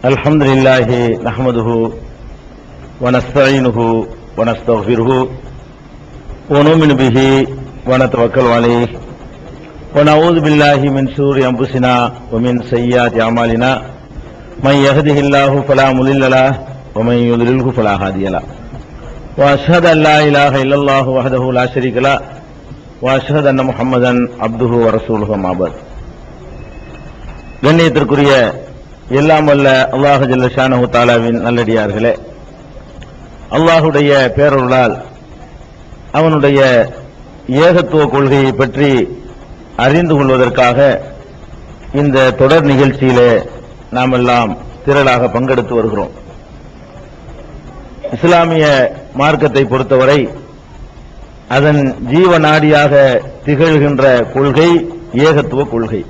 அல்ஹம்துலில்லாஹி நஹ்மதுஹு வ நஸ்தஈனுஹு வ நஸ்தக்ஃபிருஹு வ நுமினு பிஹி வ நதவக்கலு அலைஹி வ நஊது பில்லாஹி மின் ஷுரூரி அன்ஃபுஸினா வ மின் ஸய்யிஆத்தி அமாலினா மன் யஹ்திஹில்லாஹு ஃபலா முலில்ல லஹு வ மன் யுضللஹு ஃபலா ஹாதிய லஹு வ அஷ்ஹது அன் லா இலாஹா இல்லல்லாஹு வஹ்தஹு லா ஷரீக லஹு வ அஷ்ஹது அன்ன முஹம்மதன் அப்துஹு வ ரசூலுஹு அம்மா பஅத். கண்ணியத்திற்குரிய எல்லாம் வல்ல அல்லாஹ் ஜல்ல ஷானஹு தஆலாவின் நல்லடியார்களே, அல்லாஹுடைய பேரருளால் அவனுடைய ஏகத்துவ கொள்கையை பற்றி அறிந்து கொள்வதற்காக இந்த தொடர் நிகழ்ச்சியிலே நாம் எல்லாம் திரளாக பங்கெடுத்து வருகிறோம். இஸ்லாமிய மார்க்கத்தை பொறுத்தவரை அதன் ஜீவநாடியாக திகழ்கின்ற கொள்கை ஏகத்துவ கொள்கை.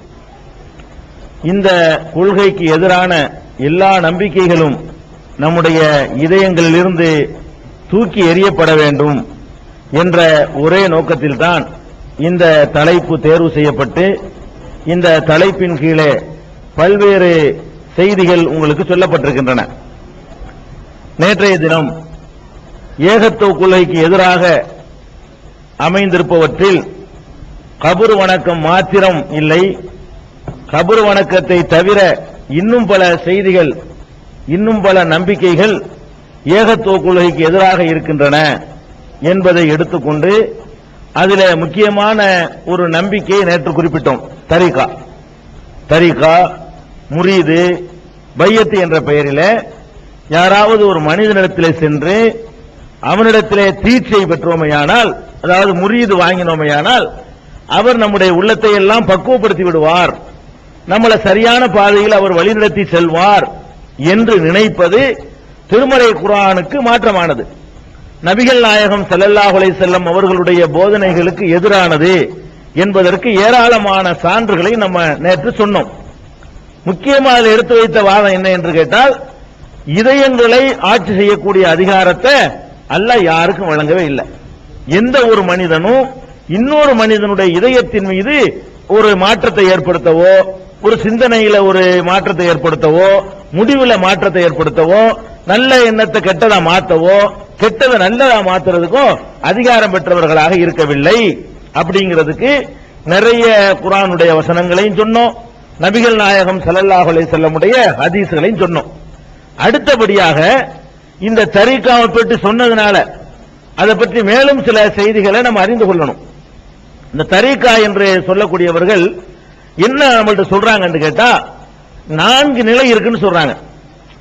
இந்த கொள்கைக்கு எதிரான எல்லா நம்பிக்கைகளும் நம்முடைய இதயங்களிலிருந்து தூக்கி எறியப்பட வேண்டும் என்ற ஒரே நோக்கத்தில்தான் இந்த தலைப்பு தேர்வு செய்யப்பட்டு இந்த தலைப்பின் கீழே பல்வேறு செய்திகள் உங்களுக்கு சொல்லப்பட்டிருக்கின்றன. நேற்றைய தினம் ஏகத்துவ கொள்கைக்கு எதிராக அமைந்திருப்பவற்றில் கபர் வணக்கம் மாத்திரம் இல்லை, கபர் வணக்கத்தை தவிர இன்னும் பல செய்திகள், இன்னும் பல நம்பிக்கைகள் ஏகத்துவ கொள்கைக்கு எதிராக இருக்கின்றன என்பதை எடுத்துக்கொண்டு அதில் முக்கியமான ஒரு நம்பிக்கையை நேற்று குறிப்பிட்டோம். தரீகா, முரீது, பையத்து என்ற பெயரில் யாராவது ஒரு மனிதனிடத்திலே சென்று அவனிடத்திலே தீட்சை பெற்றோமையானால், அதாவது முரீது வாங்கினோமையானால், அவர் நம்முடைய உள்ளத்தை எல்லாம் பக்குவப்படுத்தி விடுவார், நம்மளை சரியான பாதையில் அவர் வழிநடத்தி செல்வார் என்று நினைப்பது திருமறை குர்ஆனுக்கு மாற்றமானது, நபிகள் நாயகம் ஸல்லல்லாஹு அலைஹி வஸல்லம் அவர்களுடைய போதனைகளுக்கு எதிரானது என்பதற்கு ஏராளமான சான்றுகளை நம்ம நேற்று சொன்னோம். முக்கியமாக எடுத்து வைத்த வாதம் என்ன என்று கேட்டால், இதயங்களை ஆட்சி செய்யக்கூடிய அதிகாரத்தை அல்லாஹ் யாருக்கும் வழங்கவே இல்லை. எந்த ஒரு மனிதனும் இன்னொரு மனிதனுடைய இதயத்தின் மீது ஒரு மாற்றத்தை ஏற்படுத்தவோ, ஒரு சிந்தனையில ஒரு மாற்றத்தை ஏற்படுத்தவோ, முடிவுல மாற்றத்தை ஏற்படுத்தவோ, நல்ல எண்ணத்தை கெட்டதா மாத்தவோ, கெட்டதை நல்லதா மாத்துறதுக்கோ அதிகாரம் பெற்றவர்களாக இருக்கவில்லை. அப்படிங்கிறதுக்கு நிறைய குர்ஆனுடைய வசனங்களையும் சொன்னோம், நபிகள் நாயகம் ஸல்லல்லாஹு அலைஹி வஸல்லமுடைய ஹதீஸ்களையும் சொன்னோம். அடுத்தபடியாக இந்த தரீகாவை பற்றி சொன்னதுனால அதை பற்றி மேலும் சில செய்திகளை நம்ம அறிந்து கொள்ளணும். இந்த தரீகா என்று சொல்லக்கூடியவர்கள் என்ன நம்மள்ட்ட சொல்றாங்கன்னு கேட்டா, 4 நிலை இருக்குன்னு சொல்றாங்க.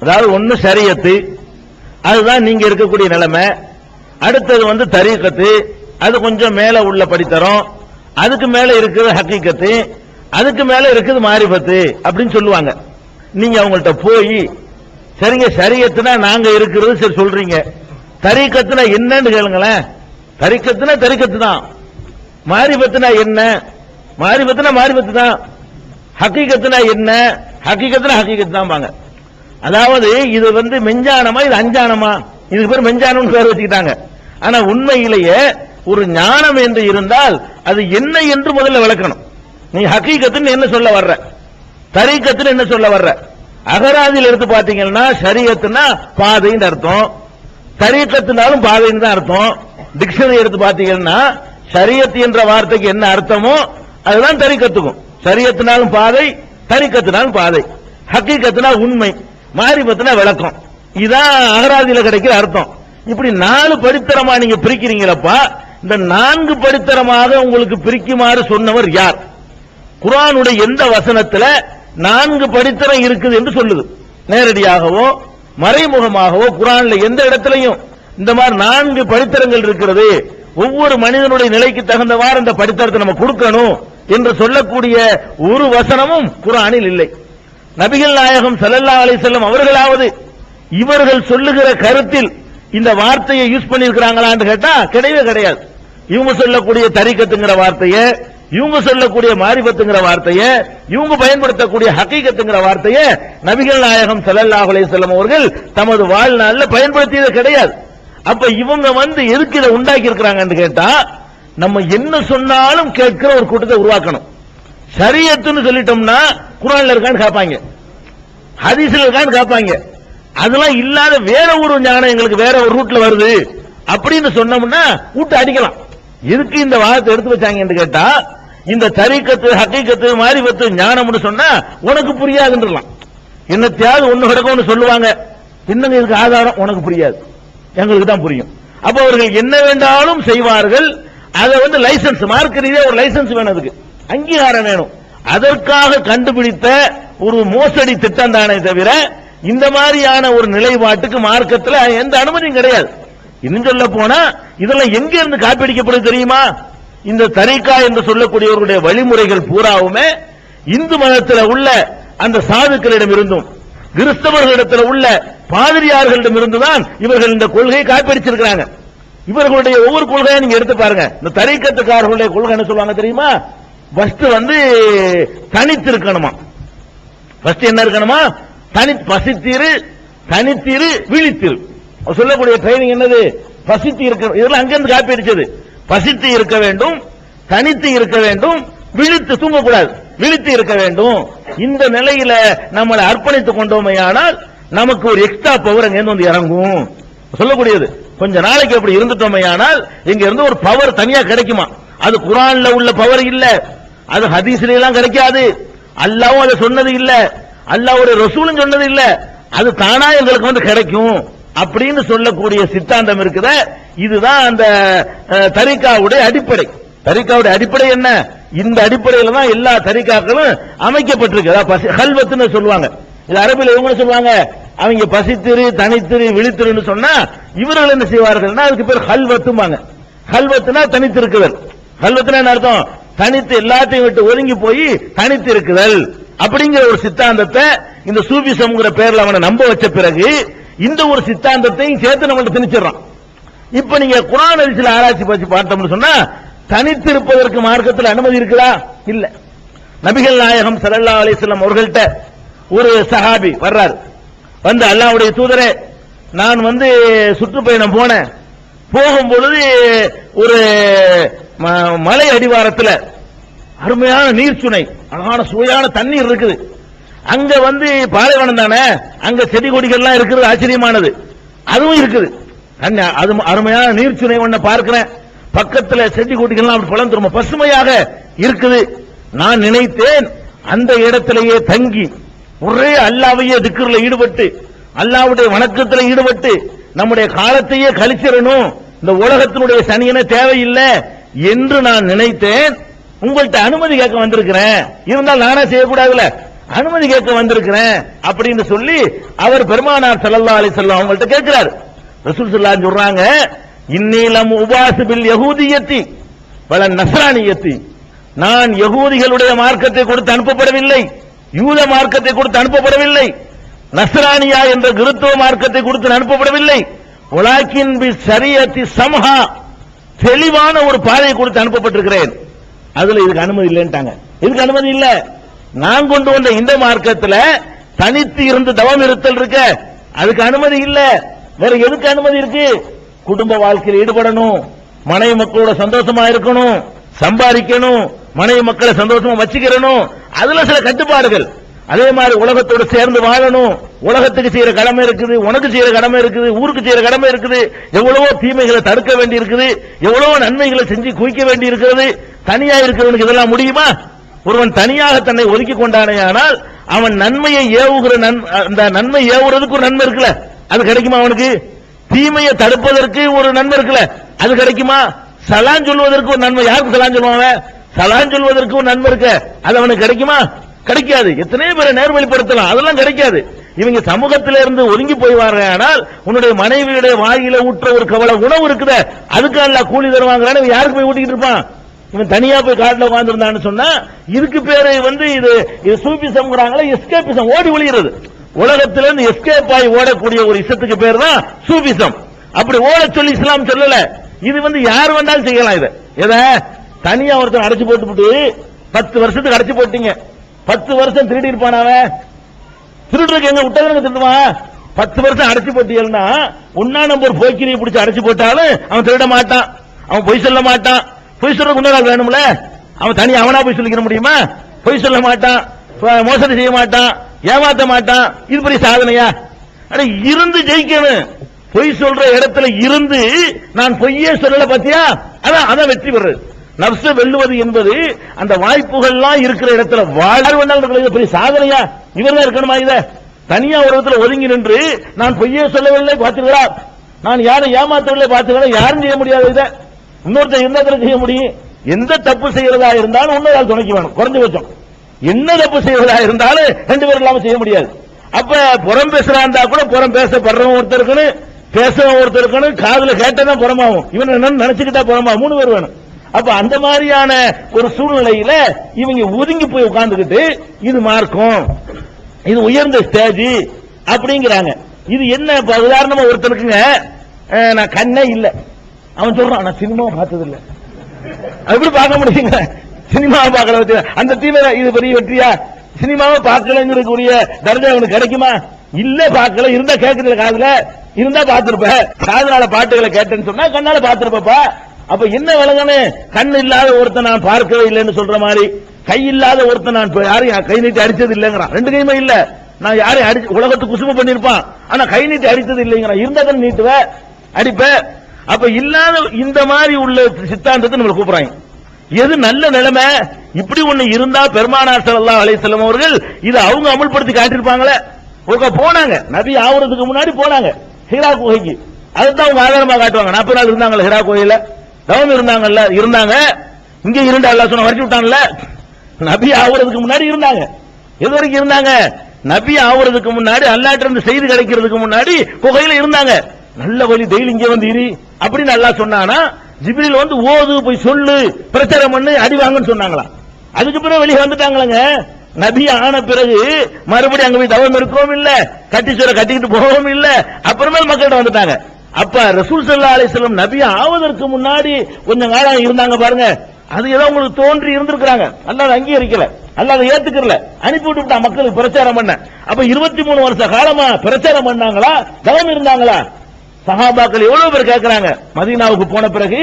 அதாவது ஒன்னு ஷரியத்து, அதுதான் நீங்க இருக்கக்கூடிய நிலைமை. அடுத்தது தரீகத்து, அது கொஞ்சம் மேல உள்ள படித்தரம். அதுக்கு மேல இருக்குது ஹக்கீகத்து, அதுக்கு மேல இருக்குது மாரிஃபத்து அப்படின்னு சொல்லுவாங்க. நீங்க அவங்கள்ட்ட போய், சரிங்க ஷரியத்துனா நாங்க இருக்கிறது சரி சொல்றீங்க, தரீகத்துனா என்னன்னு கேளுங்களேன். தரீகத்துனா தரீகத்து தான், மாரிஃபத்துனா என்ன, மாரிஃபத்துனா மாரிஃபத்து தான், ஹக்கீகத்துனா என்ன, ஹக்கீகத்துனா ஹக்கீகத்து தான் பாங்க. அதாவது இது மெஞ்ஞானமா, இது அஞ்ஞானமா, இதுக்கு பேர் மெஞ்ஞானம் பேர் வச்சுக்கிட்டாங்க. ஆனா உண்மையிலேயே ஒரு ஞானம் என்று இருந்தால் அது என்ன என்று முதல்ல விளக்கணும். நீ ஹக்கீகத்துன்னு என்ன சொல்ல வர்ற, தரீகத்துன்னு என்ன சொல்ல வர்ற? அகராதியில் எடுத்து பாத்தீங்கன்னா ஷரியத்துனா பாதைன்னு அர்த்தம், தரீகத்துனாலும் பாதைன்னு தான் அர்த்தம். டிக்ஷனரி எடுத்து பாத்தீங்கன்னா ஷரியத் என்ற வார்த்தைக்கு என்ன அர்த்தமோ அதுதான் தரீகத்துக்கும். ஷரியத்துனாலும் பாதை, தரீகத்துனாலும் பாதை. ஹக்கீகத்துனா உண்மை, மாரிஃபத்துனா விளக்கம். இதான் அகராதியில கிடைக்கிற அர்த்தம். இப்படி 4 படித்தரமா நீங்க பிரிக்கிறீங்களப்பா. இந்த 4 படித்தரமாக உங்களுக்கு பிரிக்குமாறு சொன்னவர் யார்? குர்ஆனுடைய எந்த வசனத்துல 4 படித்தரம் இருக்குது என்று சொல்லுது? நேரடியாகவோ மறைமுகமாகவோ குர்ஆன்ல எந்த இடத்திலையும் இந்த மாதிரி 4 படித்தரங்கள் இருக்கிறது, ஒவ்வொரு மனிதனுடைய நிலைக்கு தகுந்தவாறு இந்த படித்தரத்தை நம்ம கொடுக்கணும் என்று சொல்லக்கூடிய ஒரு வசனமும் குர்ஆனில் இல்லை. நபிகள் நாயகம் ஸல்லல்லாஹு அலைஹி வஸல்லம் அவர்களாவது இவர்கள் சொல்லுகிற கருத்தில் இந்த வார்த்தையை யூஸ் பண்ணியிருக்கிறாங்களான்னு கேட்டா கிடையவே கிடையாது. இவங்க சொல்லக்கூடிய தரீகத்துங்கிற வார்த்தையை, இவங்க சொல்லக்கூடிய மாரிஃபத்துங்கிற வார்த்தையை, இவங்க பயன்படுத்தக்கூடிய ஹக்கீகத்துங்கிற வார்த்தையை நபிகள் நாயகம் ஸல்லல்லாஹு அலைஹி வஸல்லம் அவர்கள் தமது வாழ்நாளில் பயன்படுத்தியது கிடையாது. அப்ப இவங்க எதுக்கு இதை உண்டாக்கி இருக்கிறாங்கன்னு கேட்டா, நம்ம என்ன சொன்னாலும் கேட்கிற ஒரு கூட்டத்தை உருவாக்கணும். ஷரியத்துன்னு சொல்லிட்டோம்னா குர்ஆன்ல இருக்கான்னு கேட்பாங்க. ஹதீஸ்ல இருக்கான்னு கேட்பாங்க. அதெல்லாம் இல்லாத வேற ஒரு ஞானம் எங்களுக்கு வேற ஒரு ரூட்ல வருது அப்படின்னு சொன்னோம்னா விட்டு அடிக்கலாம். எதுக்கு இந்த வாதத்தை எடுத்து வச்சாங்க கேட்டா, இந்த தரீக்கத்து ஹக்கீக்கத்து மாரிபத்து ஞானம்னு சொன்னா உனக்கு புரியாதுன்றலாம். என்னத்தையாவது ஒண்ணு கிடக்கும்னு சொல்லுவாங்க, என்னங்க இதுக்கு ஆதாரம், உனக்கு புரியாது, எங்களுக்கு தான் புரியும். அப்ப அவர்கள் என்ன வேண்டாலும் செய்வார்கள். அதை லைசன்ஸ் மார்க் ரீதியா ஒரு லைசன்ஸ் வேணும், அதுக்கு அங்கீகாரம் வேணும். அதற்காக கண்டுபிடித்த ஒரு மோசடி திட்டம் தானே தவிர இந்த மாதிரியான ஒரு நிலைப்பாட்டுக்கு மார்க்கத்தில் எந்த அனுமதியும் கிடையாது. இன்னும் சொல்ல போனா இதெல்லாம் எங்க இருந்து காப்பிடிக்கப்படுது தெரியுமா? இந்த தரீக்கா என்று சொல்லக்கூடியவர்களுடைய வழிமுறைகள் பூராவுமே இந்து மதத்தில் உள்ள அந்த சாதுக்களிடம் இருந்தும் கிறிஸ்தவர்களிடத்தில் உள்ள பாதிரியார்களிடம் இருந்துதான் இவர்கள் இந்த கொள்கையை காப்பிடிச்சிருக்கிறாங்க. இவர்களுடைய ஒவ்வொரு கொள்கையை நீங்க எடுத்து பாருங்க. இந்த தரீக்கத்துக்காரர்களுடைய கொள்கை என்ன சொல்லுவாங்க தெரியுமா? ஃபர்ஸ்ட் தனித்து இருக்கணுமா. ஃபர்ஸ்ட் என்ன இருக்கணுமா? பசித்திரு, தனித்திரு, விழித்திரு. சொல்லக்கூடிய ட்ரைனிங் என்னது? பசித்து இருக்க. இதெல்லாம் அங்கிருந்து காப்பி அடிச்சது. பசித்து இருக்க வேண்டும், தனித்து இருக்க வேண்டும், விழித்து தூங்கக்கூடாது, விழித்து இருக்க வேண்டும். இந்த நிலையில நம்மளை அர்ப்பணித்துக் கொண்டோமையானால் நமக்கு ஒரு எக்ஸ்ட்ரா பவர் அங்கிருந்து வந்து இறங்கும் சொல்லக்கூடியது. கொஞ்ச நாளைக்கு அப்படி இருந்துட்டோமையானால் இங்க இருந்து ஒரு பவர் தனியா கிடைக்குமா. அது குர்ஆன்ல உள்ள பவர் இல்ல, அது ஹதீஸ்ல எல்லாம் கிடைக்காது, அல்லாஹ்வும் அதை சொன்னது இல்ல, அல்லாஹ்வுடைய ரசூலும் சொன்னது இல்ல, அது தானா எங்களுக்கு கிடைக்கும் அப்படின்னு சொல்லக்கூடிய சித்தாந்தம் இருக்குது. இதுதான் அந்த தரீக்காவுடைய அடிப்படை. தரீக்காவுடைய அடிப்படை என்ன? இந்த அடிப்படையில் தான் எல்லா தரீக்காக்களும் அமைக்கப்பட்டிருக்கு. ஹல்வத்துன்னு சொல்லுவாங்க. இது அரபில் இவங்க சொல்லுவாங்க, அவங்க பசித்திரு, தனித்திரு, விழித்திருன்னு சொன்னா இவர்கள் என்ன செய்வார்கள்? அதுக்கு பேர் ஹல்வத்துமாங்க. ஹல்வத்துனா தனித்து இருக்குதல். ஹல்வத்துனா என்ன அர்த்தம்? தனித்து எல்லாத்தையும் விட்டு ஒதுங்கி போய் தனித்து இருக்குதல் அப்படிங்கிற ஒரு சித்தாந்தத்தை இந்த சூபிசம்ங்கிற பேர்ல அவனை நம்ப வச்ச பிறகு இந்த ஒரு சித்தாந்தத்தையும் சேர்த்து நம்மள்ட்ட திணிச்சிடறான். இப்ப நீங்க குர்ஆன் ஹதீஸ்ல ஆராய்ச்சி பற்றி பார்த்தோம்னு சொன்னா தனித்திருப்பதற்கு மார்க்கத்தில் அனுமதி இருக்குதா? இல்ல. நபிகள் நாயகம் ஸல்லல்லாஹு அலைஹி வஸல்லம் அவர்கள்ட்ட ஒரு சஹாபி வர்றார். வந்து அல்லாஹ்வுடைய தூதரே, நான் சுற்றுப்பயணம் போனேன். போகும்பொழுது ஒரு மலை அடிவாரத்தில் அருமையான நீர்ச்சுனை, அழகான சுவையான தண்ணீர் இருக்குது. அங்க பாலைவனம் தானே, அங்க செடி கொடிகள்லாம் இருக்கிறது, ஆச்சரியமானது. அதுவும் இருக்குது. அது அருமையான நீர்ச்சுனை ஒன்ன பார்க்கிறேன். பக்கத்துல செடி கொடிகள்லாம் அப்படி பழந்துரும் பசுமையாக இருக்குது. நான் நினைத்தேன் அந்த இடத்திலேயே தங்கி ஒரே அல்லாஹ்வையே திக்ர்ல ஈடுபட்டு அல்லாஹ்வுடைய வணக்கத்தில் ஈடுபட்டு நம்முடைய காலத்தையே கழிச்சிடணும், இந்த உலகத்தினுடைய சனியனே தேவையில்லை என்று நான் நினைத்தேன். உங்கள்கிட்ட அனுமதி கேட்க வந்திருக்கிறேன், இருந்தால் நானே செய்யக்கூடாதுல, அனுமதி கேட்க வந்திருக்கிறேன் அப்படின்னு சொல்லி அவர் பெருமானார் ஸல்லல்லாஹு அலைஹி வஸல்லம் அவங்கள்ட்ட கேட்கிறார். ரசூல் ஸல்லல்லாஹு அலைஹி சொல்றாங்க, இன்னீலம் உபாசு பில் யஹூதியத்தி வல நஸ்ரானியத்தி, நான் யகூதிகளுடைய மார்க்கத்தை கொடுத்து அனுப்பப்படவில்லை, யூத மார்க்கத்தை கொடுத்து அனுப்பப்படவில்லை, நஸ்ரானியா என்ற கிறிஸ்தவ மார்க்கத்தை கொடுத்து அனுப்பப்படவில்லை, வலாக்கின் பி ஷரியத்தி சம்ஹா, தெளிவான ஒரு பாதையை கொடுத்து அனுப்பப்பட்டிருக்கிறேன். அதுல இதுக்கு அனுமதி இல்லைன்ட்டாங்க. இதுக்கு அனுமதி இல்ல. நான் கொண்டு வந்த இந்த மார்க்கத்தில் தனித்து இருந்து தவம் இருத்தல் இருக்க, அதுக்கு அனுமதி இல்ல. வேற எதுக்கு அனுமதி இருக்கு? குடும்ப வாழ்க்கையில் ஈடுபடணும், மனைவி மக்களோட சந்தோஷமா இருக்கணும், சம்பாதிக்கணும், மனைவி மக்களை சந்தோஷமா வச்சுக்கிறணும், அதுல சில கட்டுப்பாடுகள். அதே மாதிரி உலகத்தோடு சேர்ந்து வாழணும், உலகத்துக்கு செய்யற கடமை இருக்குது, உனக்கு செய்யற கடமை இருக்குது, ஊருக்கு செய்யற கடமை இருக்குது, எவ்வளவோ தீமைகளை தடுக்க வேண்டி இருக்குது, எவ்வளவோ நன்மைகளை செஞ்சு குவிக்க வேண்டி இருக்கிறது. தனியா இருக்கிறவனுக்கு இதெல்லாம் முடியுமா? ஒருவன் தனியாக தன்னை ஒதுக்கி கொண்டானேயானால் அவன் நன்மையை ஏவுகிற அந்த நன்மை ஏவுறதுக்கு ஒரு நன்மை இருக்குல்ல, அது கிடைக்குமா அவனுக்கு? தீமையை தடுப்பதற்கு ஒரு நன்மை இருக்குல்ல, அது கிடைக்குமா? சலான் சொல்வதற்கு ஒரு நன்மை, யாருக்கு சலான் சொல்லுவாங்க? சலான் சொல்வதற்கு ஒரு நன்மை இருக்கு, அது அவனுக்கு கிடைக்குமா? கிடைக்காது. எத்தனையோ பேரை நேர்வழிப்படுத்தலாம், அதெல்லாம் கிடைக்காது. இவங்க சமூகத்திலிருந்து ஒதுங்கி போய்வார்கள். ஆனால் உன்னுடைய மனைவியுடைய வாயில ஊற்ற ஒரு கவலை உணவு இருக்குத, அதுக்கு எல்லாம் கூலி தருவாங்கன்னு யாருக்கு போய் ஊட்டிக்கிட்டு இருப்பான்? இவன் தனியா போய் காட்டில் உட்கார்ந்துருந்தான்னு சொன்னா இதுக்கு பேரு இது சூபிசம்ங்கிறாங்களா, எஸ்கேபிசம், ஓடி ஒளிகிறது. உலகத்திலிருந்து எஸ்கேப் ஆகி ஓடக்கூடிய ஒரு இசத்துக்கு பேர் தான் சூபிசம். அப்படி ஓட சொல்லி இஸ்லாம் சொல்லல. இது யார் வேண்டாலும் செய்யலாம். இதை தனியா ஒருத்தர் அடைச்சு போட்டு 10 வருஷத்துக்கு அடைச்சு போட்டீங்க, 10 வருஷம் திருடி இருப்பான, திருடுறதுக்கு எங்க விட்டதுன்னு திருடுவான். 10 வருஷம் அடைச்சு போட்டீங்கன்னா ஒன்னா நம்பர் போக்கிரியை பிடிச்சி அடைச்சு போட்டாலும் அவன் திருட மாட்டான், அவன் பொய் சொல்ல மாட்டான். பொய் சொல்ற குண்டரால் வேணும்ல, அவன் தனி அவனா போய் சொல்லிக்கிற முடியுமா? பொய் சொல்ல மாட்டான், மோசடி செய்ய மாட்டான், ஏமாத்த மாட்டான். இது பெரிய சாதனையா? இருந்து ஜெயிக்கணும். பொய் சொல்ற இடத்துல இருந்து நான் பொய்யே சொல்லல பாத்தியா, அதான் வெற்றி பெறுறது. நப்ச வெல்லுவது என்பது அந்த வாய்ப்புகள்லாம் இருக்கிற இடத்துல வாழ்வு பெரிய சாதனையா? இவர்தான் இருக்கணுமா? இத தனியா ஒரு இடத்துல ஒதுங்கி நின்று நான் பொய்யே சொல்லவில்லை பாத்துக்கிறா, நான் யாரும் ஏமாத்தவில்லை பாத்துக்கிறா, யாரும் செய்ய முடியாது. இத இன்னொருத்தர் இருந்தா செய்ய முடியும். எந்த தப்பு செய்யறதா இருந்தாலும் இன்னொரு துணைக்கு வேணும். குறைஞ்சபட்சம் என்ன தப்பு செய்வதா இருந்தாலும் 2 பேர் இல்லாம செய்ய முடியாது. அப்ப புறம் பேசுறாண்டா கூட புறம் பேசப்படுறவன் ஒருத்தர் இருக்கணும், பேசுறவன் ஒருத்தர் இருக்கணும், காதுல கேட்டதான் புறமாவும், இவன் என்னன்னு நினைச்சுக்கிட்டா புறமா 3 பேர் வேணும். அப்ப அந்த மாதிரியான ஒரு சூழ்நிலையில இவங்க ஒதுங்கி போய் உட்கார்ந்துகிட்டு இது மார்க்கம், இது உயர்ந்த ஸ்டேஜ் அப்படிங்கிறாங்க. இது என்ன? உதாரணமா ஒருத்தருக்குங்க நான் கண்ணே இல்ல, அவன் சொல்றான் நான் சினிமாவை பார்த்தது இல்ல. எப்படி பார்க்க முடியுங்க? சினிமாவை பார்க்கல, அந்த தீவிர இது பெரிய வெற்றியா? சினிமாவை பார்க்கலங்கிறக்கூடிய தர்ஜா அவனுக்கு கிடைக்குமா? இல்ல பார்க்கல, இருந்தா கேட்கறதுல காதுல இருந்தா பார்த்திருப்ப, காதலால பாட்டுகளை கேட்டேன்னு சொன்னா கண்ணால பார்த்திருப்பா. அப்ப என்ன விளங்கன்னு? கண் இல்லாத ஒருத்தன் நான் பார்க்கவே இல்லைன்னு சொல்ற மாதிரி, கை இல்லாத ஒருத்தன் நான் யாரையும் கை நீட்டி அடிச்சது இல்லைங்கிறான். 2 கையுமே இல்ல, நான் யாரையும் அடிச்சு உலகத்துக்கு குசும பண்ணிருப்பான், ஆனா கை நீட்டி அடித்தது இல்லைங்கிறான். இருந்தா தான் நீட்டுவ அடிப்ப. அப்ப இல்லாத இந்த மாதிரி உள்ள சித்தாந்தத்தை நம்ம கூப்பிடுறாங்க. எது நல்ல நிலைமை? இப்படி ஒண்ணு இருந்தா பெருமானார் ஸல்லல்லாஹு அலைஹி வஸல்லம் அவர்கள் இதை அவங்க அமல்படுத்தி காட்டியிருப்பாங்களே. போனாங்க, நபி ஆவறதுக்கு முன்னாடி போனாங்க ஹிரா குகைக்கு. அதுதான் அவங்க ஆதாரமா காட்டுவாங்க. 40 நாள் இருந்தாங்கல்ல ஹிரா குகையில, தவம் இருந்தாங்கல்ல, இருந்தாங்க. இங்க இருந்தா அல்லாஹ் சொன்ன வரைக்கும் விட்டான்ல. நபி ஆவறதுக்கு முன்னாடி இருந்தாங்க. எது வரைக்கும் இருந்தாங்க? நபி ஆவறதுக்கு முன்னாடி, அல்லாஹ்ட்ட இருந்து செய்தி கிடைக்கிறதுக்கு முன்னாடி குகையில இருந்தாங்க. நல்ல வழி டெய்லி இங்க வந்து இரு அப்படின்னு அல்லாஹ் சொன்னானா, ஜிப்ரீல் வந்து ஓது போய் சொல்லு பிரச்சாரம் பண்ணு அடி வாங்கன்னு சொன்னாங்களா? அதுக்கு பிறகு வெளியே வந்துட்டாங்களங்க. நபி ஆன பிறகு மறுபடியும் அங்க போய் தவம் இருக்கவும் இல்ல, கட்டி சொல்ல கட்டிக்கிட்டு போகவும் இல்ல, அப்புறமே மக்கள்கிட்ட வந்துட்டாங்க. அப்ப ரசூல் ஸல்லல்லாஹு அலைஹி வஸல்லம் நபி ஆவதற்கு முன்னாடி கொஞ்சம் காலம் இருந்தாங்க பாருங்க. அது ஏதோ உங்களுக்கு தோன்றி இருந்திருக்காங்க, அல்லாஹ் அங்கீகரிக்கல, அல்லாஹ் ஏத்துக்கல, அனுப்பி விட்டுட்டான் மக்களுக்கு பிரச்சாரம் பண்ண. அப்ப 23 வருஷ காலமா பிரச்சாரம் பண்ணாங்களா, தவம் இருந்தாங்களா? சஹாபாக்கள் எவ்வளவு பேர் கேட்கிறாங்க. மதீனாவுக்கு போன பிறகு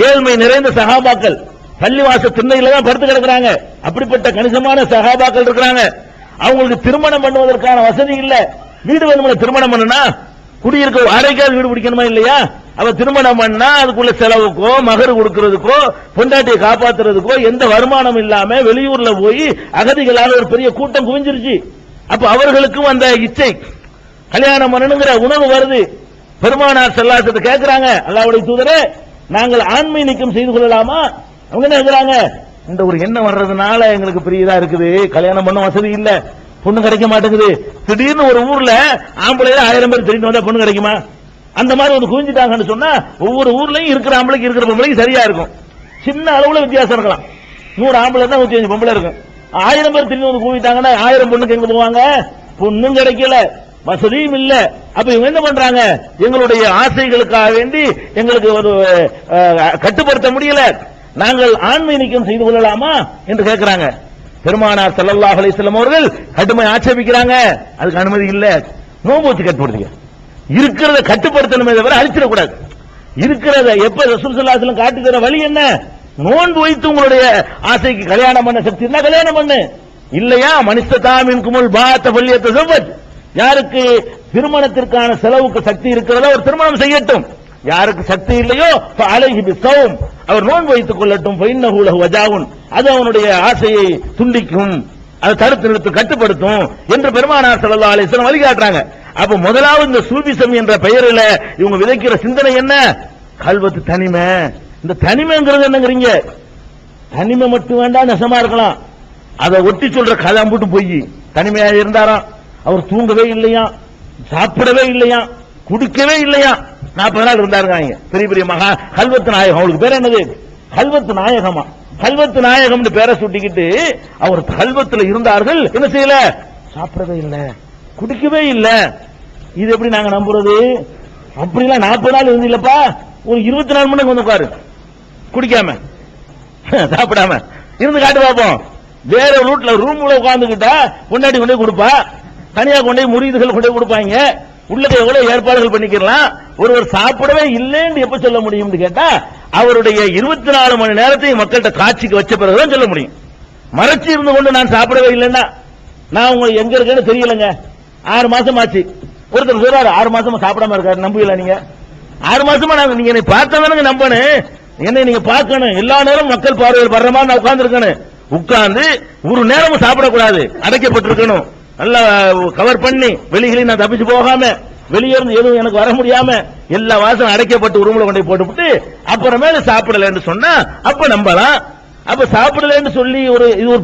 ஏழ்மை நிறைந்த சஹாபாக்கள் பள்ளிவாச திண்ணையில தான் படுத்து கிடக்குறாங்க. அப்படிப்பட்ட கணிசமான சஹாபாக்கள் இருக்கிறாங்க. அவங்களுக்கு திருமணம் பண்ணுவதற்கான வசதி இல்ல. வீடு வேணும்ல, திருமணம் பண்ணனா குடியிருக்க அறைக்காவது வீடு பிடிக்கணுமா இல்லையா? அவ திருமணம் பண்ணா அதுக்குள்ள செலவுக்கோ மகர் கொடுக்கிறதுக்கோ பொண்டாட்டியை காப்பாத்துறதுக்கோ எந்த வருமானம் இல்லாம வெளியூர்ல போய் அகதிகளாக ஒரு பெரிய கூட்டம் குவிஞ்சிருச்சு. அப்ப அவர்களுக்கும் அந்த இச்சை கல்யாணம் பண்ணணுங்கிற உணவு வருது. பெருமானார் ஸல்லல்லாஹு அலைஹி வஸல்லம் கேட்கிறாங்க, அல்லாஹ்வுடைய தூதரே நாங்கள் ஆண்மை நீக்கம் செய்து கொள்ளலாமா? அவங்க என்ன கேட்கிறாங்க? இந்த ஒரு எண்ணம் வர்றதுனால எங்களுக்கு பெரியதா இருக்குது, கல்யாணம் பண்ண வசதி இல்ல, பொண்ணு கிடைக்க மாட்டேங்குது. திடீர்னு ஒரு ஊர்ல ஆம்பளையில 1000 பேர் திடீர்னு வந்தா பொண்ணு கிடைக்குமா? அந்த மாதிரி வந்து குவிஞ்சிட்டாங்கன்னு சொன்னா ஒவ்வொரு ஊர்லயும் இருக்கிற ஆம்பளைக்கு இருக்கிற பொம்பளைக்கு சரியா இருக்கும். சின்ன அளவுல வித்தியாசம் இருக்கலாம். 100 ஆம்பளை தான் 105 பொம்பளை இருக்கும். 1000 பேர் திடீர்னு வந்து குவிட்டாங்கன்னா 1000 பொண்ணுக்கு எங்க போவாங்க? பொண்ணும் கிடைக்கல, வசதியும் இல்ல. அப்ப இவங்க என்ன பண்றாங்க? எங்களுடைய ஆசைகளுக்காக வேண்டி எங்களுக்கு ஒரு கட்டுப்படுத்த முடியல, நாங்கள் ஆண்மை நீக்கம் செய்து கொள்ளலாமா என்று கேட்கிறாங்க. பெருமானார் ஸல்லல்லாஹு அலைஹி வஸல்லம் அவர்கள் கடுமை ஆட்சேபிக்கிறாங்க. அதுக்கு அனுமதி இல்ல. நோன்பு வச்சு கட்டுப்படுத்துங்க, இருக்கிறத கட்டுப்படுத்தணுமே தவிர அழிச்சிடக்கூடாது. இருக்கிறத எப்ப ரசூல் ஸல்லல்லாஹு அலைஹி வஸல்லம் காட்டி தர வழி என்ன? நோன்பு வைத்து உங்களுடைய ஆசைக்கு கல்யாணம் பண்ண சக்தி இருந்தா கல்யாணம் பண்ணு, இல்லையா மனிஸ்ததாமின் குமுல் பாத்த பள்ளியத்தை சொல்வது. யாருக்கு திருமணத்திற்கான செலவுக்கு சக்தி இருக்கிறதோ அவர் திருமணம் செய்யட்டும், யாருக்கு சக்தி இல்லையோ அலைஹி பிஸௌம் அவர் நோன்பு வைத்துக் கொள்ளட்டும். ஃபைன்னஹு லஹு வஜாவுன் அது அவனுடைய ஆசையை துண்டிக்கும், அதை தடுத்து நிறுத்து கட்டுப்படுத்தும் என்று பெருமானார் ஸல்லல்லாஹு அலைஹி வஸல்லம் வழிகாட்டுறாங்க. அப்ப முதலாவது இந்த சூபிசம் என்ற பெயரில் இவங்க விதைக்கிற சிந்தனை என்ன? கல்வத்து தனிமை. இந்த தனிமைங்கிறது என்னங்கிறீங்க? தனிமை மட்டும் வேண்டாம், நெசமா இருக்கலாம். அதை ஒட்டி சொல்ற கதை போட்டு போய் தனிமையா இருந்தாராம், அவர் தூங்கவே இல்லையா, சாப்பிடவே இல்லையா, குடிக்கவே இல்லையா, 40 நாள் இருந்தாருங்க. பெரிய பெரிய மகா கல்வத்து நாயகம், அவளுக்கு பேர் என்னது? கல்வத்து நாயகமா. கல்வத்து நாயகம் பேரை சுட்டிக்கிட்டு அவர் கல்வத்தில் இருந்தார்கள். என்ன செய்யல? சாப்பிடவே இல்லை, குடிக்கவே இல்லை. இது எப்படி நாங்க நம்புறது? அப்படிலாம் 40 நாள் இருந்து இல்லப்பா, ஒரு 24 மணி நேரம் வந்து உட்காரு, குடிக்காம சாப்பிடாம இருந்து காட்டு பார்ப்போம். வேற ரூட்ல ரூம்ல உட்கார்ந்துகிட்டா பொண்டாட்டி கொண்டே கொடுப்பா, தனியா கொண்டே முறியீடுகள் கொண்டே கொடுப்பாங்க. உள்ள எவ்வளவு ஏற்பாடுகள் பண்ணிக்கலாம். ஒருவர் சாப்பிடவே இல்லைன்னு எப்ப சொல்ல முடியும் கேட்டா, அவருடைய 24 மணி நேரத்தையும் மக்கள்கிட்ட காட்சிக்கு வச்ச பிறகுதான் சொல்ல முடியும். மறைச்சு இருந்து கொண்டு நான் சாப்பிடவே இல்லைன்னா நான் உங்களுக்கு எங்க இருக்கேன்னு தெரியலங்க, 6 மாசம் ஆச்சு. ஒருத்தர் சொல்றாரு 6 மாசமா சாப்பிடாம இருக்காரு, நம்புவீங்களா நீங்க? 6 மாசமா நீங்க என்னை பார்த்தா தானங்க நம்பணும், என்னை நீங்க பார்க்கணும், எல்லா நேரம் மக்கள் பார்வையில் வர்ற மாதிரி நான் உட்கார்ந்து இருக்கணும். உட்கார்ந்து ஒரு நேரமும் சாப்பிடக்கூடாது, அடைக்கப்பட்டிருக்கணும், நல்லா கவர் பண்ணி வெளிகளில் நான் தப்பிச்சு போகாம, வெளியே இருந்து எதுவும் எனக்கு வர முடியாம எல்லா வாசம் அடைக்கப்பட்டு ரூம்ல கொண்டு போட்டுவிட்டு அப்புறமேல சாப்பிடலன்னு சொன்னா அப்ப நம்பலாம். அப்ப சாப்பிடலன்னு சொல்லி இது ஒரு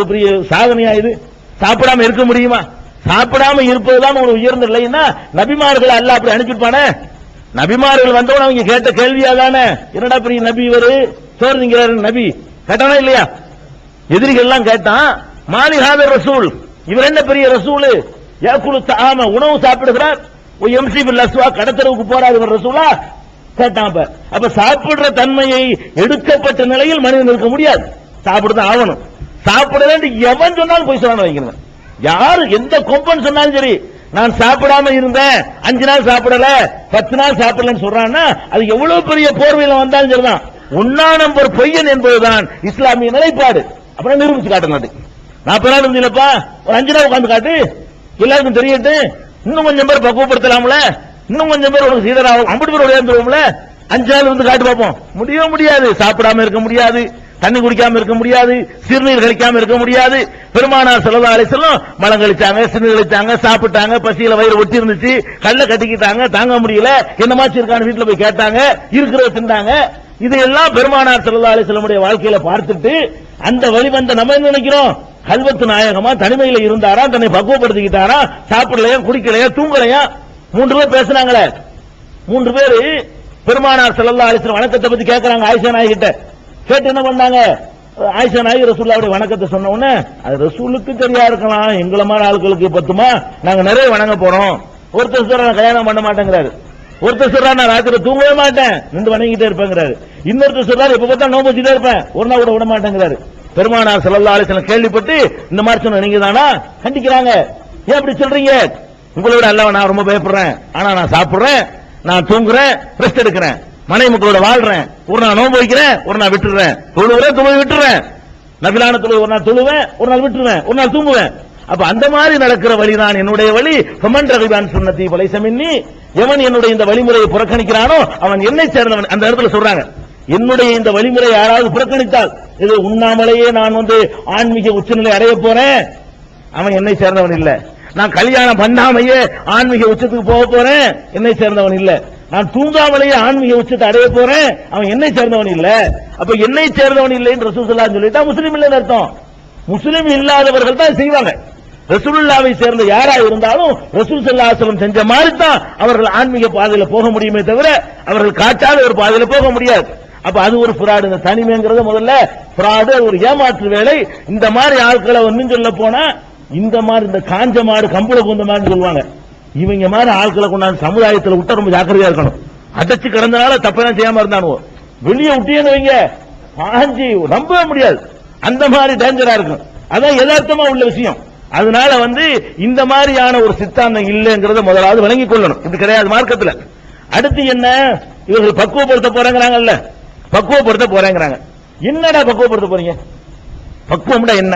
பெரிய சாதனையா? இது சாப்பிடாம இருக்க முடியுமா? சாப்பிடாம இருப்பதுதான் ஒரு உயர்ந்த நிலைன்னா நபிமார்கள் அல்லாஹ் அப்படி அனுப்பிப்பானே. நபிமார்கள் வந்தவன் அவங்க கேட்ட கேள்வியா தானே, என்னடா பெரிய நபி இவரு சோறு திங்கிறாரு நபி கேட்டானா இல்லையா? எதிரிகள் எல்லாம் கேட்டான், மாலிஹாத ரசூல், இவர் என்ன பெரிய ரசூல், யாக்குலு தஆம, உணவு சாப்பிடுகிறார், எம்சி பில் அஸ்வா, கடத்தரவுக்கு போறாரு இவர் ரசூலா கேட்டான். அப்ப சாப்பிடுற தன்மையை எடுக்கப்பட்ட நிலையில் மனிதன் இருக்க முடியாது, சாப்பிடுதான் ஆகணும். சாப்பிடலன்னு எவன் சொன்னாலும் போய் சொல்லணும் வைக்கணும். யாரு எந்த கொம்பன் சொன்னாலும் சரி, நான் சாப்பிடாம இருந்தேன் 5 நாள் சாப்பிடல 10 நாள் சாப்பிடலன்னு சொல்றான்னா அது எவ்வளவு பெரிய போர்வையில வந்தாலும் சரிதான், 1 நம்பர் பொய்யன் என்பதுதான் இஸ்லாமிய நிலைப்பாடு. அப்புறம் நிரூபிச்சு காட்டுங்க. 40 நாள் இருந்தீங்களப்பா, ஒரு 5 நாள் உட்கார்ந்து காட்டு, எல்லாருக்கும் தெரியட்டு. இன்னும் கொஞ்சம் பேர் பக்குவப்படுத்தலாம்ல, இன்னும் கொஞ்சம் பேர் உனக்கு சீடராகும், 50 பேர் உயர்ந்துருவோம்ல. 5 நாள் இருந்து காட்டு பார்ப்போம். முடியாது, சாப்பிடாம இருக்க முடியாது, தண்ணி குடிக்காம இருக்க முடியாது, சிறுநீர் கழிக்காம இருக்க முடியாது. பெருமானார் ஸல்லல்லாஹு அலைஹி வஸல்லம் மலம் கழிச்சாங்க, சிறுநீர் கழிச்சாங்க, சாப்பிட்டாங்க, பசியில வயிறு ஒட்டி இருந்துச்சு, கல்ல கட்டிக்கிட்டாங்க, தாங்க முடியல, என்னமாச்சு இருக்கான்னு வீட்டுல போய் கேட்டாங்க, இருக்கிறத தின்னாங்க. இதையெல்லாம் பெருமானார் ஸல்லல்லாஹு அலைஹி வஸல்லம் உடைய வாழ்க்கையில பார்த்துட்டு அந்த வழிவந்த நம்ம என்ன நினைக்கிறோம், கல்வத்து நாயகமா தனிமையில இருந்தாரா, தன்னை பக்குவப்படுத்திக்கிட்டாரா, சாப்பிடலையா, குடிக்கலையா, தூங்கலையா? 3 பேர் பேசினாங்களே, 3 பேர் பெருமானார் ஸல்லல்லாஹு அலைஹி வஸல்லம் வணக்கத்தை பத்தி கேட்கறாங்க ஆயிஷா நாயகி கிட்ட. கேட்டு என்ன பண்ணாங்க, ஆயிஷா நாயகி ரசூலுல்லாஹ்வுடைய வணக்கத்தை சொன்ன உடனே, அது ரசூலுக்கு தெரியா இருக்கலாம், எங்கள மாதிரி ஆட்களுக்கு பத்துமா, நாங்க நிறைய வணங்க போறோம். ஒருத்தர் சொல்ற நான் கல்யாணம் பண்ண மாட்டேங்கிறாரு, ஒருத்தர் சொல்றாரு நான் ராத்திரி தூங்கவே மாட்டேன், நின்று வணங்கிட்டே இருப்பேங்கிறாரு, இன்னொருத்தர் சொல்றாரு எப்ப பார்த்தா நோம்பு வச்சுட்டே இருப்பேன், ஒரு நாள் கூட விட மாட்டேங்கிறாரு. பெருமானார் ஸல்லல்லாஹு அலைஹி வஸல்லம் கேள்விப்பட்டு இந்த மாதிரி சொன்ன நீங்க தானா கண்டிக்கிறாங்க, ஏன் அப்படி சொல்றீங்க, உங்களோட அல்லாஹ் நான் ரொம்ப பயப்படுறேன், ஆனா நான் சாப்பிடுறேன், நான் தூங்குறேன், ரெஸ்ட் எடுக்கிறேன், மனைவி மக்களோட வாழ்றேன், ஒரு நாள் நோன்பு வைக்கிறேன், ஒரு நாள் விட்டுறேன், தொழுவேன் விட்டுறேன், நபிலான தொழுவை ஒரு நாள் தொழுவேன், ஒரு நாள் விட்டுருவேன், ஒரு நாள் தூங்குவேன். அப்ப அந்த மாதிரி நடக்கிற வழிதான் என்னுடைய வழி. ஃபமன் ரகிபான் சுன்னதி ஃபலைஸ மின்னி, எவன் என்னுடைய இந்த வழிமுறையை புறக்கணிக்கிறானோ அவன் என்னை சேர்ந்தவன். அந்த இடத்துல சொல்றாங்க, என்னுடைய இந்த வழிமுறை யாராவது புறக்கணித்தால், இது உண்ணாமலேயே நான் ஆன்மீக உச்சநிலை அடைய போறேன், அவன் என்னை சேர்ந்தவன் இல்ல. நான் கல்யாணம் பண்ணாமையே ஆன்மீக உச்சத்துக்கு போக போறேன், என்னை சேர்ந்தவன் இல்ல. நான் தூங்காமலேயே ஆன்மீக உச்சத்தை அடைய போறேன், அவன் என்னை சேர்ந்தவன் இல்ல. அப்ப என்னை சேர்ந்தவன் இல்லைன்னு ரசூல் ஸல்லல்லாஹு அலைஹி சொல்லிட்டா முஸ்லீம் இல்லைன்னு அர்த்தம். முஸ்லீம் இல்லாதவர்கள் தான் செய்வாங்க. ரசூலுல்லாஹ்வை சேர்ந்த யாரா இருந்தாலும் ரசூல் ஸல்லல்லாஹு அலைஹி வஸல்லம் செஞ்ச மாதிரி தான் அவர்கள் ஆன்மீக பாதையில போக முடியுமே தவிர அவர்கள் காட்டாத ஒரு பாதையில போக முடியாது. அப்ப அது ஒரு ஃப்ராட். இந்த தனிமைங்கிறது முதல்ல ஃப்ராட், ஒரு ஏமாற்று வேலை. இந்த மாதிரி ஆட்களை ஒன்னும் சொல்ல போனா இந்த மாதிரி இந்த காஞ்ச மாடு கம்புல பூந்த மாதிரி சொல்லுவாங்க. இவங்க மாதிரி ஆட்களை கொண்டாந்து சமுதாயத்தில் விட்ட ரொம்ப ஜாக்கிரதையா இருக்கணும். அடைச்சு கிடந்தனால தப்பெல்லாம் செய்யாம இருந்தானோ, வெளியே விட்டீங்கன்னு வைங்க ஆஞ்சி நம்பவே முடியாது, அந்த மாதிரி டேஞ்சரா இருக்கும். அதான் யதார்த்தமா உள்ள விஷயம். அதனால இந்த மாதிரியான ஒரு சித்தாந்தம் இல்லைங்கிறத முதலாவது விளங்கிக் கொள்ளணும். இது கிடையாது மார்க்கத்தில். அடுத்து என்ன, இவர்கள் பக்குவப்படுத்த போறாங்கல்ல, பக்குவப்படுத்த போறாங்க. என்னடா பக்குவப்படுத்த போறீங்க? பக்குவம்டா என்ன?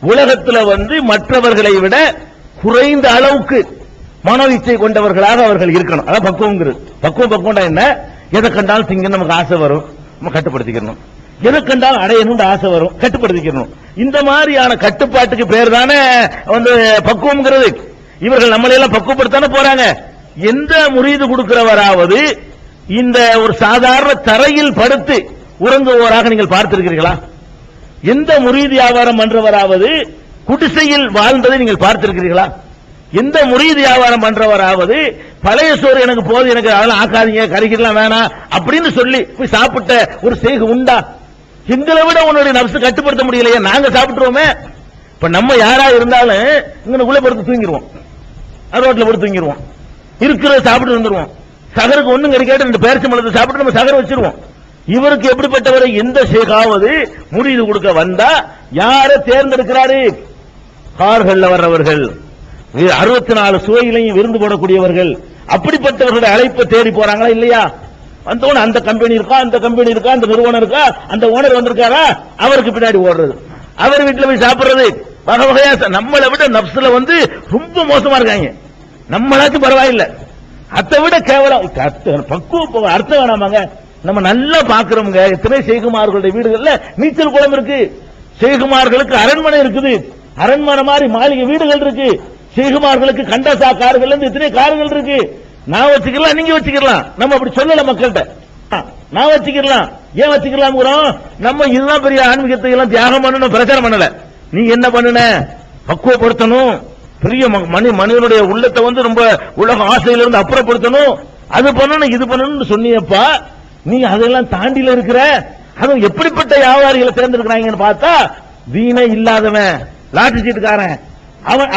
உலகத்தில் மற்றவர்களை விட குறைந்த அளவுக்கு மனோ இச்சை கொண்டவர்களாக அவர்கள் இருக்கணும். அதான் பக்குவங்கிறது. பக்குவம்டா என்ன? எதை கண்டாலும் திங்க நமக்கு ஆசை வரும், நம்ம கட்டுப்படுத்திக்கணும். எதை கண்டாலும் அடையணும் ஆசை வரும், கட்டுப்படுத்திக்கணும். இந்த மாதிரியான கட்டுப்பாட்டுக்கு பேர் தானே பக்குவம்ங்கிறது. இவர்கள் நம்மளையெல்லாம் பக்குவப்படுத்தானே போறாங்க. எந்த முரீது கொடுக்கிறவராவது இந்த ஒரு சாதாரண தரையில் படுத்து உறங்குவோராக நீங்கள் பார்த்திருக்கிறீர்களா? எந்த முரீது வியாபாரம் பண்றவராவது குடிசையில் வாழ்ந்ததை நீங்கள் பார்த்திருக்கிறீர்களா? எந்த முரீது வியாபாரம் பண்றவராவது பழைய சோறு எனக்கு போது, எனக்கு அதெல்லாம் ஆக்காதீங்க, கறிக்கலாம் வேணாம் அப்படின்னு சொல்லி போய் சாப்பிட்ட ஒரு செய்கை உண்டா? எங்களை விட உன்னுடைய நப்சு கட்டுப்படுத்த முடியலையே, நாங்க சாப்பிட்டுருவோமே. இப்ப நம்ம யாரா இருந்தாலும் இங்க படுத்து தூங்கிடுவோம், ரோட்ல படுத்து தூங்கிடுவோம், இருக்கிறத சாப்பிட்டு வந்துருவோம். சகருக்கு ஒண்ணும் கிடைக்காது, 2 பேரிச்சம்பழத்தை சாப்பிட்டு நம்ம சகர வச்சிருவோம். இவருக்கு எப்படிப்பட்டவரை எந்த ஷேகாவது முரீது கொடுக்க வந்தா யாரை தேர்ந்தெடுக்கிறாரு? கார்கள்ல வர்றவர்கள், 64 சுவையிலையும் விருந்து போடக்கூடியவர்கள், அப்படிப்பட்டவர்களுடைய அழைப்பை தேடி போறாங்களா இல்லையா? வந்தோன்னு அந்த கம்பெனி இருக்கா, அந்த கம்பெனி இருக்கா, அந்த நிறுவனம் இருக்கா, அந்த ஓனர் வந்திருக்காரா, அவருக்கு பின்னாடி ஓடுறது, அவர் வீட்டுல போய் சாப்பிடுறது, வகை வகையா நம்மளை விட நப்சுல ரொம்ப மோசமா இருக்காங்க. நம்மளாச்சும் பரவாயில்லை, அதை விட கேவலம். பக்குவ அர்த்தம் வேணாமாங்க. நம்ம நல்லா பாக்குறோம்ங்க, எத்தனை ஷேகுமார்களுடைய வீடுகள்ல நீச்சல் குளம் இருக்கு, ஷேகுமார்களுக்கு அரண்மனை இருக்குது, அரண்மனை மாதிரி மாளிகை வீடுகள் இருக்கு, ஷேகுமார்களுக்கு கண்டசா கார்கள் எத்தனை கார்கள் இருக்கு. நான் வச்சுக்கலாம், நீங்க வச்சுக்கலாம். நம்ம அப்படி சொல்லல மக்கள்கிட்ட, நான் வச்சுக்கலாம். ஏன் வச்சுக்கலாம்? நம்ம இதுதான் பெரிய ஆன்மீகத்தை எல்லாம் தியாகம் பண்ணணும் பிரச்சாரம் பண்ணல. நீ என்ன பண்ணுன? பக்குவப்படுத்தணும், பெரிய மனிதனுடைய உள்ளத்தை ரொம்ப உலக ஆசையிலிருந்து அப்புறப்படுத்தணும், அது பண்ணணும் இது பண்ணணும் சொன்னியப்பா. நீ அதெல்லாம் தாண்டில இருக்கிற. அதுவும் எப்படிப்பட்ட வியாபாரிகளை தேர்ந்தெடுக்கிறாங்கன்னு பார்த்தா, வீணை இல்லாதவன், லாட்டரி சீட்டுக்காரன்,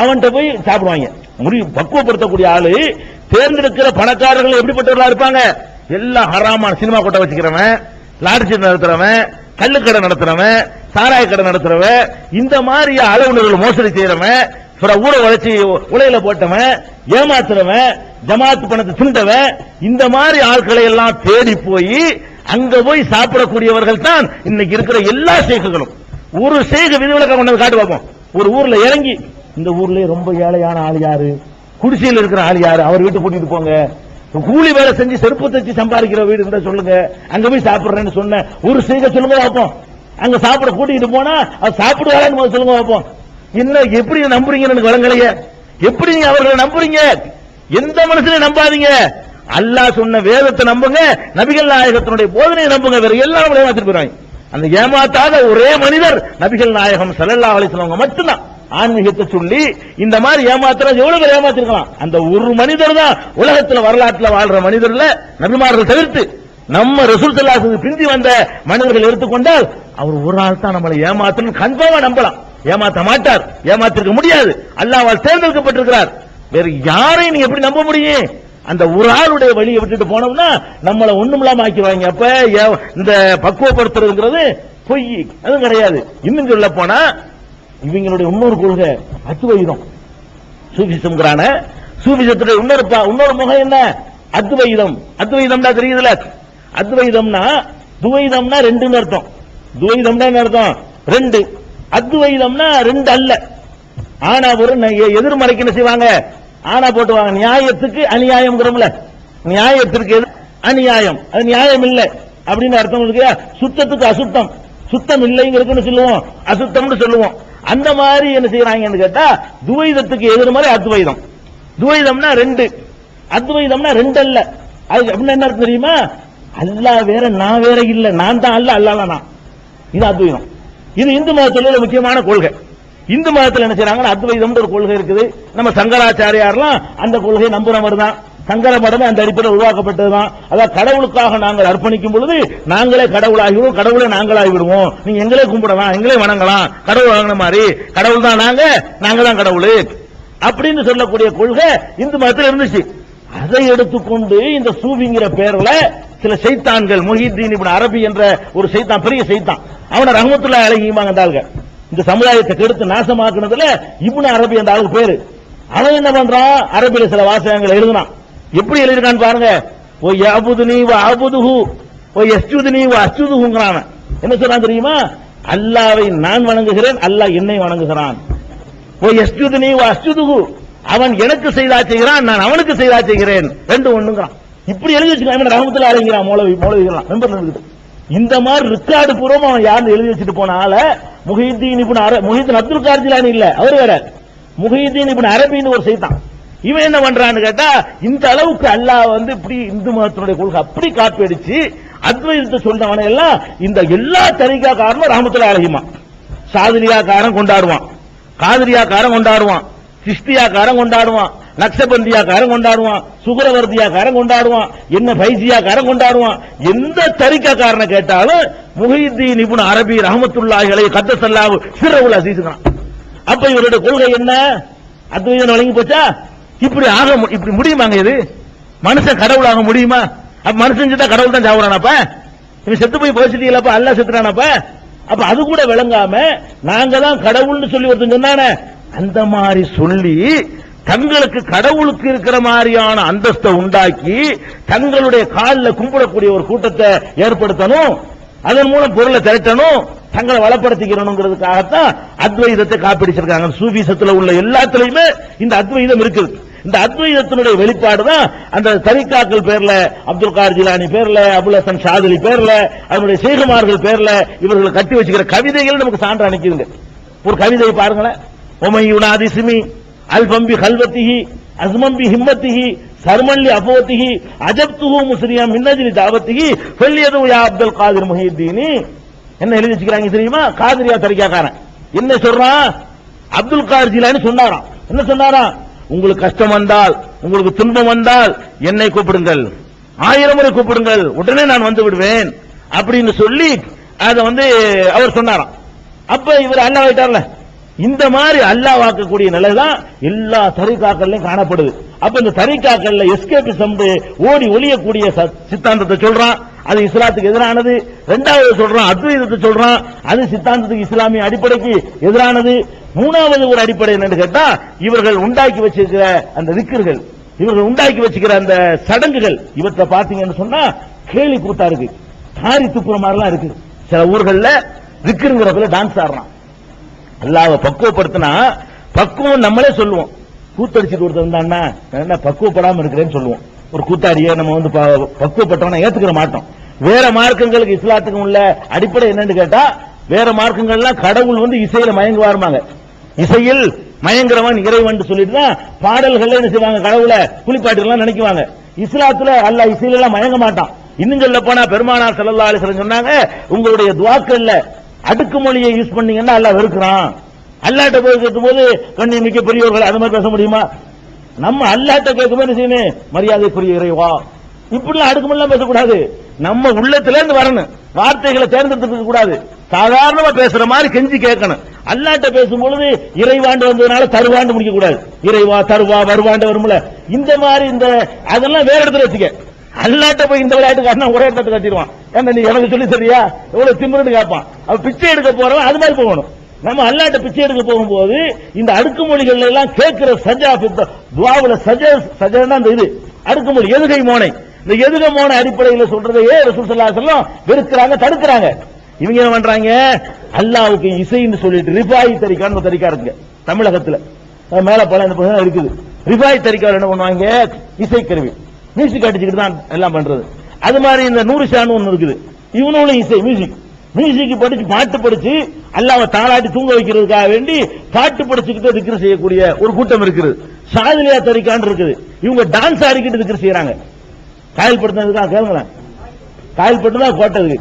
அவன்கிட்ட போய் சாப்பிடுவாங்க. பக்குவப்படுத்தக்கூடிய ஆளு தேர்ந்தெடுக்கிற பணக்காரர்கள் எப்படிப்பட்டவர்களா இருப்பாங்க? எல்லாம் ஹராமான சினிமா கொட்டை வச்சுக்கிறவன், லாட்டரி சீட்டு நடத்துறவன், கள்ளுக்கடை நடத்துறவன், சாராய கடை நடத்துறவன், இந்த மாதிரி அளவுணர்கள் மோசடி செய்யறவன், ஊரை உழைச்சி உலையில போட்டவன், ஏமாத்துறவன், ஜமாத்து பணத்தை திண்டவன், இந்த மாதிரி ஆட்களை எல்லாம் தேடி போய் அங்க போய் சாப்பிடக்கூடியவர்கள் தான் இன்னைக்கு இருக்கிற எல்லா ஷேக்குகளும். ஒரு ஷேக் விதிவிலக்க கொண்டு காட்டு பார்ப்போம். ஒரு ஊர்ல இறங்கி, இந்த ஊர்ல ரொம்ப ஏழையான ஆள் யாரு, குடிசையில் இருக்கிற ஆள் யாரு, அவர் வீட்டு கூட்டிட்டு போங்க, கூலி வேலை செஞ்சு செருப்பு தச்சு சம்பாதிக்கிற வீடு இருந்தா சொல்லுங்க, அங்க போய் சாப்பிடுறேன்னு சொன்ன ஒரு ஷேக சொல்லுங்க பார்ப்போம். அங்க சாப்பிட கூட்டிட்டு போனா அது சாப்பிடுவாரான்னு சொல்லுங்க பார்ப்போம். என்ன எப்படி நம்புறீங்கன்னு எனக்கு வழங்கலையே. எப்படி நீங்க அவர்களை நம்புறீங்க? எந்த மனுஷனையும் நம்பாதீங்க. அல்லாஹ் சொன்ன வேதத்தை நம்புங்க, நபிகள் நாயகத்தினுடைய போதனையை நம்புங்க. வேற எல்லாரும் ஏமாத்திட்டு போறாங்க. அந்த ஏமாத்தாத ஒரே மனிதர் நபிகள் நாயகம் ஸல்லல்லாஹு அலைஹி வஸல்லம் மட்டும்தான். ஆன்மீகத்தை சொல்லி இந்த மாதிரி ஏமாத்துறது எவ்வளவு பேர் ஏமாத்திருக்கலாம். அந்த ஒரு மனிதர் தான் உலகத்தில் வரலாற்றில் வாழ்ற மனிதர்ல நபிமார்கள் தவிர்த்து நம்ம ரசூல் ஸல்லல்லாஹு அலைஹி வஸல்லம் பிந்தி வந்த மனிதர்கள் எடுத்துக்கொண்டால் அவர் ஒரு ஆள் தான் நம்மளை ஏமாத்தணும் கன்ஃபார்மா நம்பலாம். ஏமாத்த மாட்டார், ஏமாத்திருக்க முடியாது. அல்லாஹ்வால் தேர்ந்தெடுக்கப்பட்டிருக்கிறார். வேற யாரையும் நீங்க எப்படி நம்ப முடியும்? அந்த ஒரு ஆளுடைய வழியை விட்டுட்டு போனோம்னா நம்மளை ஒண்ணுமில்லாம ஆக்கிடுவாங்க. அப்ப இந்த பக்குவப்படுத்துறதுங்கிறது பொய், அதுவும் கிடையாது. இன்னும் சொல்ல போனா இவங்களுடைய இன்னொரு கொள்கை அத்வைதம், சூஃபிசம்ங்கறான. சூஃபிசத்துடைய இன்னொரு முகம் என்ன? அத்வைதம். அத்வைதம்னா தெரியுதுல? அத்வைதம்னா துவைதம்னா ரெண்டுன்னு அர்த்தம். துவைதம்னா என்ன அர்த்தம்? ரெண்டு. அத்வைதம்னா ரெண்டு அல்ல. ஆனா ஒரு எதிர்மறைக்கு என்ன செய்வாங்க? ஆனா போட்டுவாங்க. நியாயத்துக்கு அநியாயம்ங்கிறோம்ல, நியாயத்திற்கு அநியாயம், அது நியாயம் இல்லை அப்படின்னு அர்த்தம் இருக்கு. சுத்தத்துக்கு அசுத்தம், சுத்தம் இல்லைங்கிறதுன்னு சொல்லுவோம், அசுத்தம்னு சொல்லுவோம். அந்த மாதிரி என்ன செய்யறாங்கன்னு கேட்டா துவைதத்துக்கு எதிர்மறை அத்வைதம். துவைதம்னா ரெண்டு, அத்வைதம்னா ரெண்டு அல்ல. அது அப்படின்னு என்ன அர்த்தம் தெரியுமா? அல்லாஹ் வேற நான் வேற இல்ல, நான் தான் அல்ல, அல்லாஹ் நான். இது அத்வைதம். இது இந்து மதத்தில் முக்கியமான கொள்கை. இந்து மதத்தில் என்ன செய்யறாங்க? அத்வைதம் ஒரு கொள்கை இருக்குது. நம்ம சங்கராச்சாரியார்லாம் அந்த கொள்கையை நம்புறவர் தான். சங்கர மடமே அந்த அடிப்படையில் உருவாக்கப்பட்டதுதான். அதாவது கடவுளுக்காக நாங்கள் அர்ப்பணிக்கும் பொழுது நாங்களே கடவுளாகிவிடுவோம், கடவுளை நாங்களாகி விடுவோம், நீங்க எங்களே கும்பிடலாம், எங்களே வணங்கலாம், கடவுள் வணங்கின மாதிரி கடவுள் தான் நாங்க தான் கடவுள் அப்படின்னு சொல்லக்கூடிய கொள்கை இந்து மதத்தில் இருந்துச்சு. அதை எடுத்துக்கொண்டு இந்த சூஃபிங்கிற பேர்ல சில சைத்தான்கள், முஹித்தீன் இப்னு அரபி என்ற ஒரு சைத்தான், பெரிய சைத்தான், அவனை ரஹ்மத்துல்லாஹி அலைஹிமாங்க அந்த ஆளுங்க இந்த சமுதாயத்தை கெடுத்து நாசமாக்குனதுல இப்னு அரபி அந்த ஆளுக்கு பேரு. அவன் என்ன பண்றான்? அரபியில சில வாசகங்கள் எழுதுனான். எப்படி எழுதிருக்கான்னு பாருங்க. ஓ யஅபுதுனி வ அபுதுஹு ஓ யஸ்ஜுதுனி வ அஸ்ஜுதுஹுங்கறான். என்ன சொல்றான் தெரியுமா? அல்லாஹ்வை நான் வணங்குகிறேன், அல்லாஹ் என்னை வணங்குகிறான். ஓ யஸ்ஜுதுனி வ அஸ்ஜுதுஹு, அவன் எனக்கு செய்தா செய்கிறான், நான் அவனுக்கு செய்தா செய்கிறேன், ரெண்டு ஒண்ணுங்கறான். இப்படி எழுதி வச்சுக்கிறான். ரஹ்மத்துல்லாஹி அலைஹிங்கறான் மௌலவிகளாம் நம்பர் இருக்குது. இந்த மாதிரி ரிக்கார்டு பூர்வமா அவன் யாருன்னு எழுதி வச்சுட்டு போனால முஹித்தீன் அப்துல் கார் ஜிலானி இல்ல, அவர் வேற. முஹித்தீன் இப்னு அரபின்னு ஒரு சைத்தான். இவன் என்ன பண்றான்னு கேட்டா இந்த அளவுக்கு அல்லாஹ் இப்படி இந்து மதத்தினுடைய கொள்கை அப்படி காப்பி அடிச்சு அத்வைதத்தை சொல்றவன எல்லாம் இந்த எல்லா தரிகா காரணம் ரஹ்மத்துல்லாஹி அலைஹிமா. சாதிரியாக்காரன் கொண்டாடுவான், காதிரியாக்காரன் கொண்டாடுவான், சிஸ்தியாக்காரன் கொண்டாடுவான், நக்ஷபந்தியாக்காரன் கொண்டாடுவான், சுகரவர்தியாக்காரன் கொண்டாடுவான், என்ன பைசியாக்காரன் கொண்டாடுவான். எந்த தரிகாக்காரனை கேட்டாலும் முஹித்தீன் இப்னு அரபி ரஹ்மத்துல்லாஹி அலைஹி கத்தஸல்லாஹு சிர்ருல் அஸீஸ்ங்கறான். அப்ப இவருடைய கொள்கை என்ன? அத்வைதம் வழங்கி போச்சா? இப்படி முடியுமாங்க? இது மனுஷன் கடவுளாக முடியுமா? அப்ப மனுஷன் செத்தா கடவுள் தான் சாவுறானப்ப? இவன் செத்து போய் போச்சுட்டீங்களப்ப, அல்லாஹ் செத்துறானப்ப? அப்ப அது கூட விளங்காம நாங்க தான் கடவுள்னு சொல்லி ஒருத்தன் சொன்னானே, அந்த மாதிரி சொல்லி தங்களுக்கு கடவுளுக்கு இருக்கிற மாதிரியான அந்தஸ்தை உண்டாக்கி தங்களுடைய காலில் கும்பிடக்கூடிய ஒரு கூட்டத்தை ஏற்படுத்தணும், அதன் மூலம் பொருளை திரட்டணும், தங்களை வளப்படுத்திக்கிறோங்கிறதுக்காகத்தான் அத்வைதத்தை காப்பிடிச்சிருக்காங்க. சூஃபிசத்துல உள்ள எல்லாத்துலயுமே இந்த அத்வைதம் இருக்குது. இந்த அத்வைதத்தினுடைய வெளிப்பாடு தான் அந்த தரிகாக்கள் பேர்ல, அப்துல் கார் ஜிலானி பேர்ல, அபுல் ஹசன் ஷாதிலி பேர்ல, அதனுடைய ஷேகுமார்கள் பேர்ல இவர்கள் கட்டி வச்சுக்கிற கவிதைகள் நமக்கு சான்று அனுப்பிடுங்க. ஒரு கவிதையை பாருங்களேன். ஒமையுனாதி சிமி அல்பம்பி கல்வத்திஹி அஸ்மம்பி ஹிம்மத்திஹி சர்மல்லி அபோத்திஹி அஜப்துஹு முஸ்ரியா மின்னஜிலி தாவத்திஹி ஃபல்யது யா அப்துல் காதிர் முஹியுத்தீனி. என்ன எழுதி வச்சுக்கிறாங்க தெரியுமா? காதிரியா தரிகாக்காரன் என்ன சொல்றான்? அப்துல் கார் ஜிலானி சொன்னாராம். என்ன சொன்னாராம்? உங்களுக்கு கஷ்டம் வந்தால், உங்களுக்கு துன்பம் வந்தால் என்னை கூப்பிடுங்கள், 1000 முறை கூப்பிடுங்கள், உடனே நான் வந்து விடுவேன் அப்படின்னு சொல்லி அதை அவர் சொன்னாராம். அப்ப இவர் அல்லாஹ் ஆயிட்டார்ல. இந்த மாதிரி அல்லாஹ் வாக்கக்கூடிய நிலைதான் எல்லா தரிகாக்கள்லயும் காணப்படுது. அப்ப இந்த தரிகாக்கள்ல எஸ்கேபிசம் ஓடி ஒளியக்கூடிய சித்தாந்தத்தை சொல்றான், அது இஸ்லாத்துக்கு எதிரானது. இரண்டாவது சொல்றான் அத்வைதத்தை சொல்றான், அது சித்தாந்தத்துக்கு இஸ்லாமிய அடிப்படைக்கு எதிரானது. மூணாவது ஒரு அடிப்படை என்னன்னு கேட்டா, இவர்கள் உண்டாக்கி வச்சிருக்கிற அந்த திக்ர்கள், இவர்கள் உண்டாக்கி வச்சுக்கிற அந்த சடங்குகள், இவற்றை பாத்தீங்கன்னு சொன்னா கேலி கூத்தா இருக்கு, தாரி துப்புற மாதிரிலாம் இருக்கு. சில ஊர்கள்ல திக்ருங்கிறதுல டான்ஸ் ஆடுறான். அல்லாஹ்வை பக்குவப்படுத்தினா, பக்குவம் நம்மளே சொல்லுவோம். கூத்தடிச்சிட்டு ஒருத்தர் வந்தான்னா என்ன பக்குவப்படாம இருக்கிறேன்னு சொல்லுவோம். ஒரு கூத்தாடிய நம்ம பக்குவப்பட்டவன ஏத்துக்கிற மாட்டோம். வேற மார்க்கங்களுக்கு இஸ்லாத்துக்கு உள்ள அடிப்படை என்னன்னு கேட்டா, வேற மார்க்கங்கள்லாம் கடவுள் இசையில மயங்குவாருமாங்க. இசையில் மயங்குறவன் இறைவன் சொல்லிட்டு தான் பாடல்கள் என்ன செய்வாங்க, கடவுளை குளிப்பாட்டிலாம் நினைக்குவாங்க. இஸ்லாத்துல அல்லாஹ் இசையில எல்லாம் மயங்க மாட்டான். இன்னும் சொல்ல போனா பெருமானார் ஸல்லல்லாஹு அலைஹி வஸல்லம் சொன்னாங்க, உங்களுடைய துஆக்கள்ல அடுக்குமொழியை யூஸ் பண்ணீங்கன்னா அல்லாஹ் வெறுக்கிறான். அல்லாஹ்ட்ட போய் கேட்கும்போது கண்ணியம் மிக்க பெரியவர்கள் அது மாதிரி பேச முடியுமா? நம்ம அல்லாஹ்ட்ட கேட்கும்போது செய்யணும், மரியாதைக்குரிய இறைவா, இப்படிலாம் அடுக்குமொழிலாம் பேசக்கூடாது. நம்ம உள்ளத்துல இருந்து வரணும், வார்த்தைகளை தேர்ந்தெடுத்துக்க கூடாது. சாதாரணமா பேசுற மாதிரி கெஞ்சி கேட்கணும். அல்லாஹ்ட்ட பேசும்பொழுது இறைவாண்டு வந்ததுனால தருவாண்டு முடிக்க கூடாது. இறைவா தருவா வருவாண்டு வரும்ல, இந்த மாதிரி இந்த அதெல்லாம் வேற இடத்துல வச்சுக்க. அல்லாஹ்ட்ட போய் இந்த விளையாட்டு காட்டினா ஒரே இடத்துல கட்டிடுவான். ஏன்னா நீ எனக்கு சொல்லி சரியா எவ்வளவு திமிருன்னு கேட்பான். அவ பிச்சை எடுக்க போறவன் அது மாதிரி போகணும். நம்ம அல்லாஹ்ட்ட பிச்சை எடுக்க போகும்போது இந்த அடுக்குமொழிகள் எல்லாம் கேட்கிற சஜா துஆவுல சஜனா அந்த இது அடுக்குமொழி எதுகை மோனை, இந்த எதுகை மோனை அடிப்படையில் சொல்றதையே ரசூல் ஸல்லல்லாஹு அலைஹி வஸல்லம் வெறுக்கிறாங்க, தடுக்கிறாங்க. இவங்க என்ன பண்றாங்க, அல்லாஹ்வுக்கு இசைன்னு சொல்லிட்டு ரிபாயி தரிகான்னு தரிகா இருக்குங்க தமிழகத்துல, மேல பல இந்த பகுதியில் இருக்குது. ரிபாயி தரிகால என்ன பண்ணுவாங்க, இசைக்கருவி மியூசிக் அடிச்சுக்கிட்டு தான் எல்லாம் பண்றது. அது மாதிரி இந்த நூறுஷான்னு ஒண்ணு இருக்குது, இவனும் இசை மியூசிக் படிச்சு பாட்டு படிச்சு அல்லாஹ்வை தாளாட்டி தூங்க வைக்கிறதுக்காக வேண்டி பாட்டு படிச்சுக்கிட்டு திக்ர் செய்யக்கூடிய ஒரு கூட்டம் இருக்குது. ஷாதிலியா தரிகான்னு இருக்குது, இவங்க டான்ஸ் ஆடிக்கிட்டு திக்ர் செய்யறாங்க. காயல் படுத்தினதுக்காக கேளுங்களேன், காயல் பட்டு தான் போட்டதுக்கு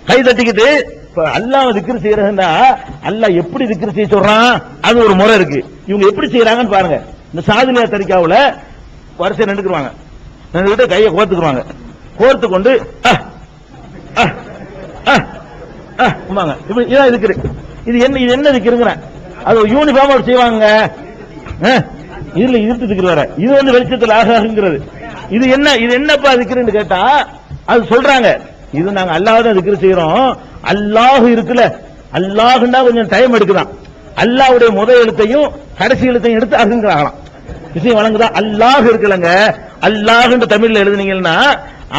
கை தட்டிக்கிட்டு அல்லாஹ் திக்ர் செய்யறதுன்னா அல்லாஹ் எப்படி திக்ர் செய்ய சொல்றான், அது ஒரு முறை இருக்கு. இவங்க எப்படி செய்யறாங்கன்னு பாருங்க. இந்த சாதிலியா தரிகாவுல வரிசை நின்றுக்குவாங்க, நின்றுகிட்டு கையை கோர்த்துக்குவாங்க, கோர்த்து கொண்டு இதான் இருக்கிற இது என்ன இருக்கிற அது யூனிஃபார்ம் செய்வாங்க. இதுல இருட்டு திக்ர் வர இது வெளிச்சத்தில் ஆகாங்கிறது. இது என்னப்பா திக்ருன்னு கேட்டா அது சொல்றாங்க, இது நாங்க அல்லாஹ் தான் திக்ர் செய்யறோம். அல்லாஹ் இருக்குல்ல, அல்லாஹ்னா கொஞ்சம் டைம் எடுக்குதான். அல்லாஹ்வுடைய முதல் எழுத்தையும் கடைசி எழுத்தையும் எடுத்து அகுங்கிறாங்களாம். விஷயம் வழங்குதா? அல்லாஹ் இருக்குல்லங்க, அல்லாஹ்ன்ற தமிழ்ல எழுதுனீங்கன்னா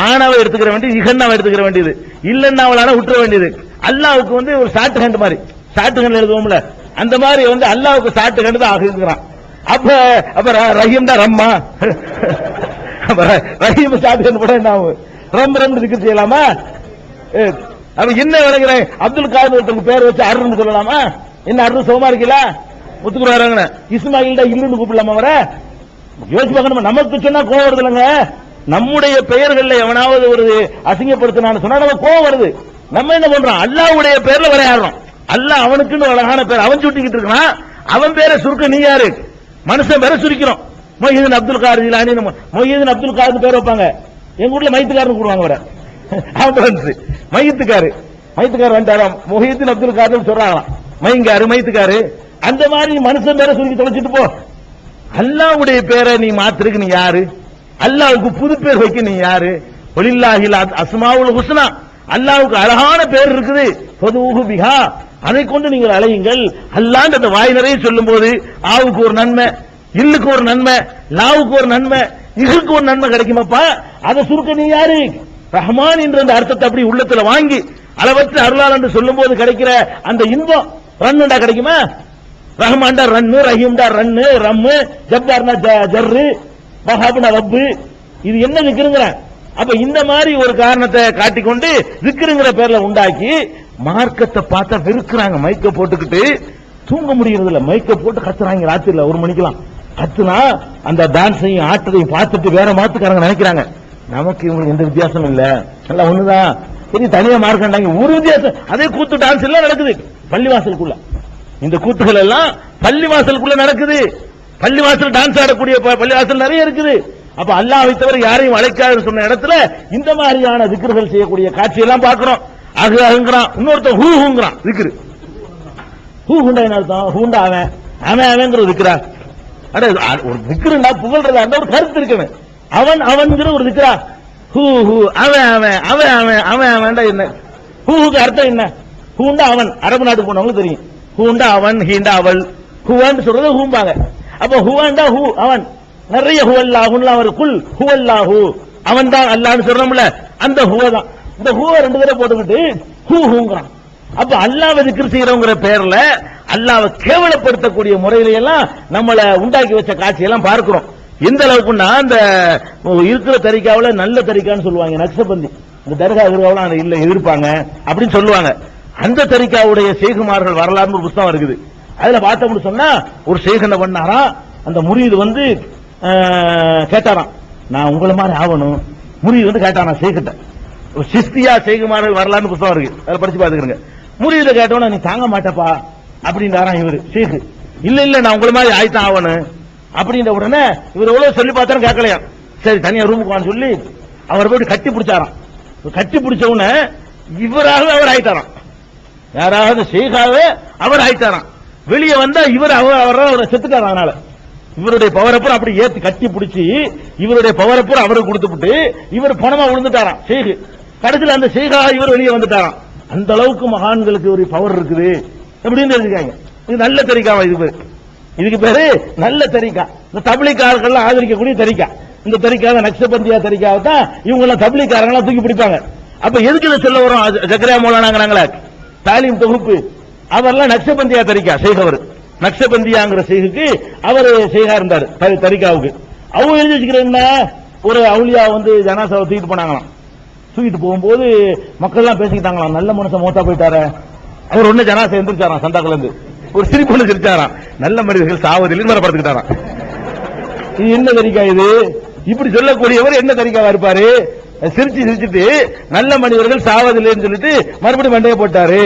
ஆனாவை எடுத்துக்கிற வேண்டியது, இகன்னாவை எடுத்துக்கிற வேண்டியது, இல்லன்னா அவளான விட்டுற வேண்டியது. அல்லாஹ்வுக்கு ஒரு ஷார்ட் ஹேண்ட் மாதிரி, ஷார்ட் ஹேண்ட் எழுதுவோம்ல, அந்த மாதிரி அல்லாஹ்வுக்கு ஷார்ட் ஹேண்ட் தான் ஆகுங்கிறான். அப்ப ரஹீம் தான் ரம்மா, ரஹீம் ஷார்ட் ஹேண்ட் போட என்ன ஆகும், ரம் திக்ர் செய்யலாமா? அப்ப என்ன விளங்குறேன், அப்துல் காதர் ஒருத்தருக்கு பேர் வச்சு அருன்னு சொல்லலாமா? என்ன அருண் சுகமா இருக்கல ஒத்துக்குற வராங்க, இஸ்மாயில் இல்லுன்னு கூப்பிடலாமா? வர யோசிச்சு பார்க்கணும். நமக்கு சொன்னா கோவம் வருது இல்லைங்க, நம்முடைய பெயர்கள்ல எவனாவது ஒரு அசிங்கப்படுத்தினான்னு சொன்னா நம்ம கோவம் வருது. நம்ம என்ன பண்றோம், அல்லாஹ்வுடைய பேர்ல விளையாடுறோம். அல்லாஹ் அவனுக்குன்னு அழகான பேர் அவன் சுட்டிக்கிட்டு இருக்கான், அவன் பேரை சுருக்க நீ யாரு, மனுஷன் பேரை சுருக்கிறோம். மொஹிதீன் அப்துல் காதர் ஜிலானி, மொஹிதீன் அப்துல் காதர் பேர் வைப்பாங்க. எங்க ஊர்ல மைத்துக்காரன் கூடுவாங்க, வர மையத்துக்காரு வந்துட்டாராம், மொஹிதீன் அப்துல் காதர் சொல்றாங்களாம், மைங்காரு மைத்துக்காரு. அந்த மாதிரி மனுஷன் பேரை சுருக்கி தொலைச்சிட்டு போ. அல்லாஹ்வுடைய பேரை நீ மாத்திருக்கு நீ யாரு, அல்லாஹ்வுக்கு புது பேர் வைக்க நீ யாரு? வலில்லாஹில் அஸ்மாவுல் ஹுஸ்னா, அல்லாஹ்வுக்கு அழகான பேர் இருக்குது, ஃபதுஹு பிஹா, அதை கொண்டு நீங்கள் அழையுங்கள். அல்லாஹ் அந்த வாய் நிறைய சொல்லும் போது ஆவுக்கு ஒரு நன்மை, இல்லுக்கு ஒரு நன்மை, லாவுக்கு ஒரு நன்மை, இகுக்கு ஒரு நன்மை கிடைக்குமாப்பா. அதை சுருக்க நீ யாரு? ரஹ்மான் என்ற அந்த அர்த்தத்தை அப்படி உள்ளத்துல வாங்கி அளவற்ற அருளாளன் என்று சொல்லும் போது கிடைக்கிற அந்த இன்பம் ரன்னுண்டா கிடைக்குமா? ரஹ்மான்டா ரன்னு, ரஹீம்டா ரன்னு, ரம்மு, ஜப்பார்னா ஜர்ரு, வஹாப்னா ரப்பு. இது என்ன திக்ருங்கற? அப்ப இந்த மாதிரி ஒரு காரணத்தை காட்டிக்கொண்டு திக்ருங்கிற பேர்ல உண்டாக்கி மார்க்கத்தை பார்த்தா வெறுக்கிறாங்க. மைக்க போட்டுக்கிட்டு தூங்க முடியறது இல்ல, மைக்க போட்டு கத்துறாங்க ராத்திரில 1 மணிக்கெல்லாம். கத்துனா அந்த டான்ஸையும் ஆட்டத்தையும் பார்த்துட்டு வேற மாத்துக்காரங்க நினைக்கிறாங்க நமக்கு இவங்களுக்கு எந்த வித்தியாசம் இல்ல, எல்லாம் ஒண்ணுதான். சரி தனியா மார்க்கண்டாங்க, ஒரு வித்தியாசம். அதே கூத்து டான்ஸ் எல்லாம் நடக்குது பள்ளிவாசலுக்குள்ள. இந்த கூத்துகள் எல்லாம் பள்ளிவாசலுக்குள்ள நடக்குது. பள்ளிவாசல் டான்ஸ் ஆடக்கூடிய பள்ளிவாசல் நிறைய இருக்குது. அப்ப அல்லாஹ்வை தவிர யாரையும் அழைக்காதுன்னு சொன்ன இடத்துல இந்த மாதிரியான திக்ருகள் செய்யக்கூடிய காட்சியெல்லாம் பார்க்கிறோம். அகுங்கிறான், இன்னொருத்தன் ஹூங்கிறான் திக்ரு. ஹூண்டா என்ன அர்த்தம்? ஹூண்டா அவன் அவன்ங்கிற திக்ரா. அட ஒரு திக்ருண்டா புகழ்றதா அந்த ஒரு கருத்து இருக்கணும். அவன் அவன்கிற ஒரு திக்ரா. ஹூ ஹூ அவன் அவன் அவன் அவன் அவன் அவன்டா என்ன? ஹூக்கு அர்த்தம் என்ன? ஹூண்டா அவன். அரபு நாட்டுக்கு போனவங்க தெரியும். ஹூண்டா அவன், ஹீண்டா அவள், ஹுவான்னு சொல்றது ஹூம்பாங்க. அப்ப ஹுவாண்டா ஹூ அவன். நிறைய ஹுவல்லாஹுலாம் ஒரு குல் ஹுவல்லாஹு அவன் தான் அல்லாஹ்னு சொல்றோம்ல, அந்த ஹுவ தான். இந்த ஹுவ 2 தடவை போட்டுக்கிட்டு ஹூங்கிறான். அப்ப அல்லாஹ்வை திக்ர் செய்யறவங்கிற பேர்ல அல்லாஹ்வை கேவலப்படுத்தக்கூடிய முறையில எல்லாம் நம்மளை உண்டாக்கி வச்ச காட்சியெல்லாம் பார்க்கிறோம். எந்த அளவுக்குன்னா அந்த இருக்கிற தரிகாவில் நல்ல தரிகான்னு சொல்லுவாங்க, நக்ஷபந்தி. இந்த தர்கா எதிர்காவலாம் இல்ல எதிர்ப்பாங்க அப்படின்னு சொல்லுவாங்க. அந்த தரிகாவுடைய ஷேகுமார்கள் வரலாறு ஒரு புத்தகம் இருக்குது. அதுல பார்த்தோம்னு சொன்னா ஒரு ஷேக் என்ன பண்ணாரா, அந்த முரீது வந்து கேட்டாராம், நான் உங்களை மாதிரி ஆகணும். முரீது வந்து கேட்டாராம் ஷேக்கிட்ட. சிஸ்தியா ஷேகுமார்கள் வரலாறு புத்தகம் இருக்கு, அதை படிச்சு பாத்துக்கிறேங்க. முரீத கேட்டோன்னா நீ தாங்க மாட்டப்பா அப்படின்றாராம் இவரு ஷேக். இல்ல இல்ல நான் உங்களை மாதிரி ஆயித்தான் ஆகணும் அப்படின்ற உடனே இவர் எவ்வளவு சொல்லி பார்த்தாலும் கேட்கலையா. சரி தனியா ரூமுக்கு வான்னு சொல்லி அவர் போய் கட்டி பிடிச்சாராம். கட்டி பிடிச்ச உடனே இவராக அவர் ஆயிட்டாராம், யாராவது ஷேகாவே அவர் ஆயிட்டாராம். வெளியே வந்தா இவர் அவரை செத்துட்டாராம். அதனால இவருடைய பவரப்புறம் அப்படி ஏத்தி கட்டி பிடிச்சி இவருடைய பவரப்புறம் அவருக்கு கொடுத்துட்டு இவர் பணமா விழுந்துட்டாராம் ஷேக். கடைசியில் அந்த ஷேகா இவர் வெளியே வந்துட்டாராம். அந்த அளவுக்கு மகான்களுக்கு ஒரு பவர் இருக்குது அப்படின்னு தெரிஞ்சுக்காங்க. இது நல்ல தரிகாவா? இதுக்கு பேரு நல்ல தரிகா. இந்த தப்லீக்காரர்கள் ஆதரிக்கக்கூடிய தரிகா. இந்த தரிகா நக்ஷபந்தியா தரிகாவை தான் இவங்க எல்லாம் தப்லீக்காரங்களா தூக்கி பிடிப்பாங்க. அப்ப எதுக்கு இதை சொல்ல வரும்? ஜக்கரியா மௌலானாங்கறாங்களே தாலீம் தொகுப்பு, அவர்லாம் நக்ஷபந்தியா தரிகா ஷேக். அவர் நக்ஷபந்தியாங்கிற ஷேக்கு அவர் ஷேகா இருந்தார் தரிகாவுக்கு. அவங்க எழுதி வச்சுக்கிறேன்னா ஒரு அவுலியா வந்து ஜனாசாவை தூக்கிட்டு போனாங்களாம். தூக்கிட்டு போகும்போது மக்கள் எல்லாம் பேசிக்கிட்டாங்களாம், நல்ல மனுஷன் மோத்தா போயிட்டாரு. அவர் ஒண்ணு ஜனாசா எந்திரிச்சாராம் சந்தாக்குல இருந்து, ஒரு சிரிப்பு சிரிச்சாராம், நல்ல மனிதர்கள் சாவதில் மரப்படுத்திக்கிட்டாராம். இது என்ன தரிகா இது? இப்படி சொல்லக்கூடியவர் என்ன தரிகாவா இருப்பாரு? சிரிச்சுட்டு நல்ல மனிதர்கள் சாவதில்லைன்னு சொல்லிட்டு மறுபடியும் மண்டையை போட்டாரு.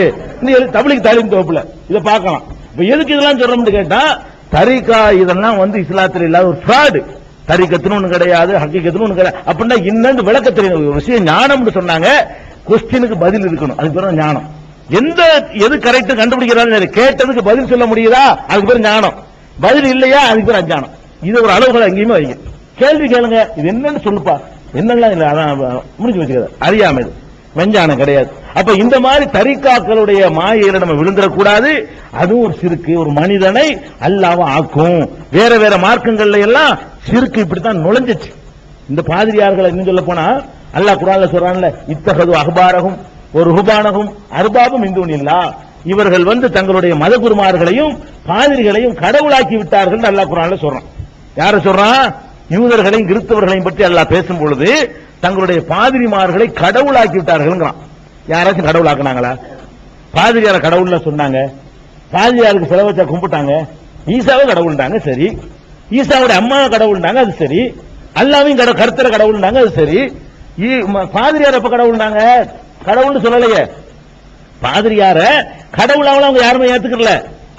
தப்லீக் தாலீம் தொகுப்புல இதை பார்க்கலாம். எதுக்கு இதெல்லாம் சொல்றோம்னு கேட்டா, தரிகா இதெல்லாம் வந்து இஸ்லாத்தில் இல்லாத ஒரு ஃப்ராடு. தரிகத்துன்னு ஒண்ணு கிடையாது, ஹக்கீகத்துன்னு ஒண்ணு கிடையாது. அப்படின்னா இன்னும் விளக்க தெரியும் ஒரு விஷயம். ஞானம்னு சொன்னாங்க, கொஸ்டினுக்கு பதில் இருக்கணும், அதுக்கு பேர் ஞானம். எது கரெக்ட் கண்டுபிடிக்கிறாங்க, கேட்டதுக்கு பதில் சொல்ல முடியுதா அதுக்கு பேர் ஞானம். பதில் இல்லையா அதுக்கு பேர் அஞ்ஞானம். இது ஒரு அளவுகளை எங்கேயுமே வைங்க. கேள்வி கேளுங்க, இது என்னன்னு சொல்லுப்பா, என்னெல்லாம் இல்ல அதான் முடிஞ்சு வச்சுக்கிறது. அறியாமை, வெஞ்சானம் கிடையாது. அப்ப இந்த மாதிரி தரிகாக்களுடைய மாயையில நம்ம விழுந்துடக்கூடாது. அதுவும் ஒரு சிறுக்கு, ஒரு மனிதனை அல்லாஹ் ஆக்கும். வேற வேற மார்க்கங்கள்ல எல்லாம் சிறுக்கு இப்படித்தான் நுழைஞ்சிச்சு. இந்த பாதிரியார்களை இன்னும் சொல்ல போனா அல்லாஹ் குர்ஆன்ல சொல்றான்ல, இத்தகது அஹ்பாரஹும் ஒரு ருபானகும் அர்பாபும் இந்துனில்லா, இவர்கள் வந்து தங்களுடைய மத குருமார்களையும் பாதிரிகளையும் கடவுளாக்கி விட்டார்கள் அல்லாஹ் குர்ஆன்ல சொல்றான். யார சொல்றான்? யூதர்களையும் கிறிஸ்தவர்களையும் பற்றி அல்லாஹ் பேசும் பொழுது தங்களுடைய பாதிரிமார்களை கடவுளாக்கி விட்டார்கள். யாராச்சும் கடவுளாக்குனாங்களா? பாதிரியார கடவுள்ல சொன்னாங்க, பாதிரியாருக்கு செலவு வச்சா கும்பிட்டாங்க, ஈசாவை கடவுள்டாங்க, சரி. ஈசாவுடைய அம்மா கடவுள்டாங்க, அது சரி. அல்லாவையும் கருத்தர கடவுள்டாங்க, அது சரி. பாதிரியார் எப்ப கடவுள்டாங்க? கடவுள்னு சொல்லலையே. பாதிரியார கடவுளாவில் அவங்க யாருமே ஏத்துக்கல.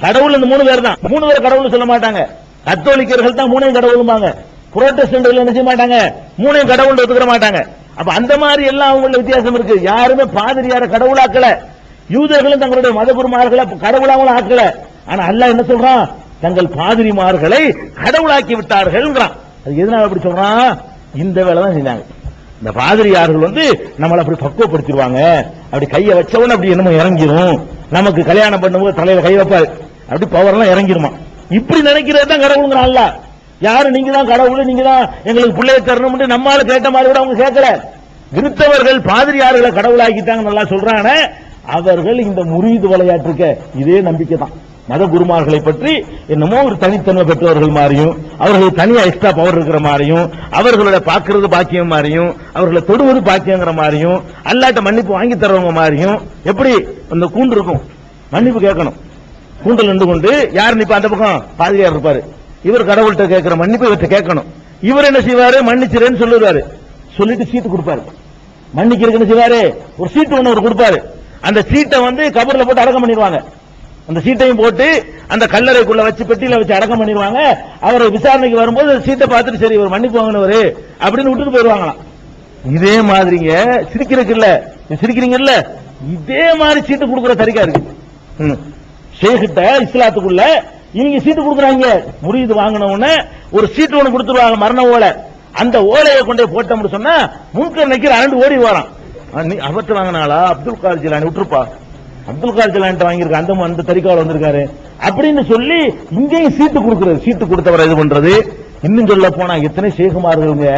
கடவுள் இந்த 3 பேர் தான். 3 பேர் கடவுள்னு சொல்ல மாட்டாங்க. கத்தோலிக்கர்கள் தான் 3 கடவுளுமாங்க. புரோட்டஸ்டன்ட்கள் என்ன செய்ய மாட்டாங்க, 3 கடவுள் ஒத்துக்கிற மாட்டாங்க. அப்ப அந்த மாதிரி எல்லாம் அவங்கள வித்தியாசம் இருக்கு. யாருமே பாதிரியார கடவுளாக்கல. யூதர்களும் தங்களுடைய மதகுருமார்களை கடவுளாவும் ஆக்கல. ஆனா அல்லாஹ் என்ன சொல்றான்? தங்கள் பாதிரிமார்களை கடவுளாக்கி விட்டார்கள். அது எதனால அப்படி சொல்றான்? இந்த வேலை தான் செஞ்சாங்க. இந்த பாதிரியார்கள் வந்து நம்மளை அப்படி பக்குவப்படுத்திடுவாங்க, அப்படி கையை வச்சவன அப்படி என்னமோ இறங்கிரும், நமக்கு கல்யாணம் பண்ணும்போது தலையில கை வைப்பாரு, அப்படி பவர் எல்லாம் இறங்கிருமா. இப்படி நினைக்கிறது தான் கடவுளுங்கிற அல்லாஹ். யாரு நீங்க தான் கடவுள், நீங்க தான் எங்களுக்கு பிள்ளைய தரணும் நம்மால கேட்ட மாதிரி கூட அவங்க கேட்கல. கிறிஸ்தவர்கள் பாதிரியார்களை கடவுளாக்கிட்டாங்க நல்லா சொல்றாங்க. அவர்கள் இந்த முரீது விளையாட்டுக்க இதே நம்பிக்கை தான். மத குருமார்களை பற்றி என்னமோ ஒரு தனித்தன்மை பெற்றவர்கள் மாதிரியும், அவர்களுக்கு தனியா எக்ஸ்ட்ரா பவர் இருக்கிற மாதிரியும், அவர்களோட பாக்குறது பாக்கியம் மாதிரியும், அவர்களை தொடுவது பாக்கியங்கிற மாதிரியும், அல்லாட்ட மன்னிப்பு வாங்கி தரவங்க மாதிரியும். எப்படி அந்த கூண்டு இருக்கும், மன்னிப்பு கேட்கணும், கூண்டில் நின்று கொண்டு யார் நிப்பா, அந்த பக்கம் பாதிரியார் இருப்பாரு, இவர் கடவுள்கிட்ட கேட்கிற மன்னிப்பு இவர்கிட்ட கேட்கணும். இவர் என்ன செய்வாரு, மன்னிச்சிருன்னு சொல்லுவாரு, சொல்லிட்டு சீட்டு கொடுப்பாரு. மன்னிக்கிறதுக்கு என்ன செய்வாரு, ஒரு சீட்டு ஒண்ணு ஒரு கொடுப்பாரு. அந்த சீட்டை கபர்ல போட்டு அடக்கம் பண்ணிடுவாங்க. அந்த சீட்டையும் போட்டு அந்த கல்லறைக்குள்ள வச்சு பெட்டியில வச்சு அடக்கம் பண்ணிடுவாங்க. அவரை விசாரணைக்கு வரும்போது சீட்டை பார்த்துட்டு சரி இவர் மன்னிப்பு வாங்கினவரு அப்படின்னு விட்டுட்டு போயிடுவாங்களாம். இதே மாதிரிங்க சிரிக்கிறதுக்கு சிரிக்கிறீங்கல்ல, இதே மாதிரி சீட்டு கொடுக்குற தரிக்கா இருக்கு. ஷேகிட்ட இஸ்லாத்துக்குள்ள இவங்க சீட்டு கொடுக்குறாங்க. முரீது வாங்கின உடனே ஒரு சீட்டு ஒண்ணு கொடுத்துருவாங்க மரண ஓலை. அந்த ஓலையை கொண்டே போட்டோம்னு சொன்னா முன்கர் நிக்கிற அரண்டு ஓடி வரான். அவற்றை வாங்கினாலா அப்துல் காதர் ஜிலானி விட்டுருப்பா, அப்துல் காதர் ஜிலானி வாங்கியிருக்க அந்த தரிகாவில் வந்திருக்காரு அப்படின்னு சொல்லி இங்கேயும் சீட்டு கொடுக்கிறது. சீட்டு கொடுத்தவரை இது பண்றது. இன்னும் சொல்ல போனா எத்தனை ஷேகுமார்களுங்க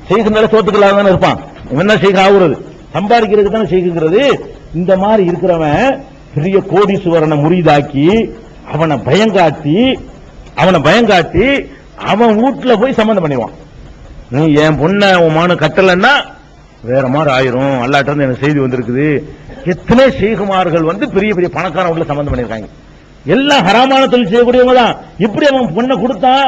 ஷேகுனால சோத்துக்கலாக தானே இருப்பான். இவன் தான் ஷேக் ஆகுறது, சம்பாதிக்கிறதுக்கு தானே ஷேக்குங்கிறது. இந்த மாதிரி இருக்கிறவன் பெரிய கோடீஸ்வரனை முரீதாக்கி அவனை பயங்காட்டி அவன் வீட்டுல போய் சம்பந்தம் பண்ணிடுவான். நீ என் பொண்ண உன் மான கட்டலன்னா வேற மாதிரி ஆயிரும், அல்லாட்ட இருந்து எனக்கு செய்தி வந்திருக்குது. எத்தனை ஷேகுமார்கள் பெரிய பெரிய பணக்கார வீட்டுல சம்பந்தம் பண்ணிருக்காங்க. எல்லாம் ஹராமான தொழில் செய்யக்கூடியவங்க தான். எப்படி அவன் பொண்ணை கொடுத்தான்,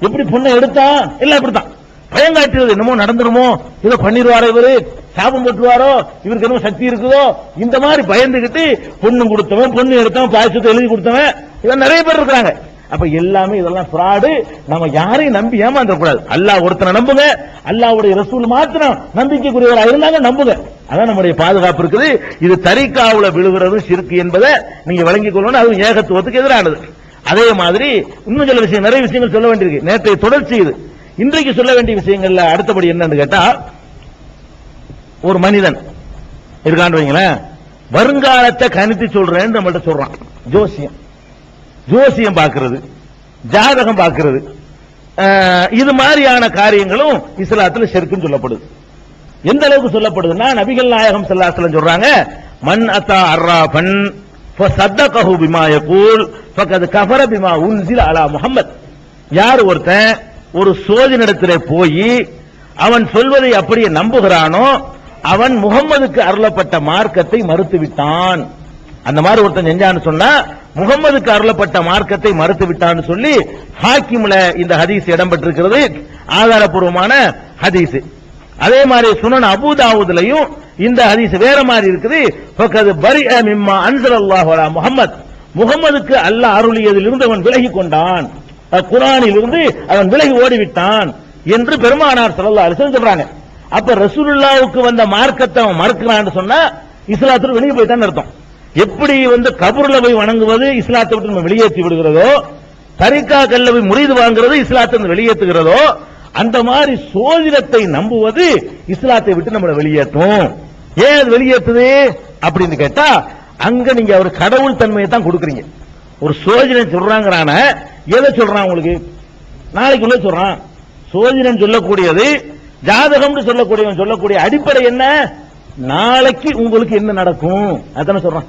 எப்படி பொண்ணை எடுத்தான், எல்லாம் இப்படித்தான் பயங்காட்டுறது. என்னமோ நடந்துருமோ, ஏதோ பண்ணிடுவாரோ, இவரு சாபம் போட்டுருவாரோ, இவருக்கு என்னமோ சக்தி இருக்குதோ, இந்த மாதிரி பயந்துகிட்டு பொண்ணு கொடுத்தவன், பொண்ணு எடுத்தவன், பாயசத்தை எழுதி கொடுத்தவன், இதெல்லாம் நிறைய பேர் இருக்கிறாங்க. அப்ப எல்லாமே இதெல்லாம் ஃப்ராடு. நம்ம யாரையும் நம்பி ஏமாந்துடக்கூடாது. அல்லாஹ் ஒருத்தனை நம்புங்க, அல்லாஹ்வுடைய ரசூல் மாத்திரம் நம்பிக்கைக்குரியவரா இருந்தாங்க நம்புங்க. அதான் நம்முடைய பாதுகாப்பு இருக்குது. இது தரிகாவுல விழுகிறது ஷிர்க் என்பதை நீங்க விளங்கிக் கொள்ளணும். அது ஏகத்துவத்துக்கு எதிரானது. அதே மாதிரி இன்னும் சில விஷயம், நிறைய விஷயங்கள் சொல்ல வேண்டியிருக்கு. நேற்றைய தொடர்ச்சி இது. இன்றைக்கு சொல்ல வேண்டிய விஷயங்கள்ல அடுத்தபடி என்னன்னு கேட்டா, ஒரு மனிதன் இருக்கான்னு வைங்களேன், வருங்காலத்தை கணித்து சொல்றேன்னு நம்மள்ட்ட சொல்றான். ஜோசியம் பார்க்கிறது, ஜாதகம் பார்க்கிறது, இது மாதிரியான காரியங்களும் இஸ்லாத்துல ஷிர்க்குன்னு சொல்லப்படுது. எந்த அளவுக்கு சொல்லப்படுதுன்னா, நபிகள் நாயகம் ஸல்லல்லாஹு அலைஹி வஸல்லம் சொல்றாங்க, மன் அத்தா அர்ராஃபன் ஃபஸத்தகஹு பிமா யகூல் ஃபகத் கஃபர பிமா உன்ஸில அலா முஹம்மத். யார் ஒருத்தன் ஒரு சோதினிடத்திலே போய் அவன் சொல்வதை அப்படியே நம்புகிறானோ அவன் முகம்மதுக்கு அருளப்பட்ட மார்க்கத்தை மறுத்து விட்டான். அந்த மாதிரி ஒருத்தன் செஞ்சான்னு சொன்னா முகம்மதுக்கு அருளப்பட்ட மார்க்கத்தை மறுத்து விட்டான்னு சொல்லி ஹாக்கிம்ல இந்த ஹதீஸ் இடம்பெற்றிருக்கிறது, ஆதாரப்பூர்வமான ஹதீஸ். அதே மாதிரி சுனன் அபூ தாவூதுலயும் இந்த ஹதீஸ் வேற மாதிரி இருக்குது. ஃபகத் பரிஅ மிம்மா அன்ஸலல்லாஹு அலா முஹம்மத், முகம்மதுக்கு அல்லாஹ் அருளியதிலிருந்து அவன் விலகி கொண்டான், குர்ஆனில் இருந்து அவன் விலகி ஓடிவிட்டான் என்று பெருமானார் ஸல்லல்லாஹு அலைஹி வஸல்லம் சொல்றாங்க. அப்ப ரசூலுல்லாஹ்வுக்கு வந்த மார்க்கத்தை அவன் மறுக்கிறான்னு சொன்னா இஸ்லாத்துல வெளியே போயிட்டான்னு அர்த்தம். எப்படி கபூர்ல போய் வணங்குவது இஸ்லாத்தை விட்டு நம்ம வெளியேற்றி விடுகிறதோ, தரிகா கல்ல போய் முரீது வாங்குறது இஸ்லாத்தை வெளியேற்றுகிறதோ, அந்த மாதிரி சோதிடத்தை நம்புவது இஸ்லாத்தை விட்டு நம்மளை வெளியேற்றும். ஏன் அது வெளியேற்றுது அப்படின்னு கேட்டா, அங்க நீங்க ஒரு கடவுள் தன்மையை தான் கொடுக்குறீங்க. ஒரு சோதிடன் சொல்றாங்கிறான எதை சொல்றான் உங்களுக்கு, நாளைக்கு உள்ள சொல்றான். சோதிடன் சொல்லக்கூடியது, ஜாதகம் சொல்லக்கூடிய அடிப்படை என்ன, நாளைக்கு உங்களுக்கு என்ன நடக்கும் அதான சொல்றான்.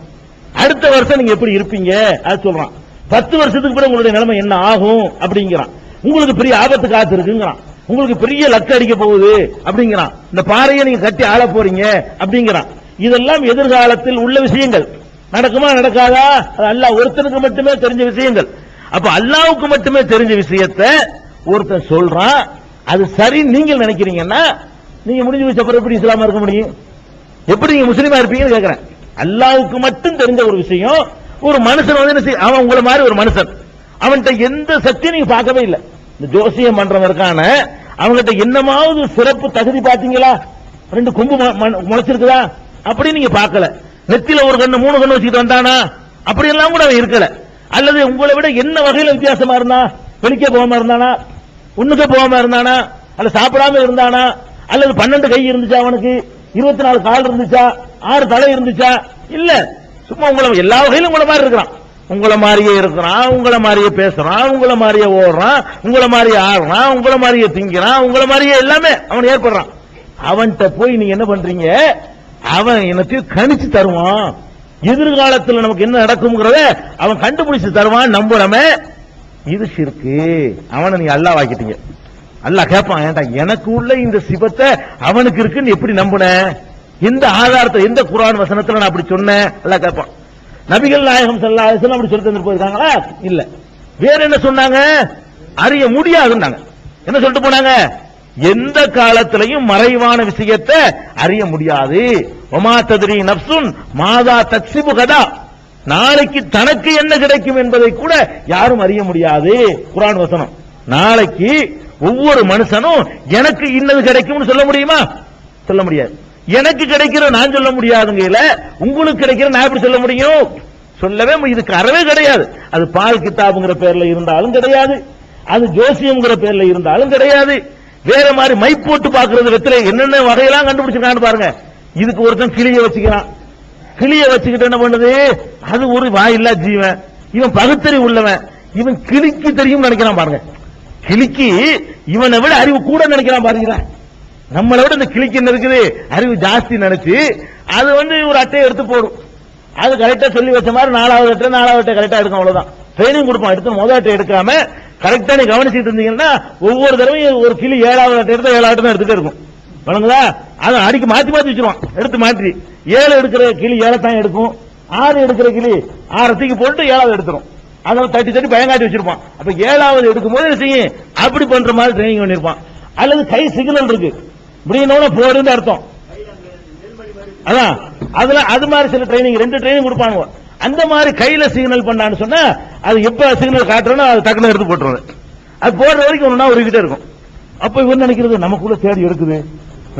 அடுத்த வருஷம் நீங்க எப்படி இருப்பீங்க அது சொல்றான். 10 வருஷத்துக்கு பிறகு உங்களுடைய நிலைமை என்ன ஆகும் அப்படிங்கிறான். உங்களுக்கு பெரிய ஆபத்து காத்து இருக்குங்கிறான். உங்களுக்கு பெரிய லக்கு அடிக்க போகுது அப்படிங்கிறான். இந்த பாறையை நீங்க கட்டி ஆள போறீங்க அப்படிங்கிறான். இதெல்லாம் எதிர்காலத்தில் உள்ள விஷயங்கள். நடக்குமா நடக்காதா, அது அல்லாஹ் ஒருத்தனுக்கு மட்டுமே தெரிஞ்ச விஷயங்கள். அப்ப அல்லாஹ்வுக்கு மட்டுமே தெரிஞ்ச விஷயத்தை ஒருத்தன் சொல்றான், அது சரி நீங்கள் நினைக்கிறீங்கன்னா நீங்க முடிஞ்சு வச்ச அப்புறம் எப்படி இஸ்லாமா இருக்க முடியும், எப்படி நீங்க முஸ்லீமா இருப்பீங்கன்னு கேட்கிறேன். அல்லாஹ்வுக்கு மட்டும் தெரிஞ்ச ஒரு விஷயம், ஒரு மனுஷன் அவன் உங்களை மாதிரி ஒரு மனுஷன், அவன்கிட்ட எந்த சக்தியும் நீங்க பார்க்கவே இல்லை. இந்த ஜோசியம் பண்றவன் இருக்கான, அவங்ககிட்ட என்னமாவது சிறப்பு தகுதி பாத்தீங்களா, 2 கொம்பு முளைச்சிருக்குதா அப்படி நீங்க பார்க்கல. நெத்தில ஒரு கண்ணு 3 கண்ணு வச்சுட்டு வந்தானா அப்படி எல்லாம் கூட அவன் இருக்கல. அல்லது உங்களை விட என்ன வகையில வித்தியாசமா இருந்தா, வெளிக்கே போகாம இருந்தானா, ஒண்ணுக்கே போகாம இருந்தானா, அல்ல சாப்பிடாம இருந்தானா, அல்லது 12 கை இருந்துச்சா, அவனுக்கு 24 கால் இருந்துச்சா, 6 தலை இருந்துச்சா, இல்ல சும்மா உங்களை எல்லா வகையிலும் உங்களை மாதிரி இருக்கிறான். உங்களை மாதிரியே இருக்கிறான், உங்களை மாதிரியே பேசுறான், உங்களை மாதிரியே ஓடுறான், உங்களை மாதிரியே ஆடுறான், உங்களை மாதிரியே திங்கிறான், உங்களை மாதிரியே எல்லாமே அவன் ஏற்படுறான். அவன்கிட்ட போய் நீங்க என்ன பண்றீங்க, அவன் எனக்கு கணிச்சு தருவான், எதிர்காலத்தில் நமக்கு என்ன நடக்கும்ங்கிறத அவன் கண்டுபிடிச்சு தருவான் நம்புறமே, இது ஷிர்க்கு. அவனை நீங்க அல்லாஹ் ஆக்கிட்டீங்க. அல்லாஹ் கேட்பான், ஏன்டா எனக்கு உள்ள இந்த சிபத்தை அவனுக்கு இருக்குன்னு எப்படி நம்புன, எந்த ஆதாரத்தை, எந்த குர்ஆன் வசனத்துல நான் அப்படி சொன்னேன், அல்லாஹ் கேட்பான். நபிகள் நாயகம் ஸல்லல்லாஹு அலைஹி வஸல்லம் அப்படி சொல்லி தந்து போயிருக்காங்களா? இல்ல. வேற என்ன சொன்னாங்க, அறிய முடியாதுன்னாங்க. என்ன சொல்லிட்டு போனாங்க, எந்த காலத்திலையும் மறைவான விஷயத்தை அறிய முடியாது. வமா தத்ரி நஃப்சுன் மாதா தக்ஸிபு கதா, நாளைக்கு தனக்கு என்ன கிடைக்கும் என்பதை கூட யாரும் அறிய முடியாது. குர்ஆன் வசனம். நாளைக்கு ஒவ்வொரு மனுஷனும் எனக்கு இன்னது கிடைக்கும்னு சொல்ல முடியுமா? சொல்ல முடியாது. எனக்கு கிடைக்கிற நான் சொல்ல முடியாதுங்கல, உங்களுக்கு கிடைக்கிற நான் எப்படி சொல்ல முடியும்? சொல்லவே இதுக்கு அறவே கிடையாது. அது பால் கிதாபுங்கிற பேர்ல இருந்தாலும் கிடையாது, அது ஜோசியம்ங்கிற பேர்ல இருந்தாலும் கிடையாது. வேற மாதிரி மை போட்டு பாக்குறது வெத்தில என்னென்ன வகையெல்லாம் கண்டுபிடிச்சிருக்கான்னு பாருங்க. இதுக்கு ஒருத்தன் கிளிய வச்சுக்கிறான், கிளிய வச்சுக்கிட்டு என்ன பண்ணுது, அது ஒரு வாயில்லா ஜீவன், இவன் பகுத்தறிவு உள்ளவன், இவன் கிளிக்கு தெரியும் நினைக்கிறான் பாருங்க. கிளிக்கு இவனை விட அறிவு கூட நினைக்கிறான் பாருங்க. நம்மளை விட இந்த கிளிக்கு என்ன இருக்குது, அறிவு ஜாஸ்தி நினைச்சு அது ஒரு அட்டையை எடுத்து போடும். அது கரெக்டா சொல்லி வச்ச மாதிரி நாலாவது அட்டை கரெக்டா எடுக்கும், அவ்வளவுதான். ட்ரைனிங் கொடுப்பான். எடுத்து முதல் அட்டை எடுக்காம கரெக்டா நீ கவனிச்சுட்டு இருந்தீங்கன்னா ஒவ்வொரு தடவையும் ஒரு கிளி 7வது அட்டை எடுத்தா 7 ஆட்டம் தான் எடுத்துட்டு இருக்கும். வணங்குதா? அதை அடிக்க மாத்தி மாத்தி வச்சிருவான், எடுத்து மாற்றி. 7 எடுக்கிற கிளி 7 தான் எடுக்கும், 6 எடுக்கிற கிளி 6 தூக்கி போட்டு 7வது எடுத்துரும். அதை தட்டி தட்டி பயங்காட்டி வச்சிருப்பான். அப்ப 7வது எடுக்கும் போது செய்யும் அப்படி பண்ற மாதிரி ட்ரைனிங் பண்ணிருப்பான். அல்லது கை சிக்னல் இருக்கு, இப்படின்னு போடுன்னு அர்த்தம். அதான் அதுல அது மாதிரி சில ட்ரைனிங் 2 ட்ரைனிங் கொடுப்பானுங்க. அந்த மாதிரி கையில சிக்னல் பண்ணான்னு சொன்னா அது எப்ப சிக்னல் காட்டுறோம் அது டக்குனு எடுத்து போட்டுருவேன். அது போடுற வரைக்கும் ஒன்னா உருகிட்டே இருக்கும். அப்ப இவன் நினைக்கிறது நமக்குள்ள தேடி எடுக்குது,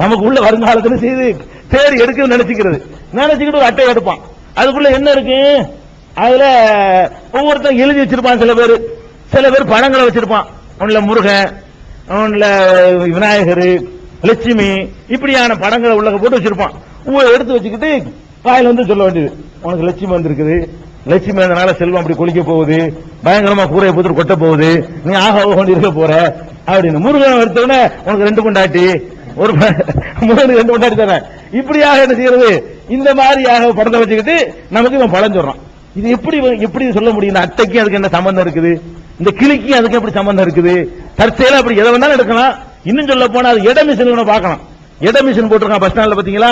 நமக்குள்ள வருங்காலத்துல செய்து தேடி எடுக்குது நினைச்சுக்கிட்டு ஒரு அட்டை எடுப்பான். அதுக்குள்ள என்ன இருக்கு, அதுல ஒவ்வொருத்தரும் எழுதி வச்சிருப்பான். சில பேர் படங்களை வச்சிருப்பான். ஒன்னுல முருகன், ஒன்னுல விநாயகர், லட்சுமி, இப்படியான படங்களை உள்ள போட்டு வச்சிருப்பான். எடுத்து வச்சுக்கிட்டு வாயில சொல்ல வேண்டியது, உனக்கு லட்சுமி வந்திருக்குது, லட்சுமி வந்தனால செல்வம் அப்படி குளிக்க போகுது, பயங்கரமா கூரையை போட்டு கொட்ட போகுது, நீ ஆக கொண்டு இருக்க போற அப்படின்னு. முருகன் எடுத்தவன உனக்கு 2 கொண்டாட்டி, ஒரு முருகனுக்கு 2 கொண்டாட்டி தரேன். இப்படியாக என்ன செய்யறது, இந்த மாதிரியாக படத்தை வச்சுக்கிட்டு நமக்கு இவன் படம் சொல்றான். இது எப்படி சொல்ல முடியும்? இந்த அட்டைக்கு அதுக்கு என்ன சம்பந்தம் இருக்குது, இந்த கிளிக்கு அதுக்கு எப்படி சம்பந்தம் இருக்குது? தற்செயலா அப்படி எதை வேணாலும் எடுக்கலாம். இன்னும் சொல்ல போனா அது இட மிஷின் பார்க்கலாம். இட மிஷின் போட்டிருக்கான் பஸ் ஸ்டாண்ட்ல பாத்தீங்களா,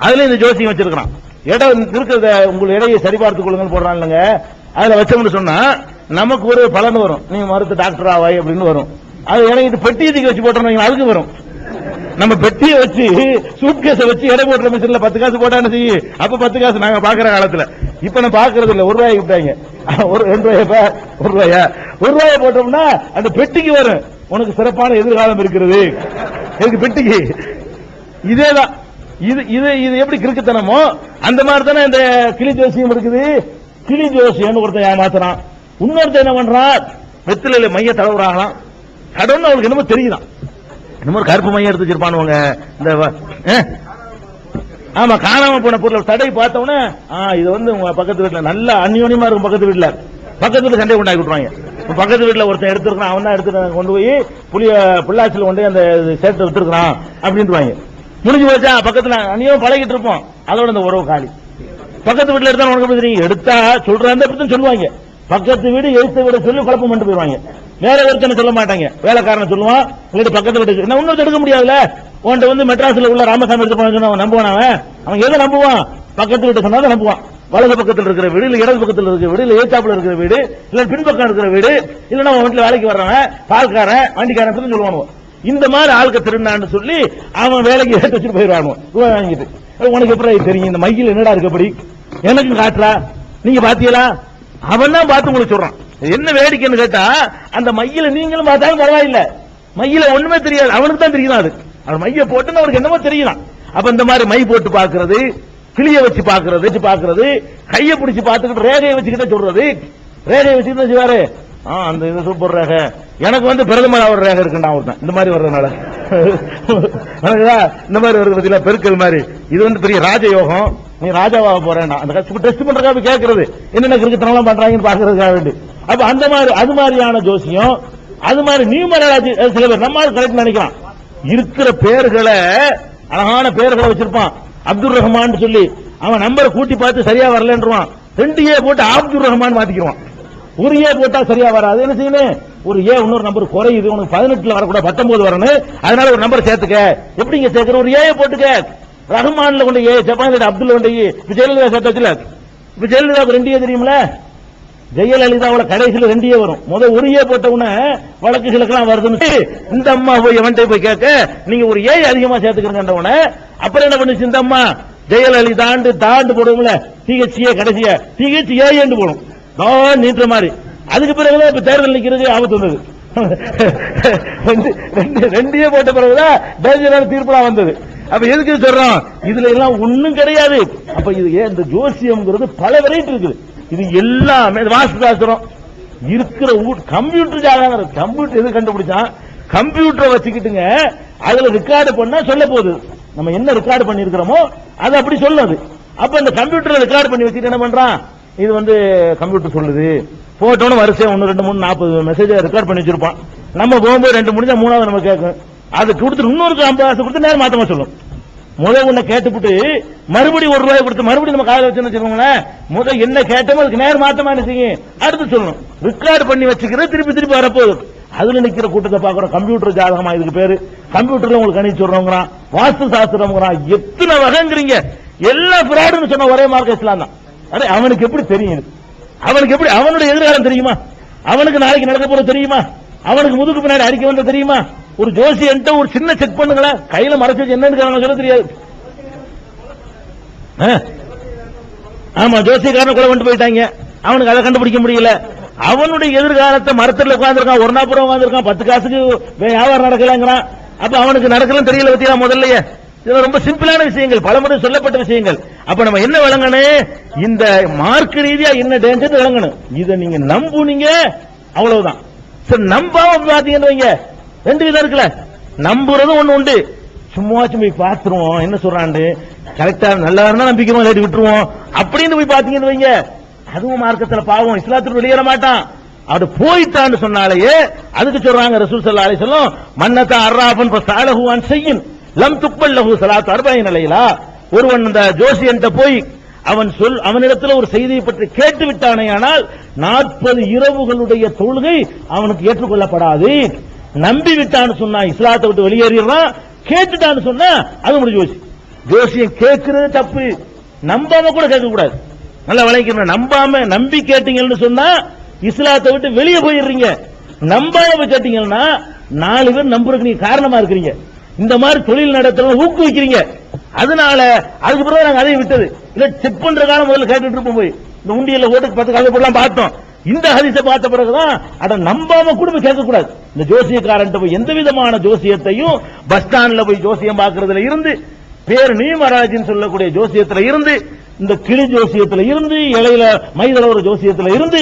அதுல இந்த ஜோசியம் வச்சிருக்கான். இடம் இருக்கிறத உங்கள் இடையை சரிபார்த்துக் கொள்ளுங்க போடுறான் இல்லங்க, அதுல வச்சோம்னு சொன்னா நமக்கு ஒரு பலன் வரும். நீங்க மருத்துவ டாக்டர் ஆவாய் அப்படின்னு வரும். அது இடையிட்டு பெட்டியத்துக்கு வச்சு போட்டோம் அதுக்கு வரும். நம்ம பெட்டியை வச்சு சூட்கேஸை வச்சு எடை போடுற மிஷின்ல 10 காசு போட்டான்னு செய்ய, அப்ப 10 காசு நாங்க பாக்குற காலத்துல. இப்ப நான் பாக்குறது இல்ல, 1 ரூபாய்க்கு விட்டாங்க. 1 ரூபாய போட்டோம்னா அந்த பெட்டிக்கு வரும், உனக்கு சிறப்பான எதிர்காலம் இருக்கிறது. எனக்கு பெட்டிக்கு இதேதான். இது எப்படி கிறுக்குத்தனமோ அந்த மாதிரி தானே இந்த கிளி ஜோசியம் இருக்குது. கிளி ஜோசியம் ஒருத்தன் ஏமாத்துறான், இன்னொருத்தன் என்ன பண்றான், வெத்தில மைய தடவுறாங்களாம். கடவுள் அவனுக்கு என்னமோ தெரியுதான், என்னமோ கருப்பு மையம் எடுத்து வச்சிருப்பானுங்க. இந்த ஆமா காணாம போன பொருள் தடை பார்த்தவொன்னே இது உங்க பக்கத்து வீட்டுல நல்ல அந்யோன்யமா இருக்கும். பக்கத்து வீட்டுல சண்டை கொண்டாடி விட்டுருவாங்க. பக்கத்து வீட்டுல ஒருத்தன் எடுத்துருக்கான், அவன் தான் எடுத்து கொண்டு போய் புள்ளாச்சில கொண்டு அந்த சேர்த்து விட்டுருக்கான் அப்படின்ட்டுவாங்க. முடிஞ்சு போச்சா, பக்கத்துல அந்நியம் பழகிட்டு இருப்போம், அதோட அந்த உறவு காலி. பக்கத்து வீட்டுல எடுத்தா உனக்கு தெரியும், எடுத்தா சொல்றாங்க சொல்லுவாங்க. பக்கத்து வீடு எழுத்த வீடு சொல்லி குழப்பம் பண்ணிட்டு போயிருவாங்க. வேற ஒருத்தனை சொல்ல மாட்டாங்க, வேலைக்காரனை சொல்லுவான். உங்கள்கிட்ட பக்கத்து வீட்டுக்கு என்ன இன்னொரு எடுக்க முடியாதுல்ல. உன்கிட்ட மெட்ராஸ்ல உள்ள ராமசாமி எடுத்து போன அவன் நம்புவான். அவன் எதை நம்புவான், பக்கத்து வீட்டு சொன்னாலும் நம்புவான். வலது பக்கத்தில் இருக்கிற வீடு, இல்ல இடது பக்கத்தில் இருக்கிற வீடு, இல்ல ஏச்சாப்புல இருக்கிற வீடு, இல்ல பின்பக்கம் இருக்கிற வீடு, இல்லன்னா அவன் வீட்டுல வேலைக்கு வர்றவன், பால்காரன், வண்டிக்காரன் சொல்லுவானுவோ. இந்த மாதிரி ஆளுக்க திருநான்னு சொல்லி அவன் வேலைக்கு ஏற்று வச்சுட்டு போயிடுவானு ரூபாய் வாங்கிட்டு. உனக்கு எப்படி தெரியும் இந்த மையில் என்னடா இருக்கப்படி, எனக்கு காட்டுறா, நீங்க பாத்தீங்களா? அவன் தான் பார்த்து உங்களுக்கு சொல்றான். என்ன வேடிக்கைன்னு கேட்டா, அந்த மையில நீங்களும் பார்த்தாலும் பரவாயில்ல, மையில ஒண்ணுமே தெரியாது, அவனுக்கு தான் தெரியும். அது அவன் மைய போட்டு அவனுக்கு என்னமோ தெரியலாம். அப்ப இந்த மாதிரி மை போட்டு பாக்குறது, கிளிய வச்சு பாக்குறது, கைய பிடிச்சு பாத்துக்கிட்டு ரேகையை வச்சுக்கிட்ட சொல்றது. ரேகையை வச்சுக்கிட்டு செய்வாரு, அந்த இது சூப்பர் ரேகை, எனக்கு பிரதமர் அவர் ரேகை இருக்குண்டா ஒருத்தன். இந்த மாதிரி வர்றதுனால இந்த மாதிரி வருது பத்தியில பெருக்கல் மாதிரி. இது பெரிய ராஜயோகம், நீ ராஜாவாக போறேன் அந்த டெஸ்ட் பண்றதுக்காக கேட்கறது, என்னென்ன கிறுக்குத்தனம் பண்றாங்கன்னு பாக்குறதுக்காக வேண்டி. அப்ப அந்த மாதிரி அது மாதிரியான ஜோசியம், அது மாதிரி நியூமராலஜி சில பேர் நம்ம கரெக்ட் நினைக்கலாம். இருக்கிற பேர்களை அழகான பெயர்களை வச்சிருப்பான். அப்துல் ரஹ்மான் சொல்லி அவன் நம்பரை கூட்டி பார்த்து சரியா வரலன்றான். 2 ஏ போட்டு அப்துல் ரஹ்மான் மாத்திக்குவான். ஒரு ஏ போட்டா சரியா வராது. என்ன செய்யணும்? ஒரு ஏ இன்னொரு நம்பர் குறையுது, உனக்கு 18 வரக்கூடாது, 19 வரணும், அதனால ஒரு நம்பர் சேர்த்துக்க. எப்படிங்க சேர்க்கிற? ஒரு ஏ போட்டுக்க. ரஹ்மான்ல கொண்டு ஏ, ஜப்பான்ல அப்துல் கொண்டு ஏ. இப்ப ஜெயலலிதா சேர்த்தாச்சுல, இப்ப ஜெயலலிதாவுக்கு 2 ஏ தெரியுமில? ஜெயலலிதாவோட கடைசியில் 2 ஏ வரும். முதல் ஒரு ஏ போட்ட உடனே வழக்குகளுக்கெல்லாம் வருதுன்னு இந்த அம்மா போய் எவன்ட்டே போய் கேட்க, நீங்க ஒரு ஏ அதிகமா சேர்த்துக்கிறீங்க உடனே. அப்புறம் என்ன பண்ணுச்சு இந்த அம்மா? ஜெயலலிதாண்டு தாண்டு போடுவோம்ல, THA கடைசியா THA போடும், நான் நீன்ற மாதிரி. அதுக்கு பிறகுதான் இப்ப தேர்தல் நிக்கிறது ஆபத்து வந்தது. 2 ஏ போட்ட பிறகுதான் டேஞ்சரான தீர்ப்புலாம் வந்தது. அப்ப எதுக்கு சொல்றோம்? இதுல எல்லாம் ஒண்ணும் கிடையாது. அப்ப இது இந்த ஜோசியம்ங்கிறது பல வெரைட்டி இருக்குது. இது எல்லாமே வாஸ்து சாஸ்திரம் இருக்கிற கம்ப்யூட்டர் ஜாதகம். கம்ப்யூட்டர் எது கண்டுபிடிச்சான்? கம்ப்யூட்டரை வச்சுக்கிட்டுங்க அதுல ரெக்கார்டு பண்ணா சொல்ல போகுது. நம்ம என்ன ரெக்கார்டு பண்ணி இருக்கிறோமோ அது அப்படி சொல்லுது. அப்ப இந்த கம்ப்யூட்டர்ல ரெக்கார்டு பண்ணி வச்சுட்டு என்ன பண்றான்? இது கம்ப்யூட்டர் சொல்லுது. போட்டோன்னு வரிசையா 1 2 3 40 மெசேஜ் ரெக்கார்ட் பண்ணி வச்சிருப்பான். நம்ம போகும்போது 2 முடிஞ்சா 3வது நம்ம கேட்கும். அது கொடுத்து இன்னொரு 50 கொடுத்து நேரம் மாத்தமா சொல்லும். உன்னை கேட்டுவிட்டு மறுபடியும் ₹1 கொடுத்து மறுபடியும் நம்ம காலையில் வச்சுன்னு வச்சுக்கோங்களேன். என்ன கேட்டோமோ அதுக்கு நேரம் மாத்தமா என்ன செய்யும்? அடுத்து சொல்லணும். ரெக்கார்டு பண்ணி வச்சுக்கிறது திருப்பி திருப்பி வரப்போகுது. அதுல நிக்கிற கூட்டத்தை பாக்குறோம். கம்ப்யூட்டர் ஜாதகமா இதுக்கு பேரு. கம்ப்யூட்டர்ல உங்களுக்கு கணிச்சு சொல்றோங்கிறான், வாஸ்து சாஸ்திரம்ங்கிறான், எத்தனை வகைங்கிறீங்க. எல்லா பிராடுன்னு சொன்ன ஒரே மார்க்க இஸ்லாம் தான். அடே அவனுக்கு எப்படி தெரியும்? அவனுக்கு எப்படி அவனுடைய எதிர்காலம் தெரியுமா? அவனுக்கு நாளைக்கு நடக்க போறது தெரியுமா? அவனுக்கு முதுகு பின்னாடி அறிக்கை வந்த தெரியுமா? ஒரு ஜோசியன்ட்ட ஒரு சின்ன செக் பண்ணுங்களேன், கையில மறைச்சு வச்சு என்னன்னு சொல்ல தெரியாது. ஆமா, ஜோசியக்காரன் கூட கொண்டு போயிட்டாங்க. அவனுக்கு அதை கண்டுபிடிக்க முடியல. அவனுடைய எதிர்காலத்தை மரத்துல உட்கார்ந்துருக்கான், ஒரு நாள் பூரா உட்கார்ந்துருக்கான், 10 காசுக்கு வியாபாரம் நடக்கலங்கிறான். அப்ப அவனுக்கு நடக்கலாம் தெரியல பத்தியா முதல்லயே. இது ரொம்ப சிம்பிளான விஷயங்கள், பலமுறை சொல்லப்பட்ட விஷயங்கள். அப்ப நம்ம என்ன விளங்கணும்? இந்த மார்க் ரீதியா என்ன டேஞ்சர் விளங்கணும். இதை நீங்க நம்புனீங்க அவ்வளவுதான். சரி, நம்பாம பாத்தீங்கன்னு வைங்க, 2 விதம் இருக்குல்ல. நம்புறதும் ஒண்ணு உண்டு, சும்மா போய் பாத்துருவோம் என்ன சொல்றாண்டு, கரெக்டா நல்லா இருந்தா நம்பிக்கிறோம், இல்லாட்டி விட்டுருவோம் அப்படின்னு போய் பாத்தீங்கன்னு வைங்க, அதுவும் மார்க்கத்துல பாவம். இஸ்லாத்துக்கு வெளியேற மாட்டான். அது போயிட்டான்னு சொன்னாலேயே அதுக்கு சொல்றாங்க ரசூல் ஸல்லல்லாஹு அலைஹி வஸல்லம், மன்னதா அர்ராஃபன் ஃபஸஅலஹு அன் ஷைஇன் லம் துக்பல் லஹு ஸலாத்து 40 லைலா. ஒருவன் அந்த ஜோசியன்ட்ட போய் அவனிடத்துல ஒரு செய்தியை பற்றி கேட்டு விட்டானேயானால் 40 இரவுகளுடைய தொழுகை அவனுக்கு ஏற்றுக்கொள்ளப்படாது. நம்பி விட்டான்னு சொன்னா இஸ்லாத்தை விட்டு வெளியேறிடுறான். கேட்டுட்டான்னு சொன்னா அது முடிஞ்சு போச்சு. ஜோசியம் கேட்கிறது தப்பு, நம்பாம கூட கேட்க கூடாது. நல்லா விளைக்கணும். நம்பாம நம்பி கேட்டீங்கன்னு சொன்னா இஸ்லாத்தை விட்டு வெளியே போயிடுறீங்க. நம்பாம போய் கேட்டீங்கன்னா 4 பேர் நம்புறதுக்கு நீங்க காரணமா இருக்கிறீங்க. இந்த மாதிரி தொழில் நடத்துறவங்க ஊக்குவிக்கிறீங்க. அதனால அதுக்கு பிறகு நாங்க அதை விட்டது இல்ல. செக் பண்ற காலம் முதல்ல கேட்டுட்டு இருப்போம். போய் இந்த உண்டியல்ல ஓட்டுக்கு 10 காலம் போடலாம் பார்த்தோம். இந்த ஹதீஸை பார்த்த பிறகுதான் அட நம்பாம கூட போய் கேட்க கூடாது. இந்த ஜோசியக்காரன் போய் எந்த விதமான ஜோசியத்தையும் பஸ் ஸ்டாண்ட்ல போய் ஜோசியம் பார்க்கறதுல இருந்து, பேர் நீமராஜின்னு சொல்லக்கூடிய ஜோசியத்துல இருந்து, இந்த கிளி ஜோசியத்துல இருந்து, இலையில மைதல ஒரு ஜோசியத்துல இருந்து,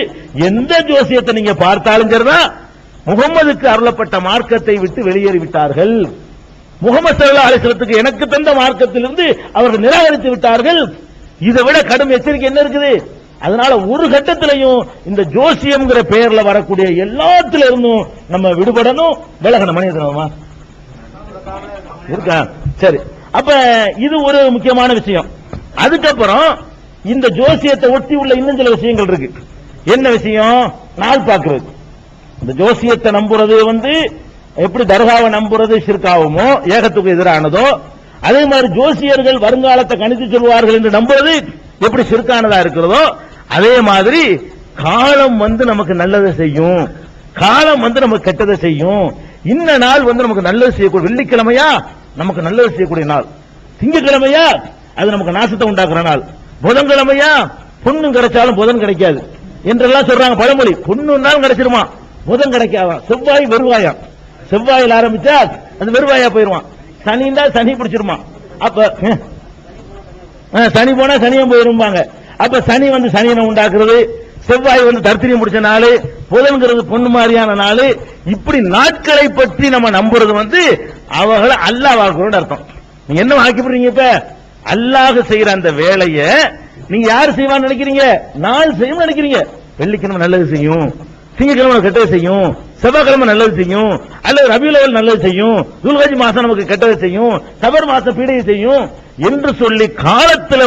எந்த ஜோசியத்தை நீங்க பார்த்தாலும் சரிதான் முகம்மதுக்கு அருளப்பட்ட மார்க்கத்தை விட்டு வெளியேறி விட்டார்கள். முகமது ஸல்லல்லாஹு அலைஹி வஸல்லத்துக்கு எனக்கு தந்த மார்க்கத்திலிருந்து அவர்கள் நிராகரித்து விட்டார்கள். இதை விட கடும் எச்சரிக்கை என்ன இருக்குது? அதனால ஒரு கட்டத்திலையும் இந்த ஜோசியம்ங்கிற பெயர்ல வரக்கூடிய எல்லாத்துல இருந்தும் நம்ம விடுபடணும், விலகணும். மனிதனமா இருக்கா? சரி, அப்ப இது ஒரு முக்கியமான விஷயம். அதுக்கப்புறம் இந்த ஜோசியத்தை ஒட்டி உள்ள இன்னும் சில விஷயங்கள் இருக்கு. என்ன விஷயம்? நாள் பார்க்கிறது. இந்த ஜோசியத்தை நம்புறது எப்படி தர்காவை நம்புறது ஷிர்காவுமோ, ஏகத்துக்கு எதிரானதோ, அதே மாதிரி ஜோசியர்கள் வருங்காலத்தை கணித்து சொல்வார்கள் என்று நம்புறது எப்படி ஷிர்கானதா இருக்கிறதோ, அதே மாதிரி காலம் நமக்கு நல்லதை செய்யும், காலம் நமக்கு கெட்டதை செய்யும். இந்த நாள் நமக்கு நல்லது செய்யக்கூடிய வெள்ளிக்கிழமையா நமக்கு நல்லது செய்யக்கூடிய நாள், திங்கக்கிழமையா அது நமக்கு நாசத்தை உண்டாக்குற நாள், புதன்கிழமையா பொண்ணு கிடைச்சாலும் புதன் கிடைக்காது என்றெல்லாம் சொல்றாங்க பழமொழி. பொண்ணுன்னாலும் கிடைச்சிருமா, புதன் கிடைக்காதான். செவ்வாய் வருவாயா, செவ்வாயில் ஆரம்பிச்சா அது வெறுவாயா போயிருவான். சனின்னா சனி பிடிச்சிருமா. அப்ப சனி போனா சனியம் போயிருப்பாங்க. அப்ப சனி சனியனை உண்டாக்குறது, செவ்வாய் தர்த்திரியம் முடிச்ச நாள், புதன்கிறது பொண்ணு மாதிரியான நாள். இப்படி நாட்களை பற்றி நம்ம நம்புறது அவங்களை அல்லாஹ் வாக்குறோம்னு அர்த்தம். நீங்க என்ன ஆக்கிப்படுறீங்க? இப்ப அல்லாஹ் செய்யற அந்த வேலைய நீங்க யாரு செய்வான்னு நினைக்கிறீங்க? நாள் செய்யும் நினைக்கிறீங்க. வெள்ளிக்கிழமை நல்லது செய்யும், திங்கக்கிழமை கெட்டது செய்யும், செவ்வாய்க்கிழமை நல்லது செய்யும், அல்லது ரபியுல் அவல் நல்லது செய்யும், துல்ஹஜ் மாசம் நமக்கு கெட்டது செய்யும், சபர் மாசம் பீடையை செய்யும் என்று சொல்லி காலத்துல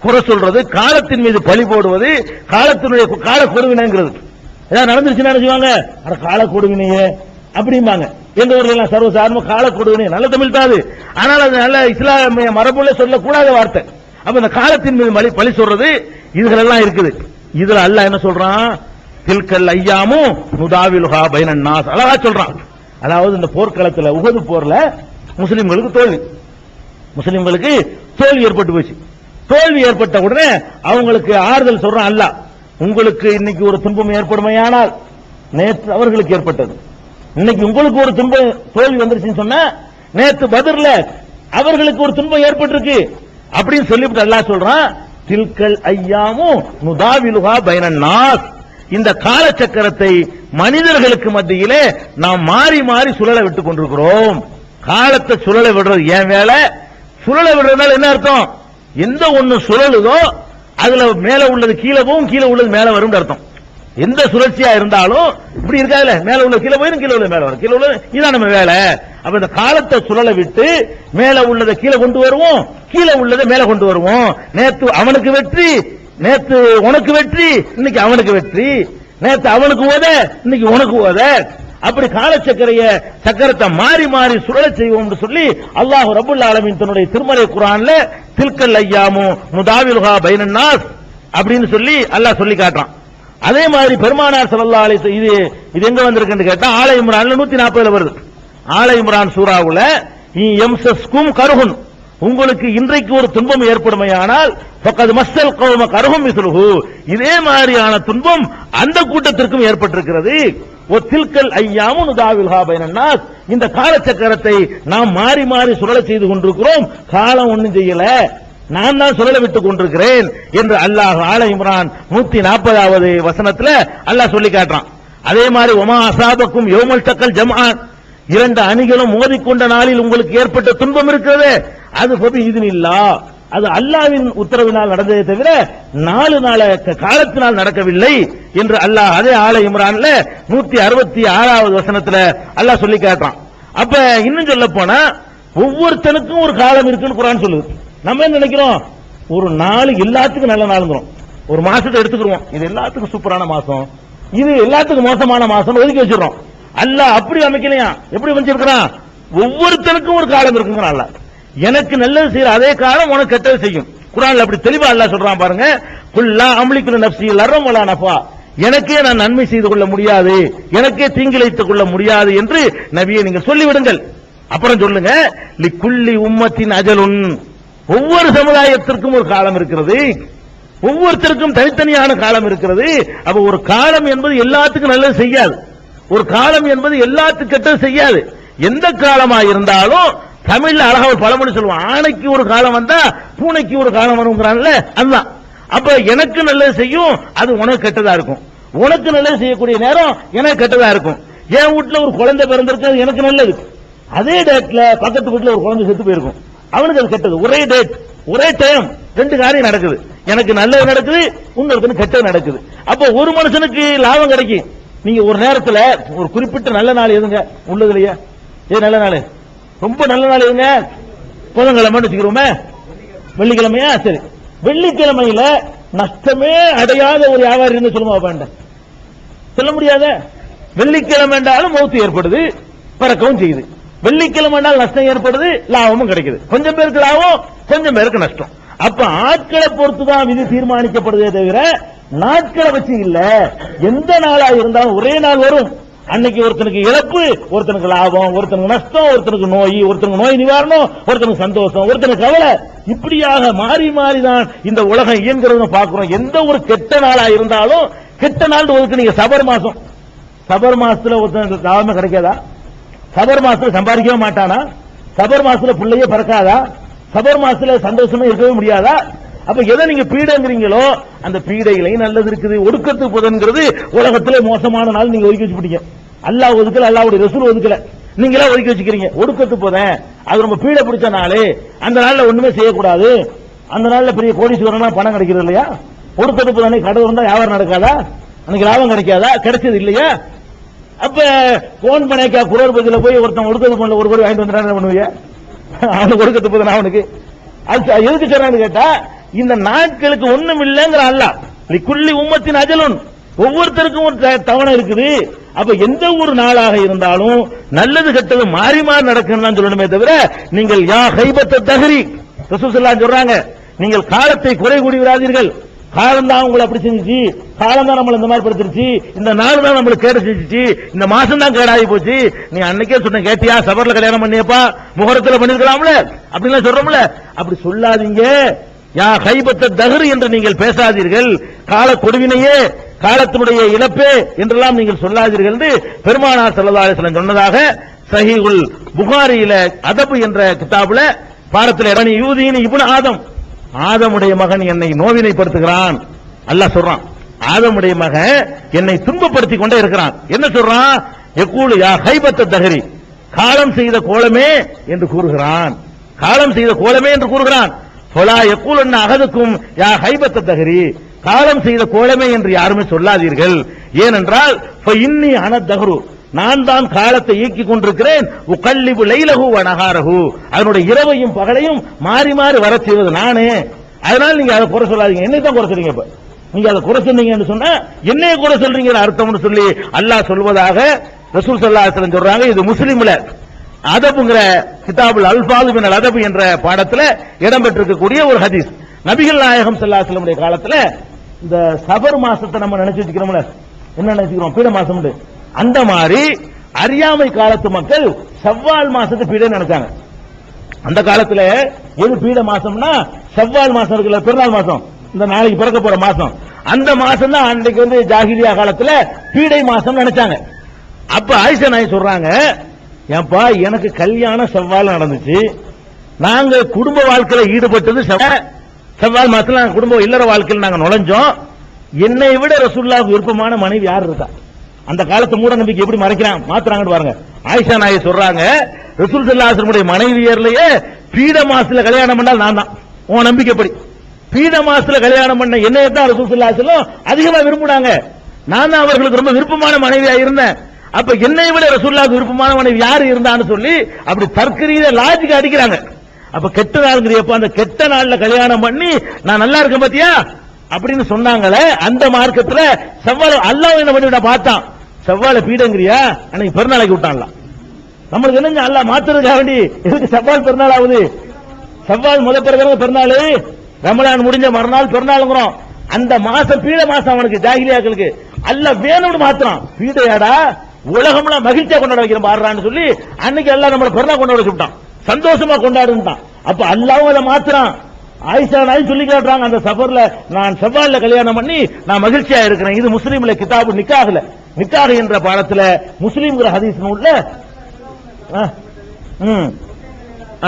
குறை சொல்றது, காலத்தின் மீது பழி போடுவது, காலத்தினுடைய கால கொடுவினைங்கிறது. ஏதாவது நடந்துருச்சுன்னா செய்வாங்க, கால கொடுவினையே அப்படிம்பாங்க. எந்த ஊர்ல சர்வசாதாரண கால கொடுவினை நல்ல தமிழ் தான் அது, ஆனால் அது நல்ல இஸ்லாமிய மரபுல சொல்லக்கூடாத வார்த்தை. அப்ப இந்த காலத்தின் மீது பழி சொல்றது இதுகளெல்லாம் இருக்குது. இதுல அல்லாஹ் என்ன சொல்றான், தில்கல் ஐயாமும் நுதாவிலுஹா பைனன் நாஸ், அழகா சொல்றான். அதாவது இந்த போர்க்களத்துல உஹது போர்ல முஸ்லிம்களுக்கு தோல்வி ஏற்பட்டு போச்சு. தோல்வி ஏற்பட்ட உடனே அவங்களுக்கு ஆறுதல் சொல்றான் அல்லாஹ், உங்களுக்கு இன்னைக்கு ஒரு துன்பம் ஏற்படுமையானால் நேற்று அவர்களுக்கு ஏற்பட்டது, இன்னைக்கு உங்களுக்கு ஒரு துன்பம் தோல்வி வந்துருச்சுன்னு சொன்னா நேற்று பத்ர்ல அவர்களுக்கு ஒரு துன்பம் ஏற்பட்டிருக்கு அப்படின்னு சொல்லிவிட்டு அல்லாஹ் சொல்றான், தில்கல் ஐயாமும் நுதாவிலுஹா பைனன் நாஸ், இந்த காலச்சக்கரத்தை மனிதர்களுக்கு மத்தியிலே நாம் மாறி மாறி சுழல விட்டுக் கொண்டிருக்கிறோம். காலத்தை சுழல விடுறது ஏன் வேலை? சுழல விடுறதுனால என்ன அர்த்தம்? எந்த ஒண்ணு சுழலுதோ அதுல மேல உள்ளது கீழே போகும், கீழே உள்ளது மேல வரும் அர்த்தம். எந்த சுழற்சியா இருந்தாலும் இப்படி இருக்காதுல, மேல உள்ள கீழே போயிடும், கீழே உள்ள மேல வரும், கீழே உள்ள இதான் நம்ம வேலை. அப்ப இந்த காலத்தை சுழல விட்டு மேல உள்ளதை கீழே கொண்டு வருவோம், கீழே உள்ளதை மேல கொண்டு வருவோம். நேத்து அவனுக்கு வெற்றி, நேத்து உனக்கு வெற்றி, இன்னைக்கு அவனுக்கு வெற்றி, நேத்து அவனுக்கு ஓத, இன்னைக்கு உனக்கு ஓத, அப்படி சக்கரத்தை மாறி மாறி சுழல செய்வோம் சொல்லி அல்லாஹ் ரப்பல் ஆலமீன் தன்னுடைய திருமறை குர்ஆன்ல தில்கல் ஐயாமு நுதாவிலுஹா பைனன் நாஸ் அப்படின்னு சொல்லி அல்லாஹ் சொல்லி காட்டுறான். அதே மாதிரி பெருமானார் ஸல்லல்லாஹு அலைஹி வஸல்லம் இது எங்க வந்திருக்குன்னு கேட்டா ஆல இம்ரான்ல 140 வருது. ஆல இம்ரான் சூராவுல யம்சஸ்கும் கருஹுன், உங்களுக்கு இன்றைக்கு ஒரு துன்பம் ஏற்படுமையானால் ஃபக்கத் மஸ்ஸல் கௌம கருஹும் மிஸ்லுஹு, இதே மாதிரியான துன்பம் அந்த கூட்டத்திற்கும் ஏற்பட்டிருக்கிறது. ஒத்தில்கல் ஐயாமு நுதாவிலுஹா பைனன் நாஸ், இந்த காலச்சக்கரத்தை நாம் மாறி மாறி சுழல செய்து கொண்டிருக்கிறோம், காலம் ஒண்ணும் செய்யல, நான் தான் சுழல விட்டுக் கொண்டிருக்கிறேன் என்று அல்லாஹ் ஆல இம்ரான் 140வது வசனத்துல அல்லாஹ் சொல்லி காட்டுறான். அதே மாதிரி ஒமா அசாபக்கும் யௌமல் தக்கல் ஜம்ஆன், இரண்டு அணிகளும் மோதிக்கொண்ட நாளில் உங்களுக்கு ஏற்பட்ட துன்பம் இருக்கிறது, அது இதுனில்லாஹ், அது அல்லாஹ்வின் உத்தரவினால் நடந்ததே தவிர 4 நாள் காலத்தினால் நடக்கவில்லை என்று அல்லாஹ் அதே ஆல இம்ரான்ல 166வது வசனத்துல அல்லாஹ் சொல்லி காட்டுறான். அப்ப இன்னும் சொல்ல போனா ஒவ்வொருத்தனுக்கும் ஒரு காலம் இருக்குன்னு குர்ஆன் சொல்லுது. நம்ம என்ன நினைக்கிறோம், ஒரு நாள் எல்லாத்துக்கும் நல்ல நாளுங்கிறோம், ஒரு மாசத்தை எடுத்துக்கிறோம், இது எல்லாத்துக்கும் சூப்பரான மாசம், இது எல்லாத்துக்கும் மோசமான மாசம் ஒதுக்கி வச்சிடறோம். அல்லாஹ் அப்படி அமைக்கலையா, எப்படி வச்சிருக்கிறான், ஒவ்வொருத்தனுக்கும் ஒரு காலம் இருக்குங்கிறான் அல்லாஹ். எனக்கு நல்லது செய்யற அதே காலம் உனக்கு கெட்டது செய்யும். குர்ஆன்ல அப்படி தெளிவா அல்லாஹ் சொல்றான் பாருங்க, குல்லா அம்லிக்கு நஃப்ஸி லர்ரம் வலா நஃபா, எனக்கே நான் நன்மை செய்து கொள்ள முடியாது, எனக்கே தீங்கிழைத்துக் கொள்ள முடியாது என்று நபியே நீங்கள் சொல்லிவிடுங்கள். அப்புறம் சொல்லுங்க, லிக்குல்லி உம்மத்தின் அஜலுன், ஒவ்வொரு சமுதாயத்திற்கும் ஒரு காலம் இருக்கிறது, ஒவ்வொருத்தருக்கும் தனித்தனியான காலம் இருக்கிறது. அப்ப ஒரு காலம் என்பது எல்லாத்துக்கும் நல்லது செய்யாது, ஒரு காலம் என்பது எல்லாத்துக்கும் கெட்டது செய்யாது. எந்த காலமா இருந்தாலும் தமிழ்ல அழகா ஒரு பழமொழி சொல்லுவான், ஆணைக்கு ஒரு காலம் வந்தா பூனைக்கு ஒரு காலம் வருங்கிறான்ல, அதுதான். அப்ப எனக்கு நல்லது செய்யும், அது உனக்கு கெட்டதா இருக்கும், உனக்கு நல்லது செய்யக்கூடிய நேரம் எனக்கு கெட்டதா இருக்கும். என் வீட்டுல ஒரு குழந்தை பிறந்திருக்கு, எனக்கு நல்லது, அதே டேட்ல பக்கத்து வீட்டுல ஒரு குழந்தை செத்து போயிருக்கும், அவனுக்கு அது கெட்டது. ஒரே டேட் ஒரே டைம் 2 காரியம் நடக்குது, எனக்கு நல்லது நடக்குது, இன்னொருக்கு கெட்டது நடக்குது. அப்ப ஒரு மனுஷனுக்கு லாபம் கிடைக்கும். நீங்க ஒரு நேரத்துல ஒரு குறிப்பிட்ட நல்ல நாள் எதுங்க உள்ளதுலயே, நல்ல நாள், ரொம்ப நல்ல நாள் எதுங்க, புதன்கிழமை வச்சுக்கிறோமே, வெள்ளிக்கிழமையா, சரி, வெள்ளிக்கிழமையில நஷ்டமே அடையாத ஒரு வியாபாரி இருந்து சொல்லுமா, சொல்ல முடியாத. வெள்ளிக்கிழமை என்றாலும் மௌத்து ஏற்படுது, பறக்கவும் செய்யுது, வெள்ளிக்கிழமை நஷ்டம் ஏற்படுது, லாபமும் கிடைக்குது. கொஞ்சம் பேருக்கு லாபம், கொஞ்சம் பேருக்கு நஷ்டம். அப்ப ஆட்களை பொறுத்துதான் விதி தீர்மானிக்கப்படுதே தவிர நாட்களை வச்சு இல்ல. எந்த நாளா இருந்தாலும் ஒரே நாள் வரும், அன்னைக்கு ஒருத்தனுக்கு இழப்பு, ஒருத்தனுக்கு லாபம், ஒருத்தனுக்கு நஷ்டம், ஒருத்தனுக்கு நோய், ஒருத்தனுக்கு நோய் நிவாரணம், ஒருத்தனுக்கு சந்தோஷம், ஒருத்தனுக்கு கவலை, இப்படியாக மாறி மாறிதான் இந்த உலகம் இயங்குறது பார்க்கிறோம். எந்த ஒரு கெட்ட நாளா இருந்தாலும், கெட்ட நாள் ஒதுக்கு நீங்க சபர் மாசத்துல ஒருத்தனுக்கு லாபமே கிடைக்காதா, சபர் மாசத்துல சம்பாதிக்கவே மாட்டானா, சபர் மாசத்துல பிள்ளையே பறக்காதா, சபர் மாசத்துல சந்தோஷமே இருக்கவே முடியாதா? அப்ப எதை நீங்க பீடைங்கிறீங்களோ அந்த பீடைகளையும் நல்லது இருக்குது. ஒடுக்கத்து புதன்கிறது உலகத்திலே மோசமான நாள் நீங்க ஒதுக்கி வச்சுட்டீங்க. அல்லாஹ் ஒதுக்கல, அல்லாஹ்வுடைய ரசூல் ஒதுக்கல, நீங்களா ஒதுக்கி வச்சுக்கிறீங்க. ஒடுக்கத்து புதன் அது ரொம்ப பீடை பிடிச்ச நாள், அந்த நாள்ல ஒண்ணுமே செய்யக்கூடாது, அந்த நாள்ல பெரிய கோடீஸ்வரனா பணம் கிடைக்கிறது இல்லையா? ஒடுக்கத்து புதனை கடை இருந்தா வியாபாரம் நடக்காதா, அன்னைக்கு லாபம் கிடைக்காதா? கிடைச்சது இல்லையா? அப்ப போன் பண்ணேக்கா குரோர்பதியில போய் ஒருத்தன் ஒடுக்கிறது பண்ணல ஒரு கோடி வாங்கிட்டு வந்துட்டான் பண்ணுவீங்க, அவனுக்கு ஒடுக்கத்து போதும் அவனுக்கு. அது எதுக்கு சொல்றான்னு கேட்டா, இந்த நாட்களுக்கு ஒண்ணும் இல்லைங்கிற அல்லாஹ் லிக்குல்லி உம்மத்தின் அஜலுன், ஒவ்வொருத்தருக்கும் ஒரு தவணை இருக்குது. அப்ப எந்த ஒரு நாளாக இருந்தாலும் நல்லது கெட்டது மாறி மாறி நடக்கணும் சொல்லணுமே தவிர, நீங்கள் யா ஹைபத்த தஹரி ரசூல் ஸல்லல்லாஹு அலைஹி சொல்றாங்க, நீங்கள் காலத்தை குறை கூடி விடாதீர்கள். காலம் தான் உங்களை அப்படி செஞ்சுச்சு, காலம் தான் நம்மள இந்த மாதிரி படுத்துருச்சு, இந்த நாள் தான் நம்மளுக்கு கேடு செஞ்சுச்சு, இந்த மாசம் தான் கேடாகி போச்சு. நீ அன்னைக்கே சொன்ன கேட்டியா, சபர்ல கல்யாணம் பண்ணியப்பா, முகூர்த்தத்துல பண்ணிருக்கலாம்ல அப்படிலாம் சொல்றோம்ல, அப்படி சொல்லாதீங்க. யா ஹைபத்த தஹர் என்று நீங்கள் பேசாதீர்கள், கால கொடுவினையே காலத்தினுடைய இழப்பே என்றெல்லாம் நீங்கள் சொல்லாதீர்கள் என்று பெருமானார் ஸல்லல்லாஹு அலைஹி வஸல்லம் சொன்னதாக சஹீஹுல் புகாரியில அதபு என்ற கிதாபுல பாடத்தில் இறங்கி யூதீன் இப்னு ஆதம், ஆதமுடைய மகன் என்னை நோவினைப்படுத்துகிறான் அல்லாஹ் சொல்றான். ஆதமுடைய மகன் என்னை துன்பப்படுத்தி கொண்டே இருக்கிறான். என்ன சொல்றான்? யகூலு யா ஹைபத்த தஹரி, காலம் செய்த கோலமே என்று கூறுகிறான். காலம் செய்த கோலமே என்று கூறுகிறான். ஃபலா யகூலன்ன அஹதுக்கும் யா ஹைபத்த தஹரி, காலம் செய்த கோலமே என்று யாருமே சொல்லாதீர்கள். ஏனென்றால் இன்னி அன தஹரு, நான் தான் காலத்தை இயக்கிக் கொண்டிருக்கிறேன். உகல்லிபு லைலஹு வ நஹாரஹு, அதனுடைய இரவையும் பகலையும் மாறி மாறி வரச் செய்வது நானே. அதனால நீங்க அதை குறை சொல்லாதீங்க. என்னை தான் குறை சொல்றீங்க. இப்ப நீங்க அதை குறை சொன்னீங்கன்னு சொன்னா என்னைய குறை சொல்றீங்க அர்த்தம்னு சொல்லி அல்லாஹ் சொல்வதாக ரசூல் ஸல்லல்லாஹு அலைஹி வஸல்லம் சொல்றாங்க. இது முஸ்லிம்ல அதபுங்கிற கிதாபுல் அல்ஃபாது மினல் அதபு என்ற பாடத்துல இடம்பெற்றிருக்கக்கூடிய ஒரு ஹதீஸ். நபிகள் நாயகம் ஸல்லல்லாஹு அலைஹி வஸல்லம் காலத்துல இந்த சபர் மாசத்தை நம்ம நினைச்சு வச்சுக்கிறோம்ல, என்ன நினைச்சுக்கிறோம்? பீட மாசம். அந்த மாதிரி அறியாமை காலத்து மக்கள் ஷவ்வால் மாசத்தை பீட நினைச்சாங்க. அந்த காலத்துல எது பீட மாசம்னா ஷவ்வால் மாசம் இருக்குல்ல, பெருநாள் மாசம், இந்த நாளைக்கு பிறக்க போற மாசம், அந்த மாசம் தான் அன்றைக்கு வந்து ஜாகிலியா காலத்துல பீடை மாசம் நினைச்சாங்க. அப்ப ஆயிஷா நாயகி சொல்றாங்க, ஏன்பா எனக்கு கல்யாணம் செவ்வால் நடந்துச்சு, நாங்க குடும்ப வாழ்க்கையில ஈடுபட்டது செவ்வால் மாசத்துல குடும்ப இல்லற வாழ்க்கையில் நாங்க நுழைஞ்சோம். என்னை விட ரசூலுல்லாஹ்வுக்கு விருப்பமான மனைவி யார் இருக்கா? அந்த காலத்து மூட நம்பிக்கை எப்படி மறைக்கிறாங்க மாத்துறாங்கன்னு பாருங்க. ஆயிஷா நாயகி சொல்றாங்க, ரசூல் ஸல்லல்லாஹு அலைஹி வஸல்லம் மனைவியர்லயே பீட மாசத்துல கல்யாணம் பண்ணால் நான் தான். உன் நம்பிக்கைப்படி பீட மாசத்துல கல்யாணம் பண்ண என்னைய தான் ரசூல் ஸல்லல்லாஹு அலைஹி வஸல்லம் அதிகமா விரும்புனாங்க. நான் தான் அவர்களுக்கு ரொம்ப விருப்பமான மனைவியா இருந்தேன். அப்ப என்னை விட ரசூலுல்லாஹ்வுக்கு விருப்பமான மனைவி யாரு இருந்தான்னு சொல்லி அப்படி தர்க்கரீத லாஜிக் அடிக்கிறாங்க. அப்ப கெட்ட நாள்ங்கிறியப்ப அந்த கெட்ட நாள்ல கல்யாணம் பண்ணி நான் நல்லா இருக்கேன் பாத்தியா அப்படின்னு சொன்னாங்களே, அந்த மார்க்கத்துல செவ்வாழ அல்லாஹ் என்ன பண்ணி பார்த்தான், செவ்வாழ பீடங்கிறியா அன்னைக்கு பெருநாளைக்கு விட்டான்ல. நம்மளுக்கு என்ன அல்லாஹ் மாத்துறதுக்காக வேண்டி எதுக்கு செவ்வால் பெருநாள் ஆகுது? செவ்வால் முத பிறகு பெருநாள், ரமலான் முடிஞ்ச மறுநாள் பெருநாளுங்கிறோம். அந்த மாசம் பீட மாசம் அவனுக்கு ஜாகிலியாக்களுக்கு அல்லாஹ் வேணும்னு மாத்துறான். பீடையாடா உலகம்லாம் மகிழ்ச்சியா கொண்டாட வைக்கிறோம் பாடுறான்னு சொல்லி அன்னைக்கு எல்லாம் நம்மள பெருநாள் கொண்டாட வச்சுட்டான், சந்தோஷமா கொண்டாடுன்ட்டான். அப்ப அல்லாஹ் அதை மாத்துறான். ஆயிஷா நாயகி சொல்லி காட்டுறாங்க, அந்த சஃபர்ல நான் செவ்வால்ல கல்யாணம் பண்ணி நான் மகிழ்ச்சியா இருக்கிறேன். இது முஸ்லீம்ல கிதாபு நிக்காஹ்ல, நிக்காஹ் என்ற பாடத்துல முஸ்லீம்ங்கிற ஹதீஸ் நூல்ல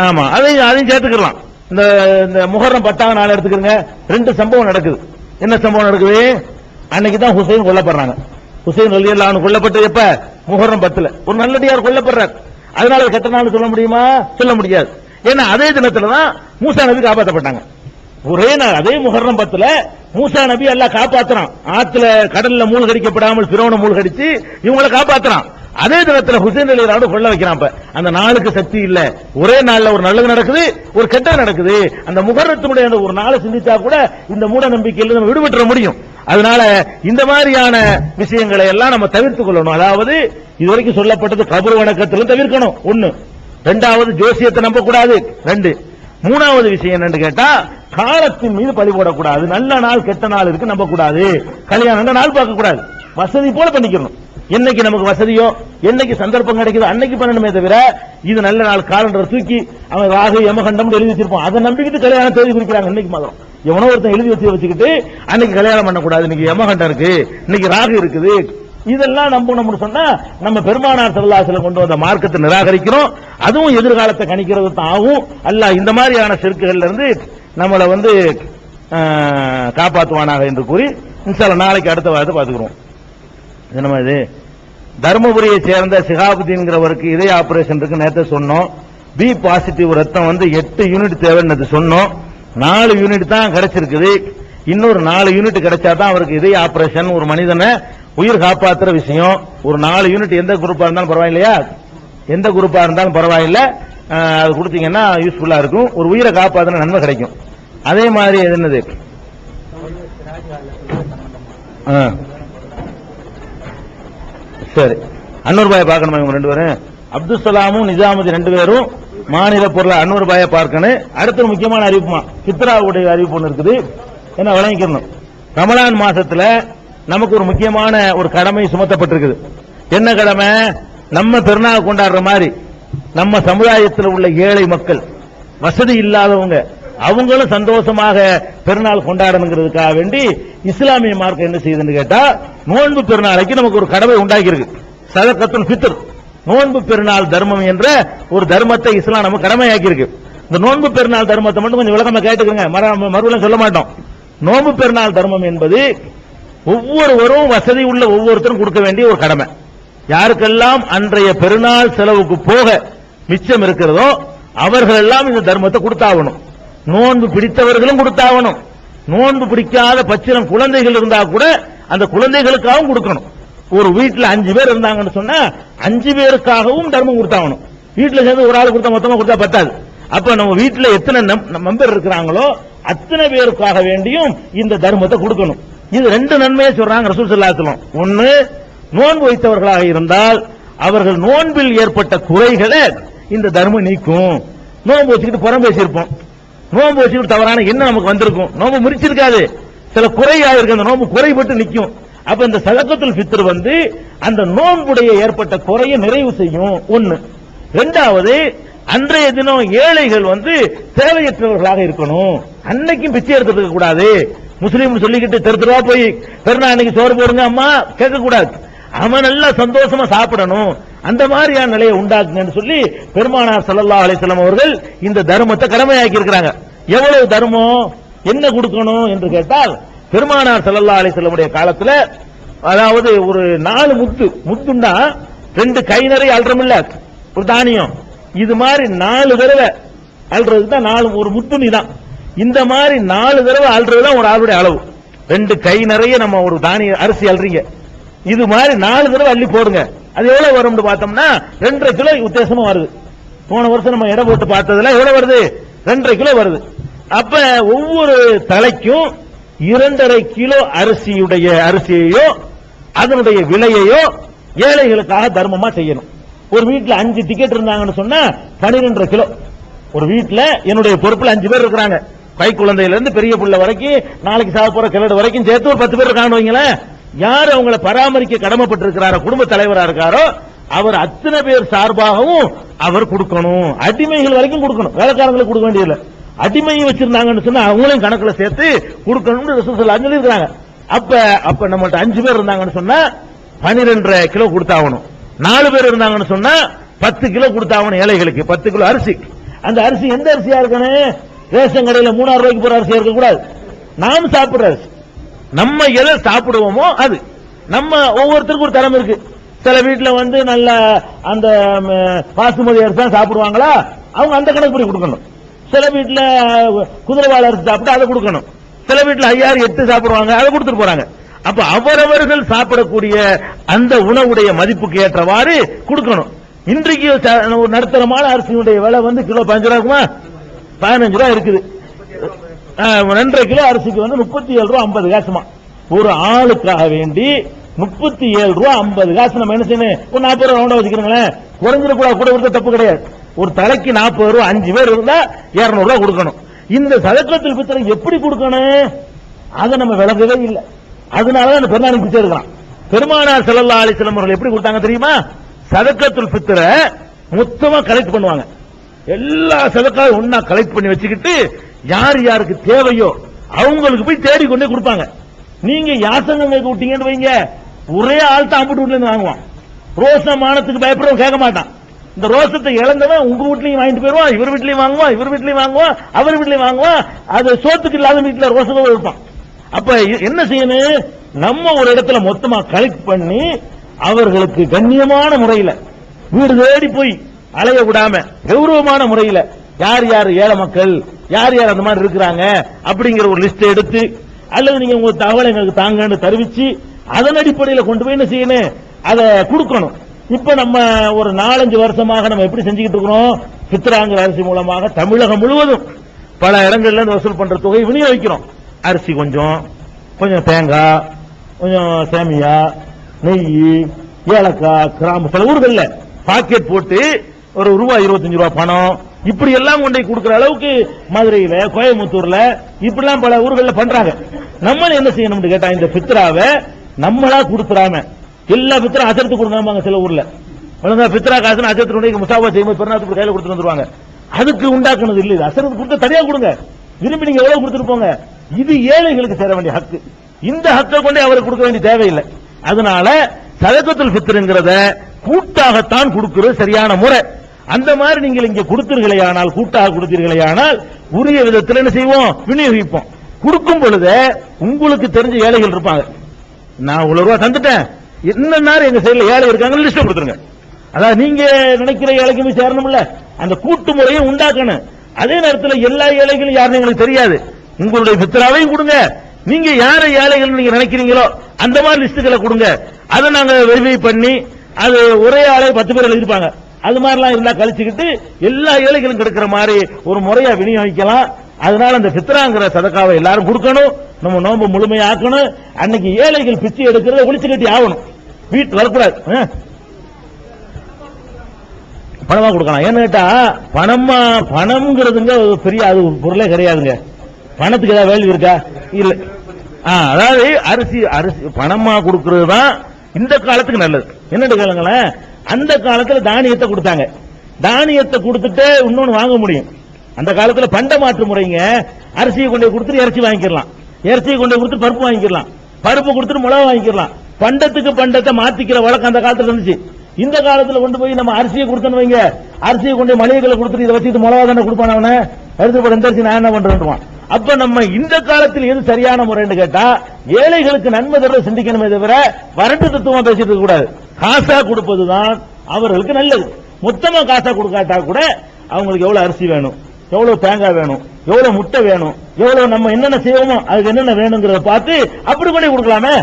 ஆமா அதையும் சேர்த்துக்கலாம். இந்த முஹர்ரம் 10ஆம் நாள் எடுத்துக்கிறங்க, 2 சம்பவம் நடக்குது. என்ன சம்பவம் நடக்குது? அன்னைக்கு தான் ஹுசைன் கொல்லப்படுறாங்க. ஹுசைன் ரலியல்லாஹு அன்ஹு கொல்லப்பட்டது எப்ப? முஹர்ரம் 10ல. ஒரு நல்லடியார் கொல்லப்படுறார். அதனால கெட்ட நாள் சொல்ல முடியுமா? சொல்ல முடியாது. ஏன்னா அதே தினத்துல தான் மூசா நபி காப்பாற்றப்பட்டாங்க. ஒரே நாள் அதே முஹர்ரம் 10ல மூசா நபி அல்லாஹ் காப்பாத்துறான். ஆத்துல கடல்ல மூழ்கடிக்கப்படாமல் ஃபிரௌனை மூழ்கடிச்சு இவங்களை காப்பாத்துறான். அதே தினத்துல ஹுசைன் ரலியல்லாஹு அன்ஹு கொல்ல வைக்கிறான். அந்த நாளுக்கு சக்தி இல்ல. ஒரே நாள்ல ஒரு நல்லது நடக்குது, ஒரு கெட்டது நடக்குது. அந்த முஹர்ரத்தினுடைய அந்த ஒரு நாளை சிந்திச்சா கூட இந்த மூட நம்பிக்கையில நம்ம விடுபட்டுற முடியும். அதனால இந்த மாதிரியான விஷயங்களை எல்லாம் நம்ம தவிர்த்துக் கொள்ளணும். அதாவது இதுவரைக்கும் சொல்லப்பட்டது கபர் வணக்கத்திலும் தவிர்க்கணும். 1. 2வது ஜோசியத்தை நம்ப கூடாது. 2. 3வது விஷயம் என்னன்னு கேட்டா காலத்தின் மீது பழி போடக்கூடாது. நல்ல நாள் கெட்ட நாள் இருக்கு நம்ப கூடாது. கல்யாணம் நாள் பார்க்க கூடாது. வசதி போல பண்ணிக்கணும். என்னைக்கு நமக்கு வசதியோ என்னைக்கு சந்தர்ப்பம் கிடைக்குதோ அன்னைக்கு பண்ணணுமே தவிர இது நல்ல நாள் காலண்டர் தூக்கி அவன் ராகு யமகண்டம் எழுதி வச்சிருப்பான், அதை நம்பிக்கிட்டு கல்யாணம் தேதி குறிக்கிறாங்க. இன்னைக்கு மாதிரி எவனோ ஒருத்தன் எழுதி வச்சுக்கிட்டு அன்னைக்கு கல்யாணம் பண்ணக்கூடாது, இன்னைக்கு யமகண்டம் இருக்கு, இன்னைக்கு ராகு இருக்குது, இதெல்லாம் நம்பணும்னு சொன்னா நம்ம பெருமானார் ஸல்லல்லாஹு அலைஹி வஸல்லம் கொண்டு வந்த மார்க்கத்தை நிராகரிக்கிறோம். அதுவும் எதிர்காலத்தை கணிக்கிறது தான் ஆகும். அல்லாஹ் இந்த மாதிரியான ஷிர்க்குகள்ல இருந்து நம்மளை காப்பாற்றுவானாக என்று கூறி இன்ஷா அல்லாஹ் நாளைக்கு அடுத்த வாரத்தை பார்த்துக்கிறோம். என்னமா இது? தர்மபுரியை சேர்ந்த சிகாபுதீன்கிறவருக்கு இதய ஆபரேஷன் இருக்கு நேற்று சொன்னோம். பி பாசிட்டிவ் ரத்தம் 8 யூனிட் தேவைன்னு சொன்னோம். 4 யூனிட் தான் கிடைச்சிருக்குது. இன்னொரு 4 யூனிட் கிடைச்சா தான் அவருக்கு இதய ஆபரேஷன் ஒரு மனிதனை உயிர் காப்பாத்துற விஷயம். ஒரு 4 யூனிட் எந்த குரூப்பா இருந்தாலும் பரவாயில்லையா, எந்த குரூப்பா இருந்தாலும் பரவாயில்ல, அது கொடுத்தீங்கன்னா யூஸ்ஃபுல்லா இருக்கும். ஒரு உயிரை காப்பாத்துற நன்மை கிடைக்கும். அதே மாதிரி என்னது, சரி அன்னூர் பாயை பார்க்கணுமா இவங்க 2 பேரும்? அப்துல் சலாமும் நிஜாமுதீன் 2 பேரும் மாநில பொருள் அன்னூர் பாயை பார்க்கணும். அடுத்த முக்கியமான அறிவிப்புமா ஃபித்ராவுடைய அறிவிப்பு ஒன்று இருக்குது, என்ன வழங்கிக்கணும். ரமலான் மாசத்துல நமக்கு ஒரு முக்கியமான ஒரு கடமை சுமத்தப்பட்டிருக்குது. என்ன கடமை? நம்ம பெருநாள் கொண்டாடுற மாதிரி நம்ம சமுதாயத்தில் உள்ள ஏழை மக்கள், வசதி இல்லாதவங்க, அவங்களும் சந்தோஷமாக பெருநாள் கொண்டாடணுங்கிறதுக்காக வேண்டி இஸ்லாமிய மார்க்கம் என்ன செய்யுதுன்னு கேட்டா, நோன்பு பெருநாளைக்கு நமக்கு ஒரு கடமை உண்டாக்கி இருக்கு. சதகத்துல் ஃபித்ர், நோன்பு பெருநாள் தர்மம் என்ற ஒரு தர்மத்தை இஸ்லாம் நமக்கு கடமையாக்கி இருக்கு. இந்த நோன்பு பெருநாள் தர்மத்தை மட்டும் கொஞ்சம் விளக்கமா கேட்டுக்கோங்க, மறுபடியும் சொல்ல மாட்டோம். நோன்பு பெருநாள் தர்மம் என்பது ஒவ்வொருவரும் வசதி உள்ள ஒவ்வொருத்தரும் கொடுக்க வேண்டிய ஒரு கடமை. யாருக்கெல்லாம் அன்றைய பெருநாள் செலவுக்கு போக மிச்சம் இருக்கிறதோ அவர்கள் எல்லாம் இந்த தர்மத்தை கொடுத்தாகணும். நோன்பு பிடித்தவர்களும் கொடுத்தாகணும். நோன்பு பிடிக்காத பச்சிலம் குழந்தைகள் இருந்தா கூட அந்த குழந்தைகளுக்காகவும் கொடுக்கணும். ஒரு வீட்டுல 5 பேர் இருந்தாங்கன்னு சொன்னா 5 பேருக்காகவும் தர்மம் கொடுத்தாகணும். வீட்டுல சேர்ந்து ஒரு ஆள் கொடுத்தா மொத்தமா கொடுத்தா பத்தாது. அப்ப நம்ம வீட்டுல எத்தனை மெம்பர் இருக்கிறாங்களோ அத்தனை பேருக்காக வேண்டியும் இந்த தர்மத்தை கொடுக்கணும். இது 2 நன்மையை சொல்றாங்க ரசூல் ஸல்லல்லாஹு அலைஹி வஸல்லம். ஒன்னு, நோன்பு வைத்தவர்களாக இருந்தால் அவர்கள் நோன்பில் ஏற்பட்ட குறைகளை இந்த தர்மம் நீக்கும். நோன்பு வச்சுக்கிட்டு புறம் பேசியிருப்போம், நோன்பு வச்சுக்கிட்டு தவறான என்ன நமக்கு வந்திருக்கும், நோன்பு முறிச்சிருக்காது, சில குறையாக இருக்கு, அந்த நோன்பு குறைபட்டு நிற்கும். அப்ப இந்த சதகத்துல் ஃபித்ர் அந்த நோன்புடைய ஏற்பட்ட குறையை நிறைவு செய்யும். ஒன்னு. 2வது, அன்றைய தினம் ஏழைகள் தேவையற்றவர்களாக இருக்கணும். அன்னைக்கும் பிச்சை எடுத்துக்க கூடாது. முஸ்லீம் சொல்லிக்கிட்டு தெருவா போய் பெருநாள் அன்னைக்கு சோறு போடுங்க அம்மா கேட்க கூடாது. அவன் எல்லாம் சந்தோஷமா சாப்பிடணும். அந்த மாதிரியான நிலையை உண்டாக்குங்கன்னு சொல்லி பெருமானார் ஸல்லல்லாஹு அலைஹி வஸல்லம் அவர்கள் இந்த தர்மத்தை கடமையாக்கி இருக்கிறாங்க. எவ்வளவு தர்மம், என்ன கொடுக்கணும் என்று கேட்டால், பெருமானார் ஸல்லல்லாஹு அலைஹி வஸல்லம் உடைய காலத்துல, அதாவது ஒரு 4 முத்துண்டா 2 கை நிறைய அல்றமில்ல ஒரு தானியம், இது மாதிரி 4 தடவை அல்றதுக்கு தான் 4 ஒரு முத்துணி தான். இந்த மாதிரி 4 தடவை அல்றதுதான் ஒரு ஆளுடைய அளவு. 2 கை நிறைய நம்ம ஒரு தானிய அரிசி அல்றீங்க, இது மாதிரி 4 தடவை அள்ளி போடுங்க. அது எவ்வளவு வரும் பார்த்தோம்னா 2.5 கிலோ வித்தியாசமா வருது. போன வருஷம் நம்ம எடை போட்டு பார்த்ததுல எவ்வளவு வருது, 2.5 கிலோ வருது. அப்ப ஒவ்வொரு தலைக்கும் 2.5 கிலோ அரிசியையோ அதனுடைய விலையையோ ஏழைகளுக்காக தர்மமா செய்யணும். ஒரு வீட்டுல 5 டிக்கெட் இருந்தாங்கன்னு சொன்னா 12.5 கிலோ. ஒரு வீட்டுல என்னுடைய பொறுப்புல 5 பேர் இருக்கிறாங்க, கை குழந்தையில இருந்து பெரிய புள்ள வரைக்கும், நாளைக்கு சாப்பிட போற கிழடு வரைக்கும் சேர்த்து ஒரு 10 பேர் இருக்காங்க வைங்களேன். யார் அவங்களை பராமரிக்க கடமைப்பட்டிருக்கிறாரோ, குடும்ப தலைவரா இருக்காரோ, அவர் அத்தனை பேர் சார்பாகவும் அவர் கொடுக்கணும். அடிமைகள் வரைக்கும் கொடுக்கணும், வேலைக்காரங்களுக்கு கொடுக்க வேண்டியதில்லை. அடிமையை வச்சிருந்தாங்கன்னு சொன்னா அவங்களையும் கணக்குல சேர்த்து கொடுக்கணும்னு ரசூல் ஸல்லல்லாஹு அலைஹி வஸல்லம் சொல்லிருக்காங்க. அப்ப நம்மள்ட்ட 5 பேர் இருந்தாங்கன்னு சொன்னா 12.5 கிலோ கொடுத்தாகணும். 4 பேர் இருந்தாங்கன்னு சொன்னா 10 கிலோ கொடுத்தாகணும் ஏழைகளுக்கு. 10 கிலோ அரிசி. அந்த அரிசி எந்த அரிசியா இருக்கணும்? ரேஷன் கடையில் 3000 ரூபாய்க்கு போற அரிசியா இருக்க கூடாது. நாம் சாப்பிடுற அரிசி, நம்ம எதை சாப்பிடுவோமோ அது. நம்ம ஒவ்வொருத்தருக்கும் ஒரு தரம் இருக்கு. சில வீட்டுல நல்ல அந்த பாசுமதி அரிசி தான் சாப்பிடுவாங்களா, அவங்க அந்த கணக்குப்படி கொடுக்கணும். சில வீட்டுல குதிரைவாழ அரிசி சாப்பிட்டு அதை கொடுக்கணும். சில வீட்டுல 5000 8 சாப்பிடுவாங்க, அதை கொடுத்துட்டு போறாங்க. அப்ப அவரவர்கள் சாப்பிடக்கூடிய அந்த உணவுடைய மதிப்புக்கு ஏற்றவாறு கொடுக்கணும். இன்றைக்கு ஒரு நடுத்தரமான அரிசியுடைய விலை கிலோ 15 ரூபா இருக்குமா, 15 ரூபா இருக்குது. 2.5 கிலோ அரிசிக்கு 37 ரூபா 50 காசுமா. ஒரு ஆளுக்காக வேண்டி 37 ரூபா 50 காசு நம்ம என்ன செய்யணும்? ஒரு 40 ரூபா ரவுண்டா வச்சுக்கிறோங்களேன், குறைஞ்சிடக்கூடாது, கூட கொடுத்த தப்பு கிடையாது. ஒரு தலைக்கு 40 ரூபா, 5 பேர் இருந்தா 200 ரூபா கொடுக்கணும். இந்த சதக்கத்துல் ஃபித்ரை எப்படி கொடுக்கணும் அதை நம்ம விளங்கவே இல்லை. அதனாலதான் இந்த பெருநாளைக்கு பிச்சை எடுக்கலாம். பெருமானார் ஸல்லல்லாஹு அலைஹி வஸல்லம் அவர்கள் எப்படி கொடுத்தாங்க தெரியுமா? சதக்கத்துல் ஃபித்ரை மொத்தமா கலெக்ட் பண்ணுவாங்க. எல்லா சதக்காவும் ஒன்னா கலெக்ட் பண்ணி வச்சுக்கிட்டு யார் யாருக்கு தேவையோ அவங்களுக்கு போய் தேடி கொண்டே கொடுப்பாங்க. நீங்க யாசகம் கேட்க விட்டீங்கன்னு வைங்க, ஒரே ஆள் தான் அம்பிட்டு வீட்டுல இருந்து வாங்குவான். ரோசமானத்துக்கு பயப்படுறவன் கேட்க மாட்டான். இந்த ரோசத்தை இழந்தவன் உங்க வீட்லயும் வாங்கிட்டு போயிருவான், இவர் வீட்லயும் வாங்குவான், இவர் வீட்லயும் வாங்குவான், அவர் வீட்லயும் வாங்குவான். அது சோத்துக்கு இல்லாத வீட்டுல ரோசமா இருப்பான். அப்ப என்ன செய்யணும்? நம்ம ஒரு இடத்துல மொத்தமா கலெக்ட் பண்ணி அவர்களுக்கு கண்ணியமான முறையில வீடு தேடி போய் அலைய விடாம கௌரவமான முறையில யார் யார் ஏழை மக்கள், யார் யார் அந்த மாதிரி இருக்கிறாங்க அப்படிங்கிற ஒரு லிஸ்ட் எடுத்து, அல்லது நீங்க உங்க தகவலை எங்களுக்கு தாங்கன்னு தெரிவிச்சு அதன் அடிப்படையில் கொண்டு போய் என்ன செய்யணும், அதை கொடுக்கணும். இப்ப நம்ம ஒரு 4-5 வருஷமாக நம்ம எப்படி செஞ்சுக்கிட்டு இருக்கிறோம், ஃபித்ராங்கிற அரிசி மூலமாக தமிழகம் முழுவதும் பல இடங்கள்ல இருந்து வசூல் பண்ற தொகை விநியோகிக்கிறோம். அரிசி கொஞ்சம் கொஞ்சம், தேங்காய் கொஞ்சம், சேமியா, நெய், ஏலக்காய், கிராம்பு, பல ஊர்கள்ல பாக்கெட் போட்டு ஒரு ரூபாய் 25 ரூபாய் பணம் இப்படி எல்லாம் கொண்டு கொடுக்கிற அளவுக்கு மதுரையில, கோயம்புத்தூர்ல இப்படிலாம் பல ஊர்கள்ல பண்றாங்க. நம்ம என்ன செய்யணும்னு கேட்டா, இந்த ஃபித்ராவை நம்மளா கொடுத்துறாம, எல்லா ஃபித்ரா அசரத்து கொடுங்க. சில ஊர்ல ஃபித்ரா காசு அசரத்து முசாபா செய்யும்போது பெருநாத்து கையில கொடுத்துட்டு வந்துருவாங்க. அதுக்கு உண்டாக்குனது இல்ல, அசரத்து கொடுத்து தனியா கொடுங்க, விரும்பி நீங்க எவ்வளவு கொடுத்துட்டு போங்க. இது ஏழைகளுக்கு சேர வேண்டிய ஹக்கு. இந்த ஹக்கை கொண்டு அவருக்கு கொடுக்க வேண்டிய தேவையில்லை. அதனால சதகத்துல் ஃபித்ருங்கிறத கூட்டாகத்தான் கொடுக்கிறது சரியான முறை. அந்த மாதிரி நீங்கள் இங்க கொடுத்தீர்களேயானால், கூட்டாக கொடுத்தீர்களேயானால் உரிய விதத்தில் என்ன செய்வோம், விநியோகிப்போம். கொடுக்கும் பொழுது உங்களுக்கு தெரிஞ்ச ஏழைகள் இருப்பாங்க. நான் இவ்வளவு ரூபாய் தந்துட்டேன், என்ன எங்க சைடுல ஏழை இருக்காங்க லிஸ்ட் கொடுத்துருங்க. அதாவது நீங்க நினைக்கிற ஏழைக்குமே சேரணும்ல, அந்த கூட்டு முறையை உண்டாக்கணும். அதே நேரத்தில் எல்லா ஏழைகளும் யாருன்னு எங்களுக்கு தெரியாது. உங்களுடைய ஃபித்ராவையும் கொடுங்க, நீங்க யார ஏழைகள் நீங்க நினைக்கிறீங்களோ அந்த மாதிரி லிஸ்டுகளை கொடுங்க. அதை நாங்க வெரிஃபை பண்ணி, அது ஒரே ஆளே 10 பேர் எழுதிருப்பாங்க, அது மாதிரிலாம் இருந்தா கழிச்சுக்கிட்டு எல்லா ஏழைகளும் கிடைக்கிற மாதிரி ஒரு முறையா விநியோகிக்கலாம். அதனால அந்த ஃபித்ராங்கிற சதக்காவை எல்லாரும் கொடுக்கணும். நம்ம நோன்பு முழுமையாக்கணும். அன்னைக்கு ஏழைகள் பிச்சை எடுக்கிறத ஒழிச்சு கட்டி ஆகணும். வீட்டு வரக்கூடாது, பணமா கொடுக்கலாம். ஏன்னு கேட்டா பணம்ங்கிறதுங்க பெரிய அது பொருளே கிடையாதுங்க. பணத்துக்கு ஏதாவது வேல்யூ இருக்கா? இல்ல. அதாவது அரிசி பணமா கொடுக்கிறது தான் இந்த காலத்துக்கு நல்லது. என்னன்னு கேளுங்களேன், அந்த காலத்துல தானியத்தை கொடுத்தாங்க. தானியத்தை கொடுத்துட்டு இன்னொன்னு வாங்க முடியும். அந்த காலத்துல பண்ட மாற்று முறைங்க. அரிசியை கொண்டு கொடுத்துட்டு இறைச்சி வாங்கிக்கலாம், இறைச்சியை கொண்டு கொடுத்து பருப்பு வாங்கிக்கலாம், பருப்பு கொடுத்துட்டு மிளகா வாங்கிக்கலாம். பண்டத்துக்கு பண்டத்தை மாத்திக்கிற வழக்கம் அந்த காலத்துல இருந்துச்சு. இந்த காலத்துல கொண்டு போய் நம்ம அரிசியை கொடுத்தோன்னு வைங்க, அரிசியை கொண்டு மளிகைகளை கொடுத்துட்டு இதை வச்சுட்டு மிளகா தானே கொடுப்பான, அவனை எடுத்து இந்த அரிசி நான் என்ன பண்றேன். அப்ப நம்ம இந்த காலத்தில் எது சரியான முறைன்னு கேட்டா, ஏழைகளுக்கு நன்மை தர சிந்திக்கணுமே தவிர வரட்டு தத்துவமா பேசிட்டு கூடாது. காசா கொடுப்பதுதான் அவர்களுக்கு நல்லது. மொத்தமா காசா கொடுக்காட்டா கூட அவங்களுக்கு எவ்வளவு அரிசி வேணும், எவ்வளவு தேங்காய் வேணும், எவ்வளவு முட்டை வேணும், எவ்வளவு நம்ம என்னென்ன செய்வோமோ அதுக்கு என்னென்ன வேணுங்கிறத பார்த்து அப்படி கொண்டு கொடுக்கலாமே.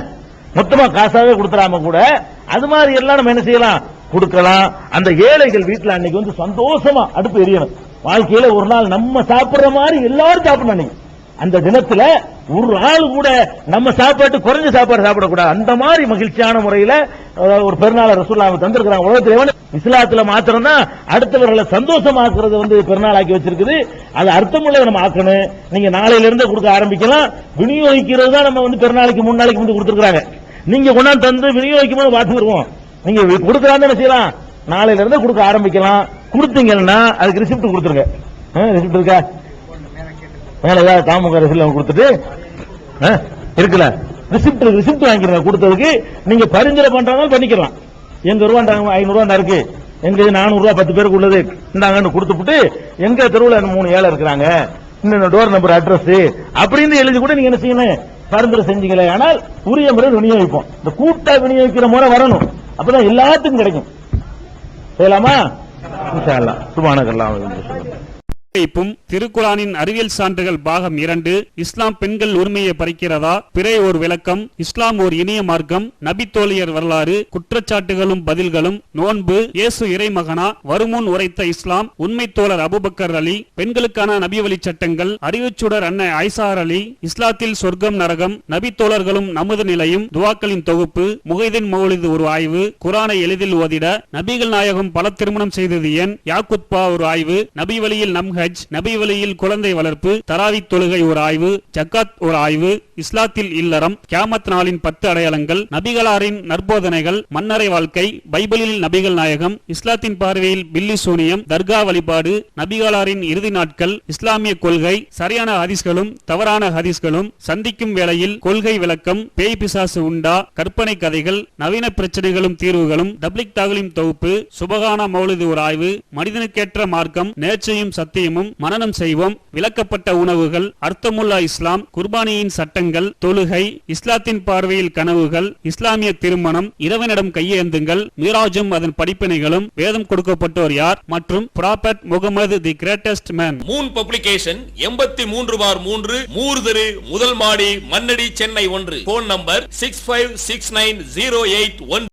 மொத்தமா காசாவே கொடுத்துறாம கூட அது மாதிரி எல்லாம் நம்ம என்ன செய்யலாம், கொடுக்கலாம். அந்த ஏழைகள் வீட்டுல அன்னைக்கு வந்து சந்தோஷமா அடுப்பு எரியணும். வாழ்க்கையில ஒரு நாள் நம்ம சாப்பிடுற மாதிரி எல்லாரும் சாப்பிடணும். அன்னைக்கு அந்த தினத்துல ஒரு ஆள் கூட நம்ம சாப்பாட்டு குறைஞ்ச சாப்பாடு சாப்பிடக்கூடாது. அந்த மாதிரி மகிழ்ச்சியான முறையில ஒரு பெருநாளை ரசூலுல்லாஹ் தந்திருக்கிறாங்க. உலகத்துல இஸ்லாத்துல மாத்திரம் தான் அடுத்தவர்களை சந்தோஷமாக்குறது வந்து பெருநாளாக்கி வச்சிருக்குது. அது அர்த்தமுள்ள நம்ம ஆக்கணும். நீங்க நாளையில இருந்து கொடுக்க ஆரம்பிக்கலாம். விநியோகிக்கிறது தான் நம்ம வந்து பெருநாளைக்கு 3 நாளைக்கு வந்து கொடுத்துருக்காங்க. நீங்க கொண்டாந்து தந்து விநியோகிக்கும் போது பார்த்து வருவோம். நீங்க கொடுக்கறாங்க என்ன செய்யலாம், நாளையில இருந்து கொடுக்க ஆரம்பிக்கலாம். கொடுத்தீங்கன்னா அதுக்கு ரிசிப்ட் கொடுத்துருங்க. ரிசிப்ட் இருக்கா மேல ஏதாவது தாமுக ரிசிப்ட் கொடுத்துட்டு இருக்குல்ல, ரிசிப்ட் வாங்கிக்கிறேன். கொடுத்ததுக்கு நீங்க பரிந்துரை பண்றாங்க பண்ணிக்கலாம். எங்க ரூபாண்டாங்க 500 ரூபா இருக்கு, எங்க 400 ரூபா 10 பேருக்கு உள்ளது இந்தாங்கன்னு கொடுத்துட்டு, எங்க தெருவில் 3 ஏழை இருக்கிறாங்க, இன்னும் டோர் நம்பர் அட்ரஸ் அப்படின்னு எழுதி கூட நீங்க என்ன செய்யணும், பரிந்துரை செஞ்சீங்களே. ஆனால் உரிய முறை விநியோகிப்போம். இந்த கூட்டா விநியோகிக்கிற முறை வரணும். அப்பதான் எல்லாத்துக்கும் கிடைக்கும். செய்யலாமா? இன்ஷா அல்லாஹ். சுப்ஹானல்லாஹ். திருக்குரானின் அறிவியல் சான்றுகள் பாகம் 2. இஸ்லாம் பெண்கள் உரிமையை பறிக்கிறதா? பிறை ஒரு விளக்கம். இஸ்லாம் ஒரு இனிய மார்க்கம். நபி தோழியர் வரலாறு. குற்றச்சாட்டுகளும் பதில்களும். நோன்பு. இயேசு இறைமகனா? வருமுன் உரைத்த இஸ்லாம். உண்மை தோழர் அபூபக்கர் அலி. பெண்களுக்கான நபி வழி சட்டங்கள். அறிவுச்சுடர் அன்னை ஐசார் அலி. இஸ்லாத்தில் சொர்க்கம் நரகம். நபி தோழர்களும் நமது நிலையும். துவாக்களின் தொகுப்பு. முகைதீன் மௌலிது ஒரு ஆய்வு. குரானை எளிதில் ஓதிட. நபிகள் நாயகம் பல திருமணம் செய்தது ஏன்? யாக்குத்பா ஒரு ஆய்வு. நபி வழியில் நம் நபி வழியில் குழந்தை வளர்ப்பு. தராவி தொழுகை ஒரு ஆய்வு. ஜக்காத் ஒரு ஆய்வு. இஸ்லாத்தில் இல்லறம். கியாமத் நாளின் 10 அடையாளங்கள். நபிகளாரின் நற்போதனைகள். மன்னரை வாழ்க்கை. பைபிளில் நபிகள் நாயகம். இஸ்லாத்தின் பார்வையில் பில்லி சூனியம். தர்கா வழிபாடு. நபிகளாரின் இறுதி நாட்கள். இஸ்லாமிய கொள்கை. சரியான ஹதீஸ்களும் தவறான ஹதீஸ்களும். சந்திக்கும் வேளையில் கொள்கை விளக்கம். பேய் பிசாசு உண்டா? கற்பனை கதைகள். நவீன பிரச்சனைகளும் தீர்வுகளும். தப்லிக் தாகலின் தொகுப்பு. சுபகான மௌலிது ஒரு ஆய்வு. மனிதனுக்கேற்ற மார்க்கம். நேர்ச்சையும் சத்தியம். நிச்சயமும் மனனம் செய்வோம். விளக்கப்பட்ட உணவுகள், அர்த்தமுல்லா இஸ்லாம், குர்பானியின் சட்டங்கள், தொழுகை, இஸ்லாத்தின் பார்வையில் கனவுகள், இஸ்லாமிய திருமணம், இறைவனிடம் கையேந்துங்கள், மிராஜும் அதன் படிப்பினைகளும், வேதம் கொடுக்கப்பட்டோர் யார் மற்றும் prophet Muhammad the greatest man. Moon publication 83/3 Moore தெரு, முதல் மாடி, மண்ணடி, சென்னை 1. Phone number 656908